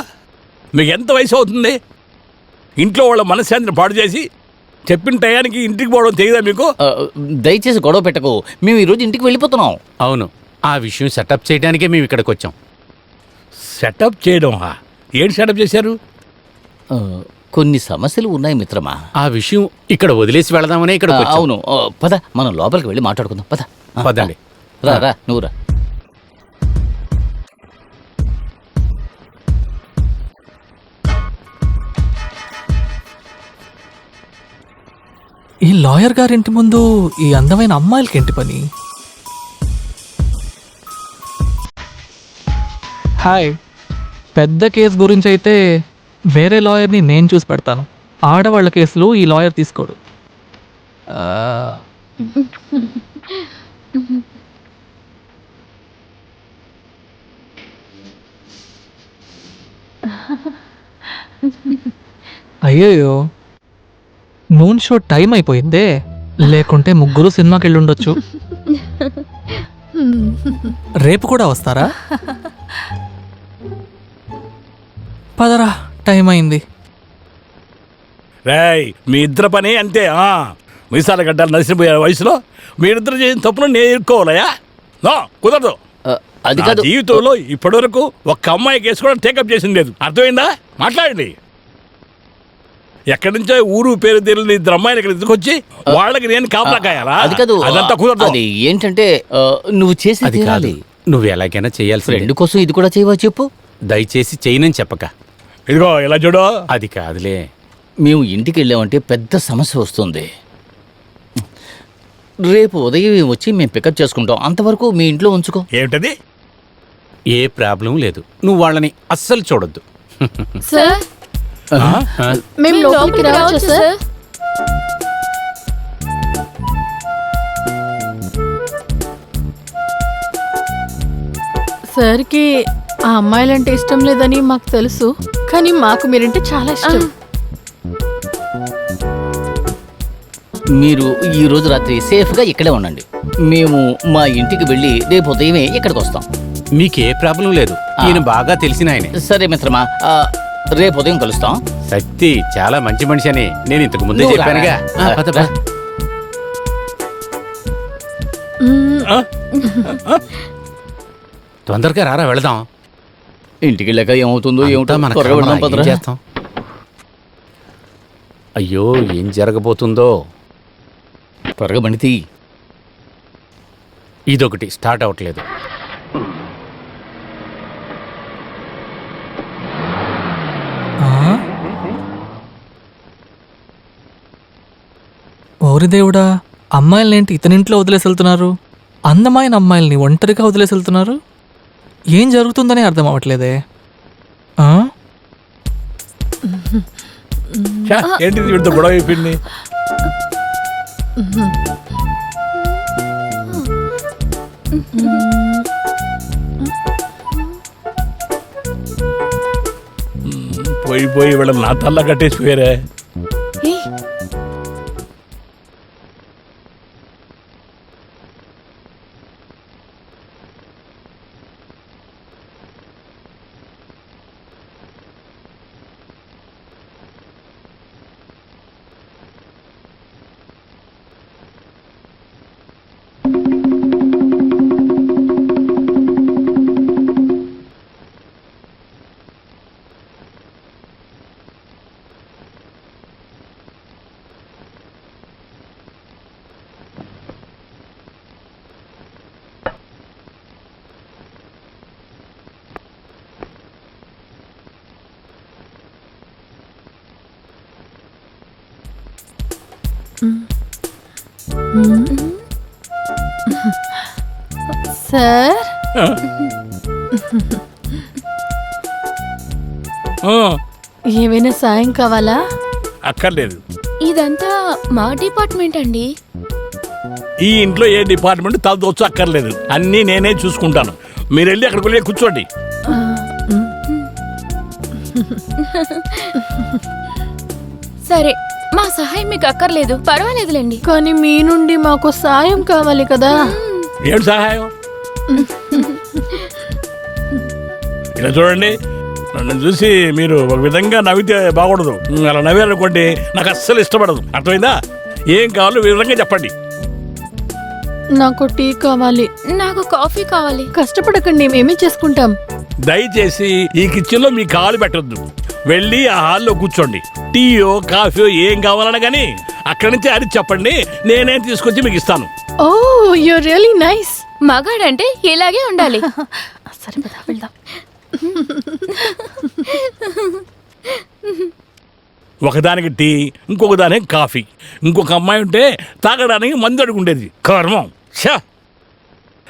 [SPEAKER 15] మీకు ఎంత వయసు అవుతుంది? ఇంట్లో వాళ్ళ మనశ్శాంతిని పాడు చేసి చెప్పిన టయానికి ఇంటికి పోవడం తెలియదా మీకు?
[SPEAKER 6] దయచేసి గొడవ పెట్టకు, మేము ఈరోజు ఇంటికి వెళ్ళిపోతున్నాం.
[SPEAKER 5] అవును, ఆ విషయం సెటప్ చేయడానికే మేము ఇక్కడికి వచ్చాం.
[SPEAKER 15] సెటప్ చేయడం? ఏంటి సెటప్ చేశారు?
[SPEAKER 6] కొన్ని సమస్యలు ఉన్నాయి మిత్రమా.
[SPEAKER 5] ఆ విషయం ఇక్కడ వదిలేసి వెళదామనే ఇక్కడ.
[SPEAKER 6] అవును, పద మనం లోపలికి వెళ్ళి మాట్లాడుకుందాం. పద.
[SPEAKER 5] పదండి.
[SPEAKER 6] రా రా, నువ్వు రా.
[SPEAKER 11] ఈ లాయర్ గారింటి ముందు ఈ అందమైన అమ్మాయిలకి ఏంటి పని? హాయ్, పెద్ద కేసు గురించి అయితే వేరే లాయర్ని నేను చూసి పెడతాను. ఆడవాళ్ళ కేసులు ఈ లాయర్ తీసుకోడు. అయ్యయ్యో, నూన్ షో టైం అయిపోయిందే. లేకుంటే ముగ్గురు సినిమాకి వెళ్ళి ఉండొచ్చు. రేపు కూడా వస్తారా? పదరా, టైం అయింది.
[SPEAKER 15] రేయ్, మీ ఇద్దరు పని అంతే. మీసాల గడ్డలు నలిసిపోయే వయసులో మీరిద్దరు చేసిన తప్పును నేను ఇరుక్కోవాలయా? కుదరదు.
[SPEAKER 6] అది కాదు,
[SPEAKER 15] జీవితంలో ఇప్పటివరకు ఒక్క అమ్మాయి కేసు కూడా టేకప్ చేసింది లేదు. అర్థమైందా? మాట్లాడండి. ఎక్కడి నుంచో ఊరు పేరు తెలియని ఇద్దరు అమ్మాయిలు ఇక్కడ తీసుకొచ్చి వాళ్ళకి నేను కాపలా కాయాలా?
[SPEAKER 6] అది కాదు,
[SPEAKER 15] అదంతా కుదరదు.
[SPEAKER 6] అది ఏంటంటే నువ్వు చేసేది కాదు.
[SPEAKER 5] నువ్వు ఎలాగైనా చేయాల్సి.
[SPEAKER 6] ఫ్రెండ్ కోసం ఇది కూడా చేయవా చెప్పు.
[SPEAKER 5] దయచేసి చేయనని చెప్పక.
[SPEAKER 15] ఇదిగో ఇలా చూడు.
[SPEAKER 5] అది కాదులే,
[SPEAKER 6] మేము ఇంటికి వెళ్ళామంటే పెద్ద సమస్య వస్తుంది. రేపు ఉదయం వచ్చి మేము పికప్ చేసుకుంటాం. అంతవరకు మీ ఇంట్లో ఉంచుకో.
[SPEAKER 15] ఏమిటది?
[SPEAKER 5] ఏ ప్రాబ్లం లేదు, నువ్వు వాళ్ళని అస్సలు చూడొద్దు.
[SPEAKER 9] సార్,
[SPEAKER 8] మేము లోపలికి రావచ్చు సార్? సార్కి ఆ అమ్మాయిలంటే ఇష్టం లేదని మాకు తెలుసు, కానీ మాకు మీరంటే చాలా ఇష్టం.
[SPEAKER 6] మీరు ఈ రోజు రాత్రి సేఫ్గా ఇక్కడే ఉండండి. మేము మా ఇంటికి వెళ్ళి రేపు ఉదయమే ఇక్కడికి వస్తాం.
[SPEAKER 5] మీకే ప్రాబ్లం లేదు, ఈయన బాగా తెలిసిన ఆయనే.
[SPEAKER 6] సరే మిత్రమా, రేపు ఉదయం కలుస్తాం.
[SPEAKER 5] సత్తి చాలా మంచి మనిషి అని నేను ఇంతకు ముందే
[SPEAKER 6] నువ్వు
[SPEAKER 5] చెప్పానుగా.
[SPEAKER 6] రా.
[SPEAKER 5] పద, పద. తొందరగా రారా వెళదాం.
[SPEAKER 6] ఇంటికి వెళ్ళాక ఏమవుతుందో ఏమిటో
[SPEAKER 5] మన
[SPEAKER 6] త్వరగా
[SPEAKER 5] కర్మ,
[SPEAKER 6] వెళ్దాం,
[SPEAKER 5] ఏం
[SPEAKER 6] పదరా.
[SPEAKER 5] చేస్తాం? అయ్యో ఏం జరగబోతుందో.
[SPEAKER 6] త్వరగా బండి.
[SPEAKER 5] ఇదొకటి స్టార్ట్ అవ్వట్లేదు.
[SPEAKER 11] ఓరి దేవుడా, అమ్మాయిలనేంటి ఇతనింట్లో వదిలేసి వెళ్తున్నారు? అందమైన అమ్మాయిల్ని ఒంటరిగా వదిలేసి వెళ్తున్నారు. ఏం జరుగుతుందని అర్థం అవ్వట్లేదే.
[SPEAKER 15] ఏంటిది వీడితో గొడవ అయిపోయింది? పోయి వీళ్ళ నా తల్ల కట్టేసిపోయారే.
[SPEAKER 8] సార్, ఏమైనా సాయం కావాలా?
[SPEAKER 15] అక్కర్లేదు.
[SPEAKER 9] ఇదంతా మా డిపార్ట్మెంట్ అండి.
[SPEAKER 15] ఈ ఇంట్లో ఏ డిపార్ట్మెంట్ తలదోచ్చు అక్కర్లేదు, అన్నీ నేనే చూసుకుంటాను. మీరు వెళ్ళి అక్కడికి వెళ్ళి కూర్చోండి.
[SPEAKER 9] సరే, మా సహాయం మీకు అక్కర్లేదు, పర్వాలేదులేండి.
[SPEAKER 8] కానీ మీ నుండి మాకు సాయం కావాలి కదా.
[SPEAKER 15] ఏమిటి సహాయం? ఇలా చూడండి, నన్ను చూసి మీరు ఒక విధంగా నవ్వితే బాగుండదు. అలా నవ్వారనుకోండి నాకు అస్సలు ఇష్టపడదు. అర్థమైందా? ఏం కావాలో వివరంగా చెప్పండి.
[SPEAKER 8] నాకు టీ కావాలి.
[SPEAKER 9] నాకు కాఫీ కావాలి.
[SPEAKER 8] కష్టపడకండి, మేమే చేసుకుంటాం.
[SPEAKER 15] దయచేసి ఈ కిచెన్లో మీ కాలు పెట్టొద్దు. వెళ్ళి ఆ హాల్లో కూర్చోండి. టీయో కాఫీయో ఏం కావాలన్నా కానీ అక్కడి నుంచి అది చెప్పండి, నేనే తీసుకొచ్చి మీకు ఇస్తాను.
[SPEAKER 8] ఓ, యు రియల్లీ నైస్.
[SPEAKER 9] మగాడంటే ఇలాగే ఉండాలి.
[SPEAKER 8] సరే పద వెళ్దాం.
[SPEAKER 15] ఒకదానికి టీ, ఇంకొక దానికి కాఫీ. ఇంకొక అమ్మాయి ఉంటే తాగడానికి మందు అడుగుండేది. కర్మం. షా,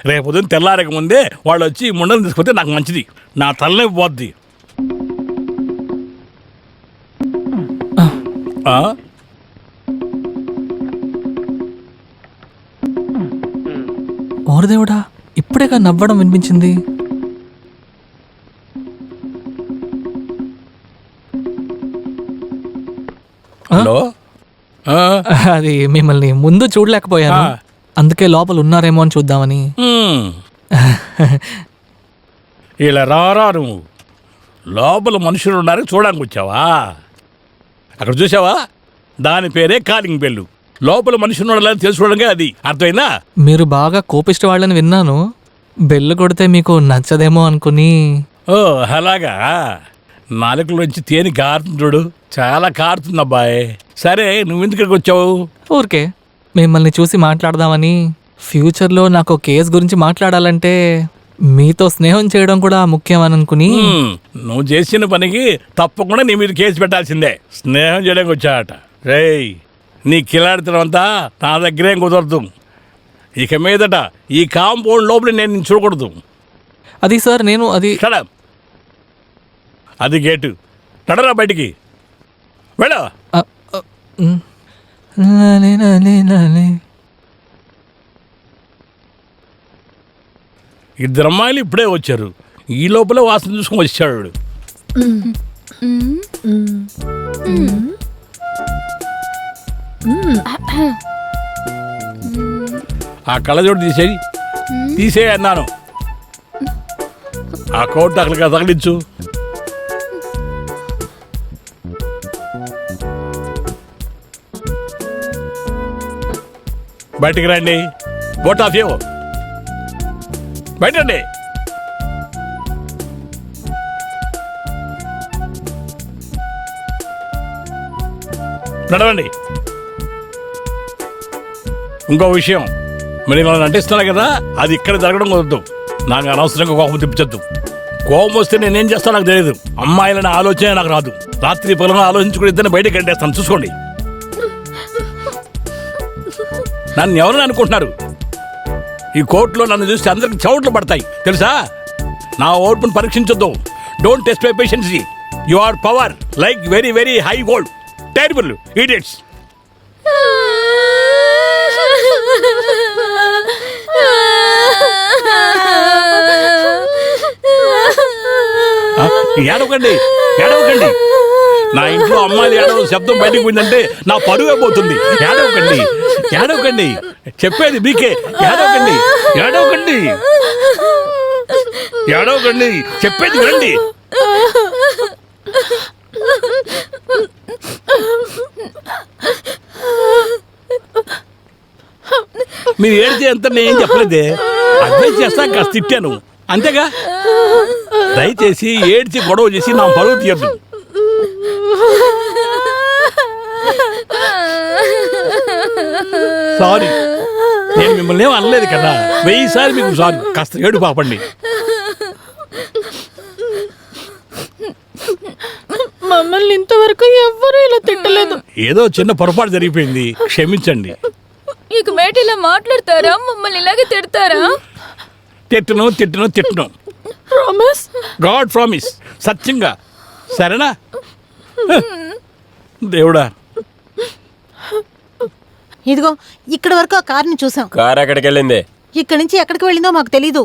[SPEAKER 15] రేపు ఉదయం తెల్లారక ముందే వాళ్ళు వచ్చి ముండలు తీసుకొస్తే నాకు మంచిది. నా తలనే పోద్ది.
[SPEAKER 11] ఓరి దేవుడా, ఇప్పుడేగా నవ్వడం వినిపించింది.
[SPEAKER 15] హలో,
[SPEAKER 11] అది మిమ్మల్ని ముందు చూడలేకపోయాను, అందుకే లోపల ఉన్నారేమో అని చూద్దామని.
[SPEAKER 15] ఇలా రారా నువ్వు. లోపల మనుషులు ఉన్నారని చూడడానికి వచ్చావా? అక్కడ చూసావా, దాని పేరే కాలింగ్ బెల్లు. లోపల మనుషులు ఉండాలని తెలుసుకోవడానికి అది. అర్థమైందా?
[SPEAKER 11] మీరు బాగా కోపిష్ట వాళ్ళని విన్నాను. బెల్లు కొడితే మీకు నచ్చదేమో అనుకుని.
[SPEAKER 15] ఓ అలాగా. నాలుకలోంచి తేనె కారుతుంది చూడు, చాలా కారుతుంది అబ్బాయి. సరే, నువ్వెందుకు ఇక్కడికి వచ్చావు?
[SPEAKER 11] ఊరికే మిమ్మల్ని చూసి మాట్లాడదామని. ఫ్యూచర్లో నాకు కేసు గురించి మాట్లాడాలంటే మీతో స్నేహం చేయడం కూడా ముఖ్యం అని అనుకుని.
[SPEAKER 15] నువ్వు చేసిన పనికి తప్పకుండా నీ మీద కేసు పెట్టాల్సిందే. స్నేహం చేయడానికి వచ్చాట. రేయ్, నీ కిలాడితనం అంతా నా దగ్గరేం కుదరదు. ఇక మీదట ఈ కాంపౌండ్ లోపల నేను చూడకూడదు.
[SPEAKER 11] అది సార్, నేను అది
[SPEAKER 15] అది గేటు. నడరా బయటికి, వెళ్ళ. ఇద్దరు అమ్మాయిలు ఇప్పుడే వచ్చారు. ఈ లోపల వాసన చూసుకొని వచ్చాడు. ఆ కళ్ళజోడు తీసేయి అన్నాను. ఆ కోట్ అక్కడికి తగిలించు. బయటికి రండి. Both of you. బయటండి. నడవండి. ఇంకో విషయం, మరి నన్ను నటిస్తున్నా కదా, అది ఇక్కడ జరగడం కుదరదు. నాకు అనవసరంగా కోపం తెప్పించద్దు. కోపం వస్తే నేనేం చేస్తాను నాకు తెలియదు. అమ్మాయిలని ఆలోచన నాకు రాదు. రాత్రి పొలం ఆలోచించుకుని ఇద్దరిని బయటకు గంటేస్తాను. చూసుకోండి. నన్ను ఎవరని అనుకుంటున్నారు? ఈ కోర్టులో నన్ను చూస్తే అందరికి చౌట్లు పడతాయి తెలుసా? నా ఓర్పును పరీక్షించొద్దు. Don't test my patience. You are power like very very high volt. Terrible idiots. ఏడవకండి, ఏడవకండి. నా ఇంట్లో అమ్మాయిలు ఏడవ శబ్దం బయటకు పోయిందంటే నా పరువే పోతుంది. ఏడవకండి, ఏడవకండి. చెప్పేది మీకే. ఏడవకండి, ఏడవకండి, ఏడవకండి. చెప్పేది వినండి. మీరు ఏడితే ఎంత నేనేం చెప్పలేదే. అడ్వైస్ చేస్తా, కాస్త తిట్టాను అంతేగా. దయచేసి ఏడ్చి గొడవ చేసి నా పరువు తీయద్దు. సారీ, నేను మిమ్మల్ని ఏం అనలేదు కదా. 1000 సార్లు మీకు సారీ. కాస్త ఏడు పాపండి.
[SPEAKER 8] మమ్మల్ని ఇంతవరకు ఎవ్వరూ ఇలా తిట్టలేదు.
[SPEAKER 15] ఏదో చిన్న పొరపాటు జరిగిపోయింది, క్షమించండి.
[SPEAKER 9] ఇక మేట ఇలా మాట్లాడతారా? మమ్మల్ని ఇలాగే తిడతారా?
[SPEAKER 15] తిట్టను తిట్టను తిట్టను.
[SPEAKER 8] ప్రామిస్?
[SPEAKER 15] God promise. సత్యంగా. సరేనా? దేవుడా.
[SPEAKER 4] ఇదిగో ఇక్కడ వరకు ఆ కార్ని చూసాం.
[SPEAKER 7] కార్ ఎక్కడికి వెళ్ళింది?
[SPEAKER 4] ఇక్కడి నుంచి ఎక్కడికి వెళ్ళిందో మాకు తెలీదు.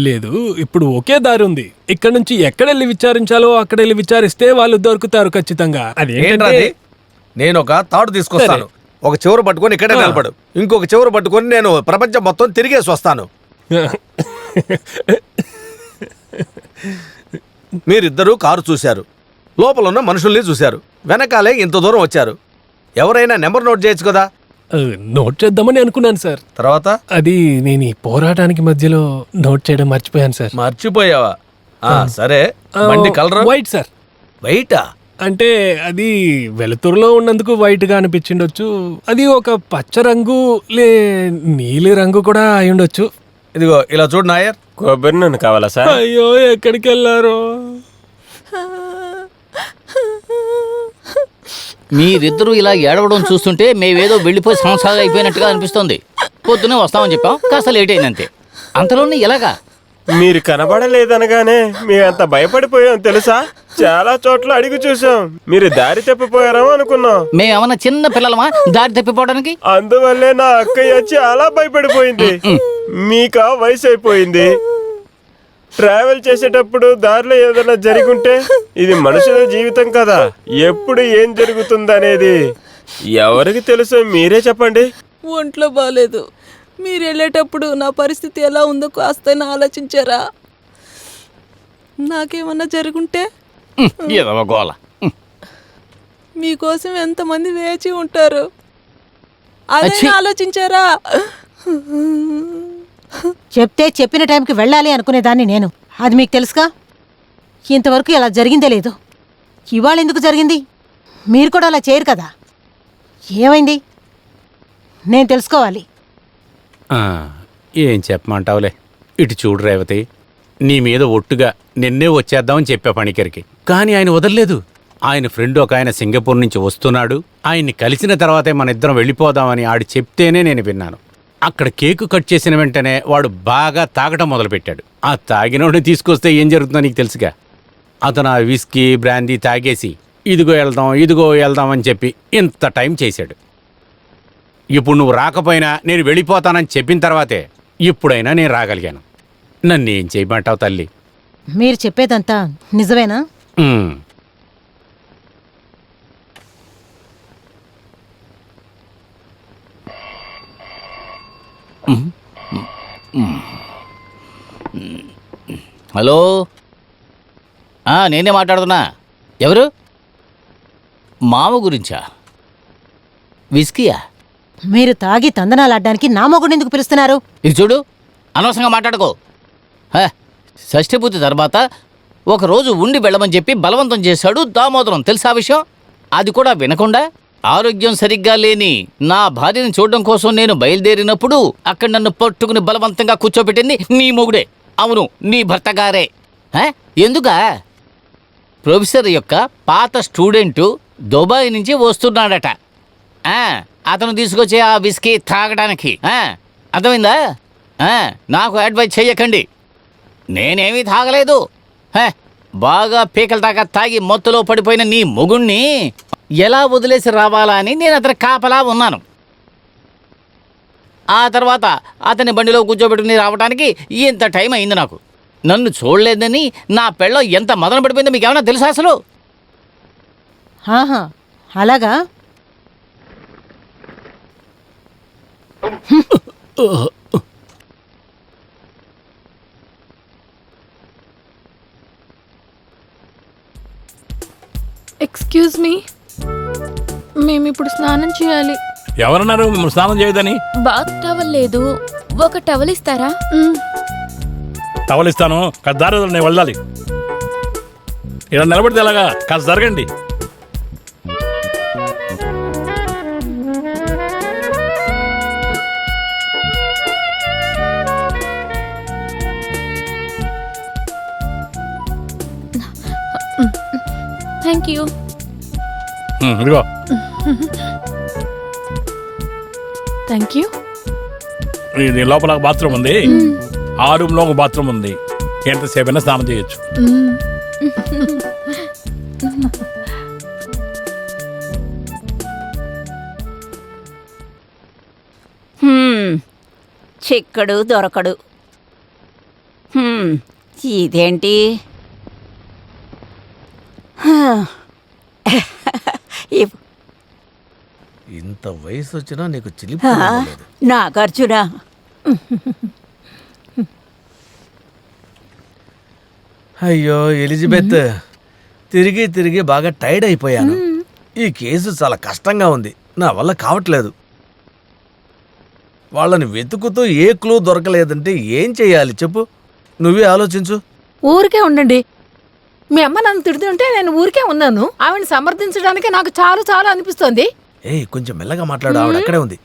[SPEAKER 10] లేదు, ఇప్పుడు ఒకే దారి ఉంది. ఇక్కడ నుంచి ఎక్కడెళ్ళి విచారించాలో అక్కడెళ్ళి విచారిస్తే వాళ్ళు దొరుకుతారు ఖచ్చితంగా.
[SPEAKER 12] అదేంటది? నేను ఒక తాడు తీసుకొస్తాను. ఒక చివరు పట్టుకొని ఇక్కడే నిలబడు. ఇంకొక చివరు పట్టుకొని నేను ప్రపంచం మొత్తం తిరిగేసి వస్తాను. మీరిద్దరూ కారు చూశారు, లోపల ఉన్న మనుషుల్ని చూశారు, వెనకాలే ఇంత దూరం వచ్చారు. ఎవరైనా నెంబర్ నోట్ చేయొచ్చు కదా.
[SPEAKER 10] నోట్ చేద్దామని అనుకున్నాను సార్.
[SPEAKER 12] తర్వాత
[SPEAKER 10] అది నేను ఈ పోరాటానికి మధ్యలో నోట్ చేయడం మర్చిపోయాను సార్.
[SPEAKER 12] మర్చిపోయావా? సరే, బండి కలర్
[SPEAKER 10] వైట్ సార్.
[SPEAKER 12] వైటా?
[SPEAKER 10] అంటే అది వెలుతురులో ఉన్నందుకు వైట్ గా అనిపించిండొచ్చు. అది ఒక పచ్చ రంగు నీలి రంగు కూడా అయి ఉండొచ్చు.
[SPEAKER 12] ఇదిగో ఇలా చూడు నాయర్.
[SPEAKER 7] కొబ్బరి నూనె కావాలా సార్?
[SPEAKER 10] అయ్యో, ఎక్కడికి వెళ్ళారో.
[SPEAKER 6] మీరిద్దరూ ఇలా ఏడవడం చూస్తుంటే మేమేదో వెళ్ళిపోయి సంవత్సరాలు అయిపోయినట్టుగా అనిపిస్తుంది. పొద్దునే వస్తామని చెప్పాం, కాస్త లేట్ అయిందంతే. అంతలోనే ఎలాగా?
[SPEAKER 7] మీరు కనబడలేదనగానే మేమంత భయపడిపోయాం తెలుసా. చాలా చోట్ల అడిగి చూసాం. మీరు దారి తప్పిపోయారేమో అనుకున్నాం.
[SPEAKER 6] మేమేమన్నా చిన్న పిల్లలమా దారి తప్పిపోవడానికి?
[SPEAKER 7] అందువల్లే నా అక్కయ్య చాలా భయపడిపోయింది. మీకా వయసు అయిపోయింది. ట్రావెల్ చేసేటప్పుడు దారిలో ఏదైనా జరుగుంటే, ఇది మనుషుల జీవితం కదా, ఎప్పుడు ఏం జరుగుతుందనేది ఎవరికి తెలుసు? మీరే చెప్పండి.
[SPEAKER 3] ఒంట్లో బాగాలేదు. మీరు వెళ్ళేటప్పుడు నా పరిస్థితి ఎలా ఉందో కాస్తైనా ఆలోచించారా? నాకేమన్నా జరుగుంటే మీకోసం ఎంతమంది వేచి ఉంటారు, అదే ఆలోచించారా?
[SPEAKER 4] చెప్తే చెప్పిన టైంకి వెళ్ళాలి అనుకునేదాన్ని నేను. అది మీకు తెలుసుగా. ఇంతవరకు ఇలా జరిగిందే లేదు. ఇవాళ ఎందుకు జరిగింది? మీరు కూడా అలా చేయరు కదా. ఏమైంది? నేను తెలుసుకోవాలి.
[SPEAKER 5] ఏం చెప్పమంటావులే. ఇటు చూడు రేవతి, నీ మీద ఒట్టుగా నిన్నే వచ్చేద్దామని చెప్పా పనికరికి. కానీ ఆయన వదలలేదు. ఆయన ఫ్రెండ్ ఒక ఆయన సింగపూర్ నుంచి వస్తున్నాడు, ఆయన్ని కలిసిన తర్వాతే మన ఇద్దరం వెళ్ళిపోదామని ఆడు చెప్తేనే నేను విన్నాను. అక్కడ కేకు కట్ చేసిన వెంటనే వాడు బాగా తాగటం మొదలుపెట్టాడు. ఆ తాగినోడిని తీసుకొస్తే ఏం జరుగుతుందో నీకు తెలుసుగా. అతను ఆ విస్కీ బ్రాందీ తాగేసి ఇదిగో వెళ్దాం అని చెప్పి ఇంత టైం చేశాడు. ఇప్పుడు నువ్వు రాకపోయినా నేను వెళ్ళిపోతానని చెప్పిన తర్వాతే ఇప్పుడైనా నేను రాగలిగాను. నన్నేం చేయమంటావు తల్లి?
[SPEAKER 4] మీరు చెప్పేదంతా నిజమేనా?
[SPEAKER 5] ఉమ్.
[SPEAKER 6] హలో, నేనే మాట్లాడుతున్నా. ఎవరు? మామ గురించా? విస్కీయా?
[SPEAKER 4] మీరు తాగి తందనాలాడ్డానికి నా మొగుడు ఎందుకు పిలుస్తున్నారు?
[SPEAKER 6] ఇది చూడు, అనవసరంగా మాట్లాడుకో. షష్ఠి పూర్తి తర్వాత ఒకరోజు ఉండి వెళ్ళమని చెప్పి బలవంతం చేశాడు దామోదరం. తెలుసా విషయం? అది కూడా వినకుండా ఆరోగ్యం సరిగ్గా లేని నా భార్యని చూడడం కోసం నేను బయలుదేరినప్పుడు అక్కడ నన్ను పట్టుకుని బలవంతంగా కూర్చోబెట్టింది నీ మొగుడే. అవును, నీ భర్త గారే. ఎందుకా? ప్రొఫెసర్ యొక్క పాత స్టూడెంటు దుబాయ్ నుంచి వస్తున్నాడట. అతను తీసుకొచ్చే ఆ విస్కీ తాగడానికి. అర్థమైందా? నాకు అడ్వైజ్ చెయ్యకండి. నేనేమీ తాగలేదు. బాగా పీకల దాకా తాగి మొత్తులో పడిపోయిన నీ మొగుణ్ణి ఎలా వదిలేసి రావాలా అని నేను అతని కాపలా ఉన్నాను. ఆ తర్వాత అతని బండిలో కూర్చోబెట్టుకుని రావడానికి ఇంత టైం అయింది నాకు. నన్ను చూడలేదని నా పెళ్ళం ఎంత మదన పడిపోయిందో మీకు ఏమైనా తెలుసా అసలు?
[SPEAKER 4] ఆహా, అలాగా?
[SPEAKER 8] ఎక్స్క్యూజ్ మీ, మేమిప్పుడు స్నానం చేయాలి.
[SPEAKER 15] ఎవరన్నారు మిమ్మల్ని స్నానం చేయదని?
[SPEAKER 9] బాత్ టవల్ లేదు, ఒక టవల్ ఇస్తారా?
[SPEAKER 15] టవలిస్తాను, కాస్త దారి వదలండి, నేను వెళ్ళాలి. ఇలా నిలబడితే ఎలాగా? కాస్త జరగండి.
[SPEAKER 9] Thank you.
[SPEAKER 15] ఇదిగో.
[SPEAKER 8] Thank you.
[SPEAKER 15] ఇది లోపల బాత్రూమ్ ఉంది, ఆ రూమ్లో ఒక బాత్రూమ్ ఉంది. ఎంతసేపైనా స్నానం చేయొచ్చు.
[SPEAKER 13] చిక్కడు దొరకడు. ఇదేంటి?
[SPEAKER 12] ఇంత వయసు వచ్చినా నీకు చిలిపి
[SPEAKER 13] నాగార్జున,
[SPEAKER 12] అయ్యో ఎలిజబెత్, తిరిగి తిరిగి బాగా టైర్డ్ అయిపోయాను. ఈ కేసు చాలా కష్టంగా ఉంది, నా వల్ల కావట్లేదు. వాళ్ళని వెతుకుతూ ఏ క్లూ దొరకలేదంటే ఏం చెయ్యాలి చెప్పు? నువ్వే ఆలోచించు.
[SPEAKER 8] ఊరికే ఉండండి. మీ అమ్మ నన్ను తిడుతుంటే నేను ఊరికే ఉన్నాను. ఆవిడని సమర్థించడానికి నాకు చాలా చాలా అనిపిస్తోంది.
[SPEAKER 12] కొంచెం మెల్లగా మాట్లాడు, ఆవిడ అక్కడే ఉంది.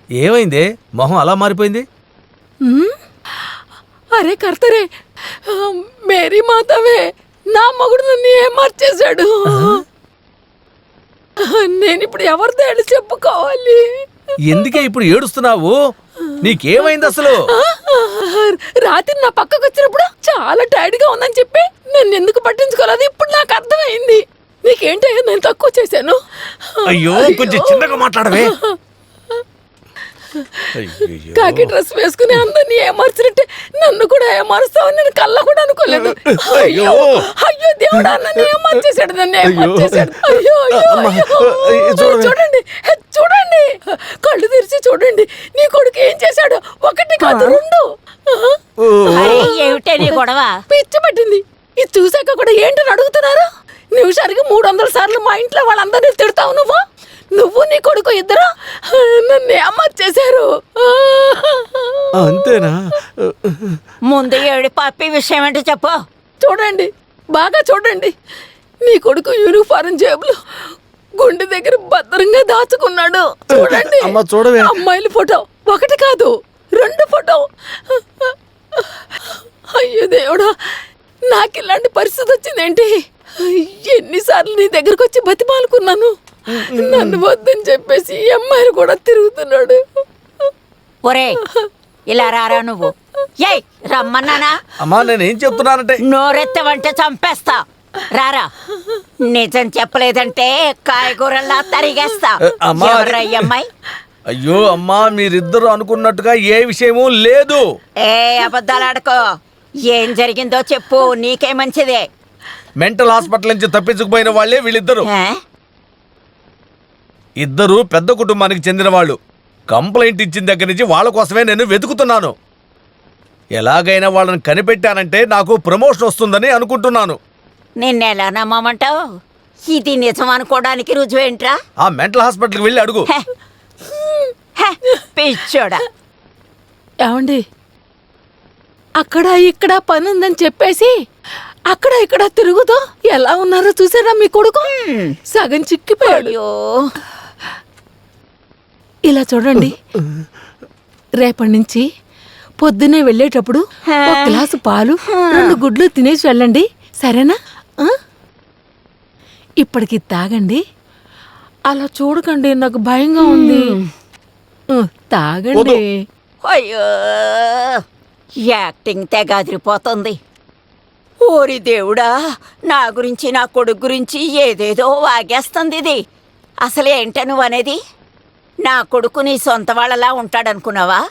[SPEAKER 12] ఏమైందే మొహం అలా మారిపోయింది?
[SPEAKER 8] అరే కర్తరే, మేరీ మాతవే, నా మగుడు నన్ను ఏమార్చేశాడు. నేనిప్పుడు ఎవరితో ఏడు చెప్పుకోవాలి?
[SPEAKER 12] ఎందుకే ఇప్పుడు ఏడుస్తున్నావు? నీకేమైంది అసలు?
[SPEAKER 8] రాత్రి నా పక్కకు వచ్చినప్పుడు చాలా టైర్డ్ గా ఉందని చెప్పి నన్ను ఎందుకు పట్టించుకోలేదు ఇప్పుడు నాకు అర్థమైంది. నీకేంటయ్యా నేను తక్కువ చేశాను?
[SPEAKER 12] అయ్యో కొంచెం చిన్నగా మాట్లాడవే.
[SPEAKER 8] కాకి డ్రెస్ వేసుకుని అందరినీ ఏమార్చినట్టే నన్ను కూడా ఏమారుస్తావని నేను కళ్ళ కూడా అనుకోలేదు. అయ్యో అయ్యో దేవుడా, నన్ను ఏమార్చేశాడు, నన్ను ఏమార్చేశాడు. అయ్యో చూడండి చూడండి, కళ్ళు తెరిచి చూడండి, నీ కొడుకు ఏం చేశాడు? ఒకటి కాదు రెండు.
[SPEAKER 13] ఏమిటే నీ గొడవ?
[SPEAKER 8] పిచ్చి పట్టింది. ఇది చూసాక కూడా ఏంటని అడుగుతున్నారు? నిమిషానికి 300 సార్లు మా ఇంట్లో వాళ్ళందరినీ తిడతావు నువ్వు. నువ్వు నీ కొడుకు ఇద్దరు నన్ను ఏమార్చేశారు.
[SPEAKER 12] అంతేనా?
[SPEAKER 13] ముందు ఏడు పాపి విషయం ఏంటో చెప్పు.
[SPEAKER 8] చూడండి, బాగా చూడండి. నీ కొడుకు యూనిఫారం జేబులు గుండె దగ్గర భద్రంగా దాచుకున్నాడు. చూడండి, అమ్మాయిల ఫోటో ఒకటి కాదు 2 ఫోటో. అయ్యో దేవుడా, నాకు ఇలాంటి పరిస్థితి వచ్చిందేంటి? ఎన్నిసార్లు నీ దగ్గరకు వచ్చి బతిమాలుకున్నాను. నన్ను వద్దని చెప్పేసి ఈ అమ్మాయిలు కూడా తిరుగుతున్నాడు.
[SPEAKER 13] ఒరే ఇలా రారా నువ్వు. రమ్మన్నానా?
[SPEAKER 12] అమ్మా నేనేం చెప్తున్నానంటే
[SPEAKER 13] నోరెత్తవంటే చంపేస్తా. రారా, నిజం చెప్పలేదంటే కాయగూరల్లా తరిగేస్తా.
[SPEAKER 12] అమ్మా,
[SPEAKER 13] ఎవర్రా ఈ అమ్మాయి?
[SPEAKER 12] అయ్యో అమ్మా, మీరిద్దరు అనుకున్నట్టుగా ఏ విషయమూ లేదు.
[SPEAKER 13] ఏ అబద్ధాలు ఆడుకో. ఏం జరిగిందో చెప్పు, నీకే మంచిదే.
[SPEAKER 12] మెంటల్ హాస్పిటల్ నుంచి తప్పించుకుపోయిన వాళ్ళే వీళ్ళిద్దరు. ఇద్దరు పెద్ద కుటుంబానికి చెందిన వాళ్ళు. కంప్లైంట్ ఇచ్చిన దగ్గర నుంచి వాళ్ళ కోసమే నేను వెతుకుతున్నాను. ఎలాగైనా వాళ్ళని కనిపెట్టానంటే నాకు ప్రమోషన్ వస్తుందని అనుకుంటున్నాను.
[SPEAKER 13] నిన్నెలా నమ్మమంటావు? ఇది నిజం అనుకోవడానికి రుజువేంట్రా?
[SPEAKER 12] ఆ మెంటల్ హాస్పిటల్కి వెళ్ళి అడుగు.
[SPEAKER 13] పిచ్చోడా.
[SPEAKER 8] ఏమండి, అక్కడ ఇక్కడ పని ఉందని చెప్పేసి అక్కడ ఇక్కడ తిరుగుతూ ఎలా ఉన్నారో చూసారా మీ కొడుకు? సగం చిక్కిపోయాడు. ఇలా చూడండి, రేపటి నుంచి పొద్దున్నే వెళ్ళేటప్పుడు ఒక గ్లాసు పాలు 2 గుడ్లు తినేసి వెళ్ళండి, సరేనా? ఇప్పటికి తాగండి. అలా చూడకండి, నాకు భయంగా ఉంది. తాగండి.
[SPEAKER 13] అయ్యో, యాక్టింగ్ తెగాదిరిపోతుంది. ఓరి దేవుడా, నా గురించి నా కొడుకు గురించి ఏదేదో వాగేస్తుంది ఇది. అసలు ఏంట నువ్వనేది? నా కొడుకు నీ సొంత వాళ్ళలా ఉంటాడనుకున్నావా?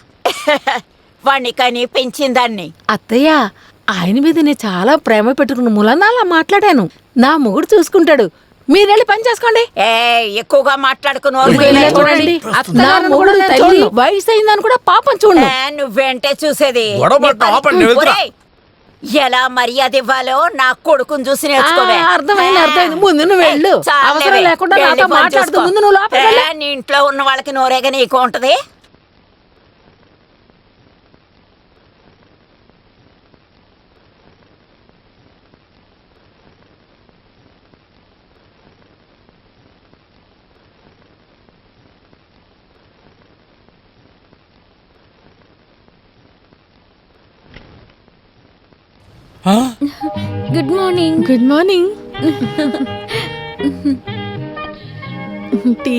[SPEAKER 13] వాణ్ణి కానీ పెంచిందాన్ని.
[SPEAKER 8] అత్తయ్య, ఆయన మీద నేను చాలా ప్రేమ పెట్టుకున్న మూలన అలా మాట్లాడాను. నా మొగుడు చూసుకుంటాడు, మీరెళ్ళి పని చేసుకోండి.
[SPEAKER 13] ఎక్కువగా మాట్లాడుకుని
[SPEAKER 8] చూడండి, నా మొగుడు తల్లి వయసు అయిందని కూడా పాపం చూడండి.
[SPEAKER 13] నువ్వేంటే చూసేది? ఒరేయ్, ఎలా మర్యాద ఇవ్వాలో నా కొడుకుని చూసి నేర్చుకోవే.
[SPEAKER 8] అర్థమైంది. ముందు నువ్వు వెళ్ళు. అవసరం లేకుండా నాతో మాట్లాడుతూ ముందు నువ్వు లోపలికి వెళ్ళు.
[SPEAKER 13] నీ ఇంట్లో ఉన్న వాళ్ళకి నోరేగా నీకు ఉంటది.
[SPEAKER 9] Good morning.
[SPEAKER 8] Good morning. Tea.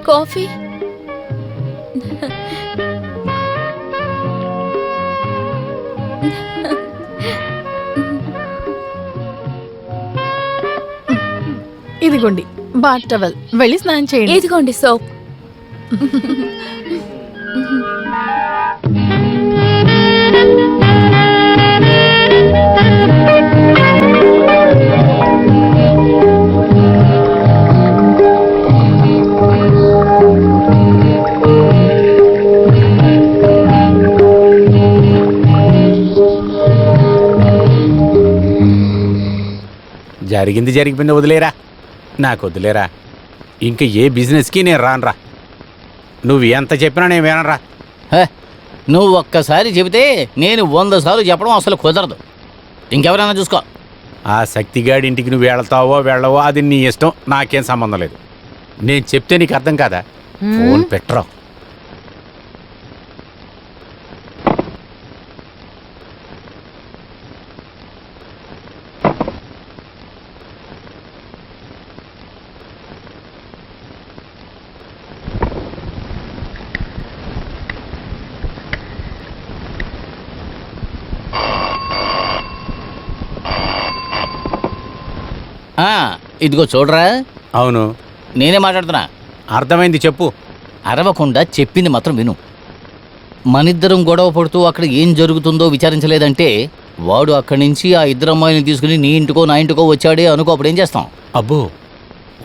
[SPEAKER 9] Coffee.
[SPEAKER 8] ఇదిగోండి బాత్ టవల్, వెళ్ళి స్నానం చేయండి.
[SPEAKER 9] ఇదిగోండి సోప్.
[SPEAKER 5] జరిగింది జరిగిపోయింది, వదిలేరా. నాకు వదిలేరా. ఇంక ఏ బిజినెస్కి నేను రానురా. నువ్వు ఎంత చెప్పినా నేను వినరా.
[SPEAKER 6] నువ్వు ఒక్కసారి చెబితే నేను 100 సార్లు చెప్పడం అసలు కుదరదు. ఇంకెవరైనా చూసుకో.
[SPEAKER 5] ఆ శక్తిగాడి ఇంటికి నువ్వు వెళ్తావో వెళ్ళవో అది నీ ఇష్టం, నాకేం సంబంధం లేదు. నేను చెప్తే నీకు అర్థం కాదా? ఫోన్ పెట్టరా.
[SPEAKER 6] ఇదిగో చూడరా.
[SPEAKER 5] అవును,
[SPEAKER 6] నేనే మాట్లాడుతున్నా.
[SPEAKER 5] అర్థమైంది, చెప్పు.
[SPEAKER 6] అరవకుండా చెప్పింది మాత్రం విను. మనిద్దరం గొడవ పడుతూ అక్కడ ఏం జరుగుతుందో విచారించలేదంటే వాడు అక్కడి నుంచి ఆ 2 అమ్మాయిని తీసుకుని నీ ఇంటికో నా ఇంటికో వచ్చాడే అనుకో, అప్పుడు ఏం చేస్తాం?
[SPEAKER 5] అబ్బో,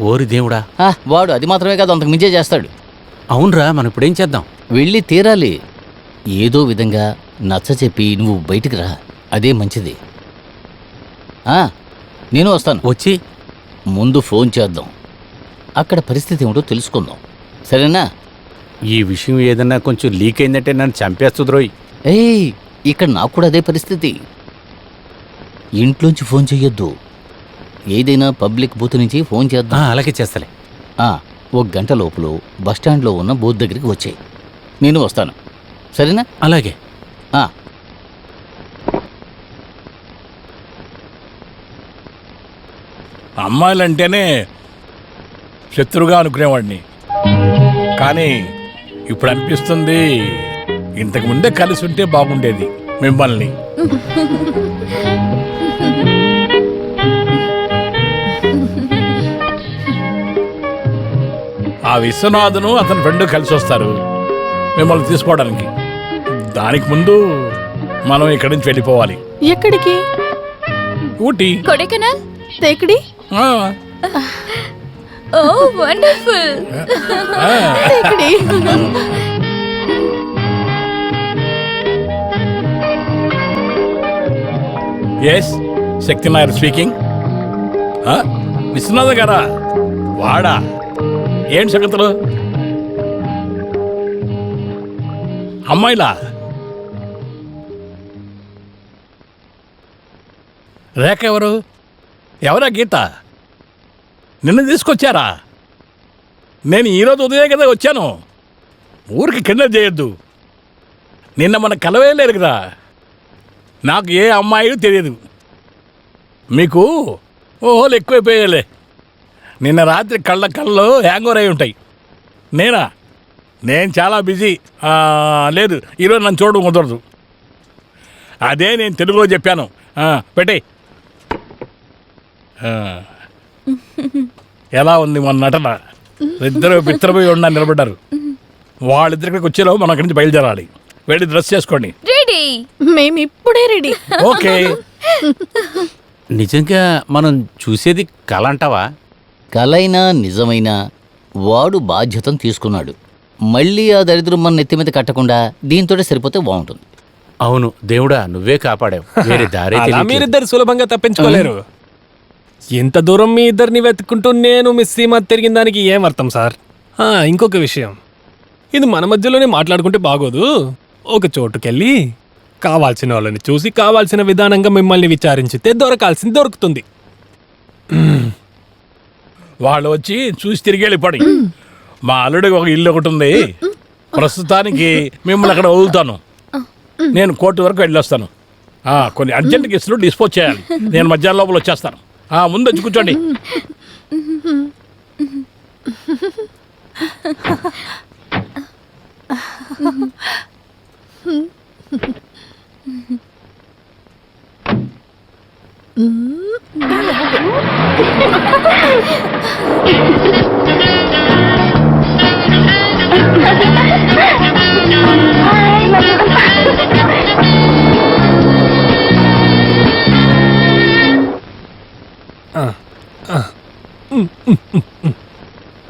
[SPEAKER 5] ఓరి దేవుడా.
[SPEAKER 6] వాడు అది మాత్రమే కాదు, అంతకు మించే చేస్తాడు.
[SPEAKER 5] అవునరా, మనం ఇప్పుడేం చేద్దాం?
[SPEAKER 6] వెళ్ళి తీరాలి. ఏదో విధంగా నచ్చ చెప్పి నువ్వు బయటికి రా, అదే మంచిది. నేను వస్తాను.
[SPEAKER 5] వచ్చి
[SPEAKER 6] ముందు ఫోన్ చేద్దాం, అక్కడ పరిస్థితి ఏమిటో తెలుసుకుందాం, సరేనా?
[SPEAKER 5] ఈ విషయం ఏదన్నా కొంచెం లీక్ అయిందంటే నన్ను చంపేస్తుందిరోయ్.
[SPEAKER 6] ఇక్కడ నాకు కూడా అదే పరిస్థితి. ఇంట్లోంచి ఫోన్ చెయ్యొద్దు, ఏదైనా పబ్లిక్ బూత్ నుంచి ఫోన్ చేద్దాం.
[SPEAKER 5] అలాగే చేస్తలే.
[SPEAKER 6] 1 గంట లోపల బస్టాండ్లో ఉన్న బూత్ దగ్గరికి వచ్చాయి. నేను వస్తాను, సరేనా?
[SPEAKER 5] అలాగే.
[SPEAKER 15] అమ్మాయిలంటేనే శత్రుగా అనుకునేవాడిని, కానీ ఇప్పుడు అనిపిస్తుంది ఇంతకు ముందే కలిసి ఉంటే బాగుండేది మిమ్మల్ని. ఆ విశ్వనాథను అతని ఫ్రెండ్ కలిసి వస్తారు మిమ్మల్ని తీసుకోవడానికి. దానికి ముందు మనం ఇక్కడి నుంచి వెళ్ళిపోవాలి.
[SPEAKER 8] ఎక్కడికి?
[SPEAKER 15] ఊటీ.
[SPEAKER 9] కొడైకెనాల్? తేకడి?
[SPEAKER 15] ఆ,
[SPEAKER 9] ఓ వండర్ఫుల్.
[SPEAKER 8] తేకడి.
[SPEAKER 15] ఎస్, శక్తి నాయర్ స్పీకింగ్. విశ్వనాథ గారా? వాడా? ఏంటి సంగతులు? అమ్మాయిలా? రేఖ ఎవరు? ఎవరా గీత? నిన్ను తీసుకొచ్చారా? నేను ఈరోజు ఉదయం కదా వచ్చాను. ఊరికి కింద చేయొద్దు. నిన్న మన కలవే లేదు కదా. నాకు ఏ అమ్మాయి తెలియదు. మీకు ఓహోలు ఎక్కువైపోయాలే. నిన్న రాత్రి కళ్ళలో హ్యాంగ్ ఓవర్ అయి ఉంటాయి. నేను చాలా బిజీ. లేదు, ఈరోజు నన్ను చూడడం కుదరదు. అదే నేను తెలుగులో చెప్పాను. పెట్టే. ఎలా ఉంది మన నటన? ఇద్దరు పిత్రపోయి ఉండా నిలబడ్డారు. వాళ్ళిద్దరికి వచ్చేలో మనం అక్కడి నుంచి బయలుదేరాలి. వెళ్ళి డ్రెస్ చేసుకోండి.
[SPEAKER 9] రెడీ.
[SPEAKER 8] మేము ఇప్పుడే రెడీ.
[SPEAKER 15] ఓకే.
[SPEAKER 5] నిజంగా మనం చూసేది కళ అంటావా?
[SPEAKER 6] కలైనా నిజమైనా వాడు బాధ్యతను తీసుకున్నాడు. మళ్ళీ ఆ దరిద్రం మన నెత్తి మీద కట్టకుండా దీంతోనే సరిపోతే బాగుంటుంది.
[SPEAKER 5] అవును దేవుడా, నువ్వే కాపాడావు. వేరే దారే
[SPEAKER 10] అలా
[SPEAKER 5] తెలియట్లేదు.
[SPEAKER 10] మీరిద్దరు సులభంగా తప్పించుకోలేరు. ఇంత దూరం మీ ఇద్దరిని వెతుక్కుంటూ నేను మిస్ సీమ తిరిగిన దానికి ఏం అర్థం సార్? ఇంకొక విషయం, ఇది మన మధ్యలోనే మాట్లాడుకుంటే బాగోదు. ఒక చోటుకెళ్ళి కావాల్సిన వాళ్ళని చూసి కావాల్సిన విధానంగా మిమ్మల్ని విచారించితే దొరకాల్సింది దొరుకుతుంది.
[SPEAKER 15] వాళ్ళు వచ్చి చూసి తిరిగి వెళ్ళిపోయి. మా అల్లుడికి ఒక ఇల్లు ఒకటి ఉంది. ప్రస్తుతానికి మిమ్మల్ని అక్కడ వదులుతాను. నేను కోర్టు వరకు వెళ్ళొస్తాను. కొన్ని అర్జెంట్ కేసులు డిస్పోజ్ చేయాలి. నేను మధ్యాహ్నం లోపల వచ్చేస్తాను. ముందు వచ్చి కూర్చోండి.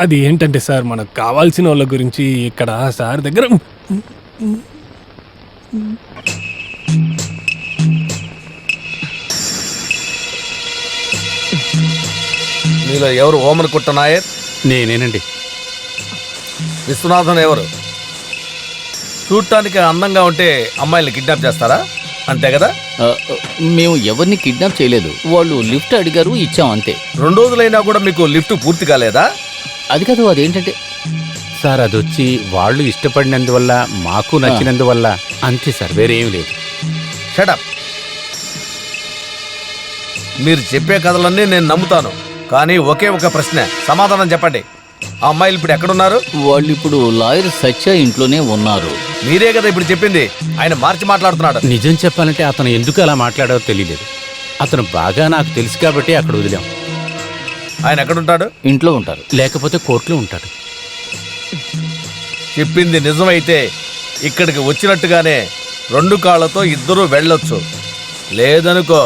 [SPEAKER 10] అది ఏంటంటే సార్, మనకు కావాల్సిన వాళ్ళ గురించి ఇక్కడ సార్ దగ్గర
[SPEAKER 12] మీలో ఎవరు ఓమన్ కుట్ట నాయర్?
[SPEAKER 5] నేనేనండి.
[SPEAKER 12] విశ్వనాథన్ ఎవరు? చూడటానికి అందంగా ఉంటే అమ్మాయిల్ని కిడ్నాప్ చేస్తారా? అంతే కదా?
[SPEAKER 6] మేము ఎవరిని కిడ్నాప్ చేయలేదు. వాళ్ళు లిఫ్ట్ అడిగారు, ఇచ్చాం అంతే.
[SPEAKER 12] 2 రోజులైనా కూడా మీకు లిఫ్ట్ పూర్తి కాలేదా?
[SPEAKER 6] అది కాదు, అదేంటంటే
[SPEAKER 5] సార్ అదొచ్చి వాళ్ళు ఇష్టపడినందువల్ల, మాకు నచ్చినందువల్ల అంతే సార్, వేరేం లేదు.
[SPEAKER 12] షటప్. మీరు చెప్పే కథలన్నీ నేను నమ్ముతాను, కానీ ఒకే ఒక ప్రశ్న, సమాధానం చెప్పండి. ఆ అమ్మాయిలు ఇప్పుడు ఎక్కడున్నారు?
[SPEAKER 6] వాళ్ళు ఇప్పుడు లాయర్ సత్య ఇంట్లోనే ఉన్నారు.
[SPEAKER 12] మీరే కదా ఇప్పుడు చెప్పింది. ఆయన మార్చి మాట్లాడుతున్నాడు.
[SPEAKER 5] నిజం చెప్పాలంటే అతను ఎందుకు అలా మాట్లాడారో తెలియలేదు. అతను బాగా నాకు తెలుసు కాబట్టి అక్కడ వదిలాం.
[SPEAKER 12] ఆయన ఎక్కడుంటాడు?
[SPEAKER 6] ఇంట్లో ఉంటారు,
[SPEAKER 5] లేకపోతే కోర్టులో ఉంటాడు.
[SPEAKER 12] చెప్పింది నిజమైతే ఇక్కడికి వచ్చినట్టుగానే 2 కాళ్ళతో ఇద్దరూ వెళ్ళొచ్చు. లేదనుకో.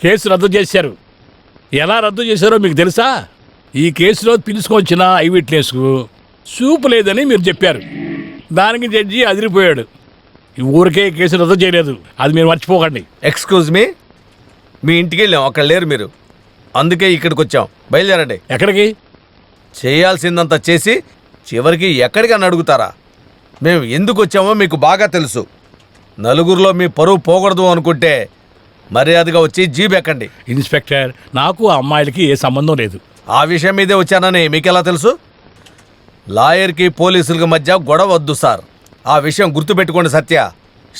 [SPEAKER 15] కేసు రద్దు చేశారు. ఎలా రద్దు చేశారో మీకు తెలుసా? ఈ కేసులో పిలుచుకొచ్చిన ఐ విట్నెస్కు చూపు లేదని మీరు చెప్పారు. దానికి జడ్జి అదిరిపోయాడు. ఈ ఊరికే కేసు రద్దు చేయలేదు, అది మీరు మర్చిపోకండి.
[SPEAKER 12] ఎక్స్క్యూజ్ మీ, మీ ఇంటికి వెళ్ళాం, అక్కడ లేరు మీరు. అందుకే ఇక్కడికి వచ్చాం. బయలుదేరండి.
[SPEAKER 15] ఎక్కడికి?
[SPEAKER 12] చేయాల్సిందంతా చేసి చివరికి ఎక్కడికని అడుగుతారా? మేము ఎందుకు వచ్చామో మీకు బాగా తెలుసు. నలుగురిలో మీ పరువు పోకూడదు అనుకుంటే మర్యాదగా వచ్చి జీప్ ఎక్కండి.
[SPEAKER 15] ఇన్స్పెక్టర్, నాకు ఆ అమ్మాయిలకి ఏ సంబంధం లేదు.
[SPEAKER 12] ఆ విషయం మీదే వచ్చానని మీకెలా తెలుసు? లాయర్కి పోలీసులకి మధ్య గొడవ వద్దు సార్. ఆ విషయం గుర్తుపెట్టుకోండి సత్య.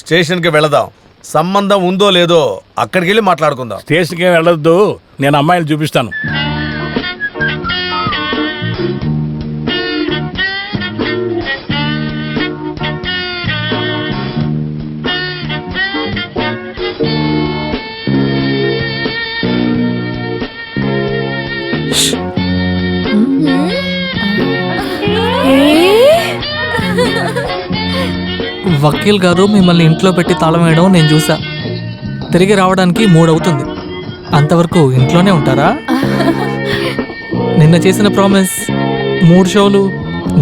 [SPEAKER 12] స్టేషన్కి వెళదాం. సంబంధం ఉందో లేదో అక్కడికి వెళ్ళి మాట్లాడుకుందాం.
[SPEAKER 15] స్టేషన్కి వెళ్ళొద్దు, నేను అమ్మాయిని చూపిస్తాను.
[SPEAKER 11] వకీల్ గారు మిమ్మల్ని ఇంట్లో పెట్టి తాళం వేయడం నేను చూసా. తిరిగి రావడానికి 3 అవుతుంది. అంతవరకు ఇంట్లోనే ఉంటారా? నిన్న చేసిన ప్రామిస్ 3 షోలు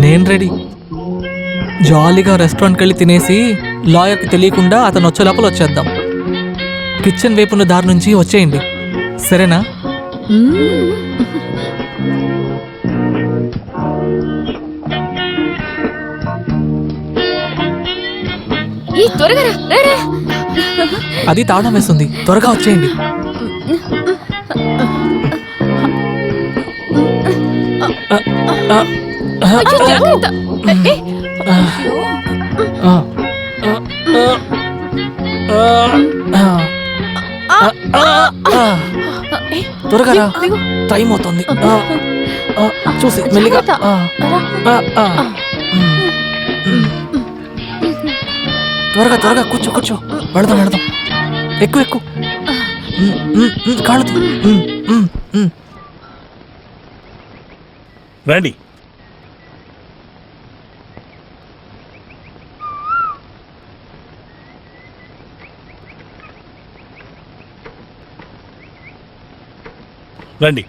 [SPEAKER 11] నేను రెడీ. జాలీగా రెస్టారెంట్కి వెళ్ళి తినేసి లాయర్కి తెలియకుండా అతను వచ్చే లోపల వచ్చేద్దాం. కిచెన్ వైపున్న దారి నుంచి వచ్చేయండి, సరేనా?
[SPEAKER 9] త్వరగా రా.
[SPEAKER 11] అది తాళం వేస్తుంది, త్వరగా వచ్చేయండి. త్వరగా రా, టైం అవుతుంది. చూసి మెల్లిగా. త్వరగా త్వరగా కూర్చో. వెళదాం. ఎక్కువ కాళ్ళు.
[SPEAKER 15] రండి. రండి.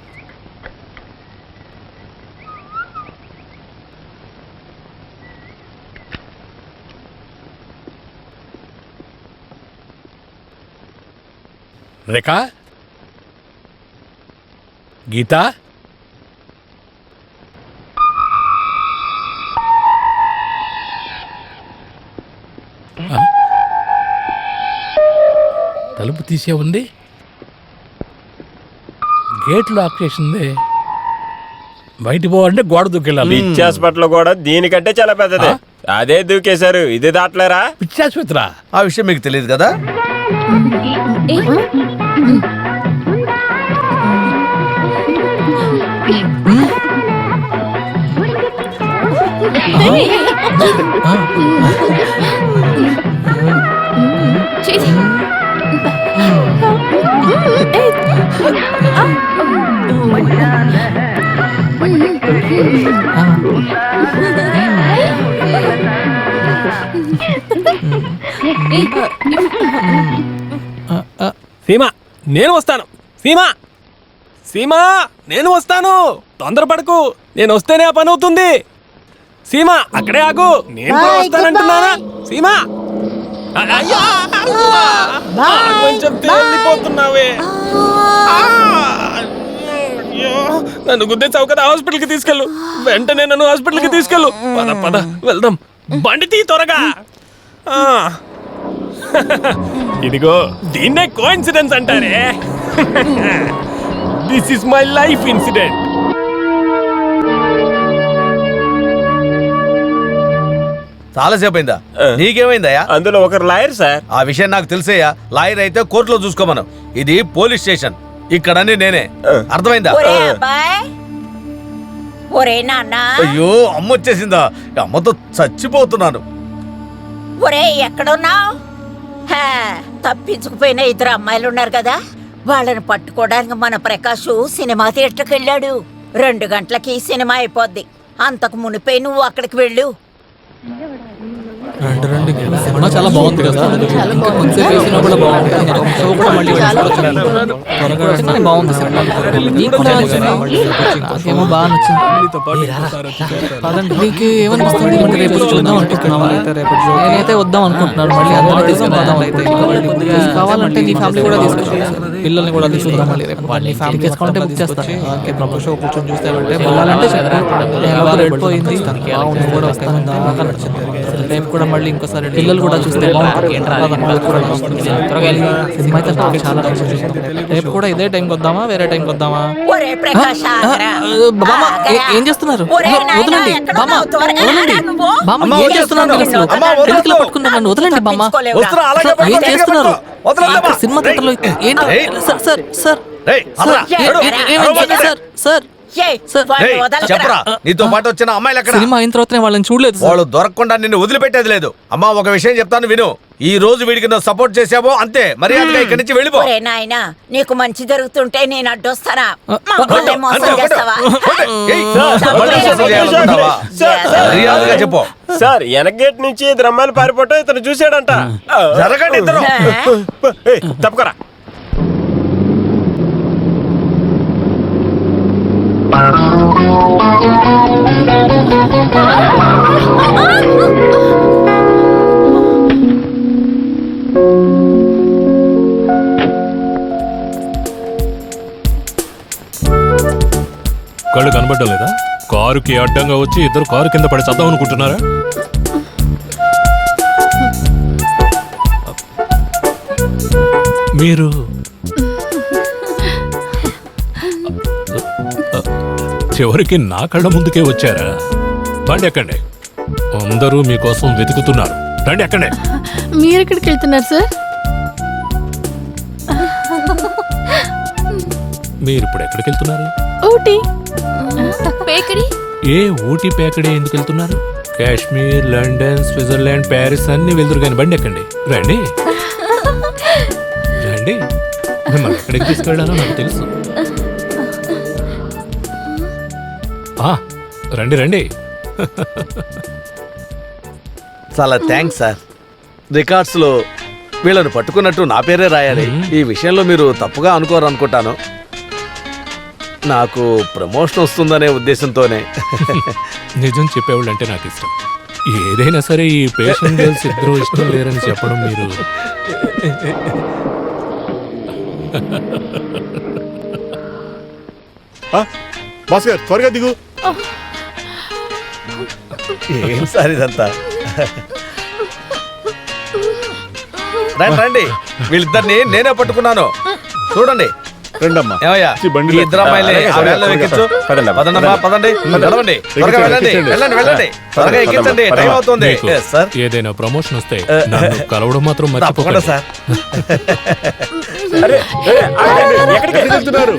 [SPEAKER 15] రేఖా, గీత, తలుపు తీసే ఉంది, గేట్ లాక్ చేసింది. బయట పోవాలంటే గోడ దూకెళ్ళాలి.
[SPEAKER 7] పిచ్చి హాస్పిటల్ కూడా దీనికంటే చాలా పెద్దది. అదే దూకేశారు, ఇది దాటలేరా?
[SPEAKER 15] పిచ్చి ఆసుపత్రా?
[SPEAKER 12] ఆ విషయం మీకు తెలియదు కదా?
[SPEAKER 10] సీమా, నేను వస్తాను. సీమా, నేను వస్తాను. తొందరపడకు, నేను వస్తేనే ఆ పని అవుతుంది. సీమా, అక్కడే ఆగు, నేను కూడా వస్తానంటున్నానా? సీమా, కొంచెం తేలిపోతున్నావే. నన్ను గుద్దే చౌక హాస్పిటల్కి తీసుకెళ్ళు. వెంటనే నన్ను హాస్పిటల్కి తీసుకెళ్ళు. పద వెళ్దాం. బండి తీ త్వరగా. ఇదిగో దీన్నే కోఇన్సిడెన్స్ అంటారే. This is my life incident.
[SPEAKER 12] చాలాసేపు అయిందా? నీకేమైందయ్యా?
[SPEAKER 7] అందులో ఒకరు లాయర్ సార్.
[SPEAKER 12] ఆ విషయం నాకు తెలిసేయా. లాయర్ అయితే కోర్టులో చూసుకోమను. ఇది పోలీస్ స్టేషన్, ఇక్కడని నేనే. అర్థమైందా?
[SPEAKER 13] ఒరే నాన్న.
[SPEAKER 12] అయ్యో, అమ్మ వచ్చేసిందా? అమ్మతో చచ్చిపోతున్నాను.
[SPEAKER 13] ఒరే, ఎక్కడున్నావు? తప్పించుకుపోయిన 2 అమ్మాయిలు ఉన్నారు కదా, వాళ్ళని పట్టుకోవడానికి మన ప్రకాష్ సినిమా థియేటర్కి వెళ్ళాడు. 2 గంటలకి సినిమా అయిపోద్ది. అంతకు మునిపై నువ్వు అక్కడికి వెళ్ళు.
[SPEAKER 11] సినిమా చాలా బాగుంది కదా. ఇంకా కొంచెం వేసినా కూడా బాగుంది. షో కూడా మళ్ళీ త్వరగా బాగుంది. నాకేమో బాగా నచ్చింది. నీకు ఏమనిపిస్తుంది? మళ్ళీ రేపు చూద్దాం అనుకుంటున్నావా? నేనైతే వద్దాం అనుకుంటున్నాను. మళ్ళీ అందరినీ తీసుకుందాం. కావాలంటే నీ ఫ్యామిలీ కూడా తీసుకుంటాం, పిల్లల్ని కూడా తీసుకుందాం. మళ్ళీ రేపు నీ ఫ్యామిలీ తీసుకోవాలంటే బుక్ చేస్తాను. ప్రొఫె షో కూర్చొని చూస్తామంటే వెళ్ళాలంటే వెళ్ళిపోయింది. కూడా వస్తానంటే బాగా నచ్చింది. రేపు కూడా మళ్ళీ ఇంకోసారి పిల్లలు కూడా చూస్తే సినిమా అయితే నాకు చాలా రేపు కూడా ఇదే టైంకి వద్దామా, వేరే టైంకి వద్దామా? బామ్మ, ఏం చేస్తున్నారు? వదలండి బామ్మ, వదలండి బామ్మ. ఏం చేస్తున్నారు? ఎందుకు పట్టుకున్నారు నన్ను? వదలండి బామ్మ. ఏం చేస్తున్నారు? సినిమా థియేటర్లో ఏంటి? సార్
[SPEAKER 13] ఏయ్, వాడిని వదలకురా.
[SPEAKER 12] చెప్పరా నీతో పాటు వచ్చిన అమ్మాయిలు ఎక్కడ?
[SPEAKER 11] సినిమా అయిన తర్వాత వాళ్ళని చూడలేదు సార్.
[SPEAKER 12] వాళ్ళు దొరకకుండా నిన్ను వదిలిపెట్టేది లేదు. అమ్మా ఒక విషయం చెప్తాను విను. ఈ రోజు వీడికి నువ్వు సపోర్ట్ చేసావో అంతే, మర్యాదగా ఇక్కడి నుంచి వెళ్ళిపో.
[SPEAKER 13] ఒరే నాయనా, నీకు మంచి జరుగుతుంటే నేను అడ్డొస్తానా? మమ్మల్ని మోసం చేస్తావా?
[SPEAKER 12] మర్యాదగా చెప్పు.
[SPEAKER 7] సార్ వెనక గేట్ నుంచి ఇద్దరు అమ్మాయిలు పారిపోవటం ఇతను చూశాడంట.
[SPEAKER 12] జరగండి ఇద్దరు.
[SPEAKER 7] తప్పకరా.
[SPEAKER 10] కళ్ళు కనబడ్డం లేదా? కారుకి అడ్డంగా వచ్చి ఇద్దరు కారు కింద పడి చద్దాం అనుకుంటున్నారా? మీరు చివరికి నా కళ్ళ ముందుకే వచ్చారా? రండి ఎక్కండి, అందరూ మీకోసం వెతుకుతున్నారు. రండి ఎక్కండి.
[SPEAKER 8] మీరెక్కడికి వెళ్తున్నారు సార్?
[SPEAKER 10] మీరు ఇప్పుడు ఎక్కడికి వెళ్తున్నారు?
[SPEAKER 8] ఊటీ.
[SPEAKER 9] పేకడి
[SPEAKER 10] ఏ ఊటీ పేకడే ఎందుకు వెళ్తున్నారు? కాశ్మీర్, లండన్, స్విట్జర్లాండ్, ప్యారిస్ అన్ని వెళ్తురు కానీ బండి ఎక్కండి. రండి రండి, మిమ్మల్ని ఎక్కడికి తీసుకెళ్ళాలో నాకు తెలుసు. రండి రండి.
[SPEAKER 12] చాలా థ్యాంక్స్ సార్. రికార్డ్స్ లో వీళ్ళని పట్టుకున్నట్టు నా పేరే రాయాలి. ఈ విషయంలో మీరు తప్పుగా అనుకోరు అనుకుంటాను. నాకు ప్రమోషన్ వస్తుందనే ఉద్దేశంతోనే.
[SPEAKER 10] నిజం చెప్పేవాళ్ళు అంటే నాకు ఇష్టం. ఏదైనా సరే ఈ పేషెంట్ గర్ల్స్ ఇద్దరు ఇష్టం లేరని చెప్పడం మీరు
[SPEAKER 2] బాస్ గారు త్వరగా దిగు.
[SPEAKER 12] ఏం సార్ ఇదంతా? రండి రండి, వీళ్ళిద్దరిని నేనే పట్టుకున్నాను. చూడండి.
[SPEAKER 2] రండమ్మా.
[SPEAKER 12] ఏమయ్యా, ఈ ఇద్దరు అమ్మాయిలే ఆ వేళలో ఎక్కించు. పదండమ్మా, పదండి. నడవండి, త్వరగా వెళ్ళండి. వెళ్ళండి వెళ్ళండి, త్వరగా ఎక్కించండి, టైం అవుతుంది. సార్
[SPEAKER 10] ఏదైనా ప్రమోషన్ వస్తే నన్ను కలవడం మాత్రం
[SPEAKER 12] తప్పకుండా
[SPEAKER 10] మర్చిపోకండి
[SPEAKER 12] సార్.
[SPEAKER 2] ఎక్కడికి వెళ్తున్నారు?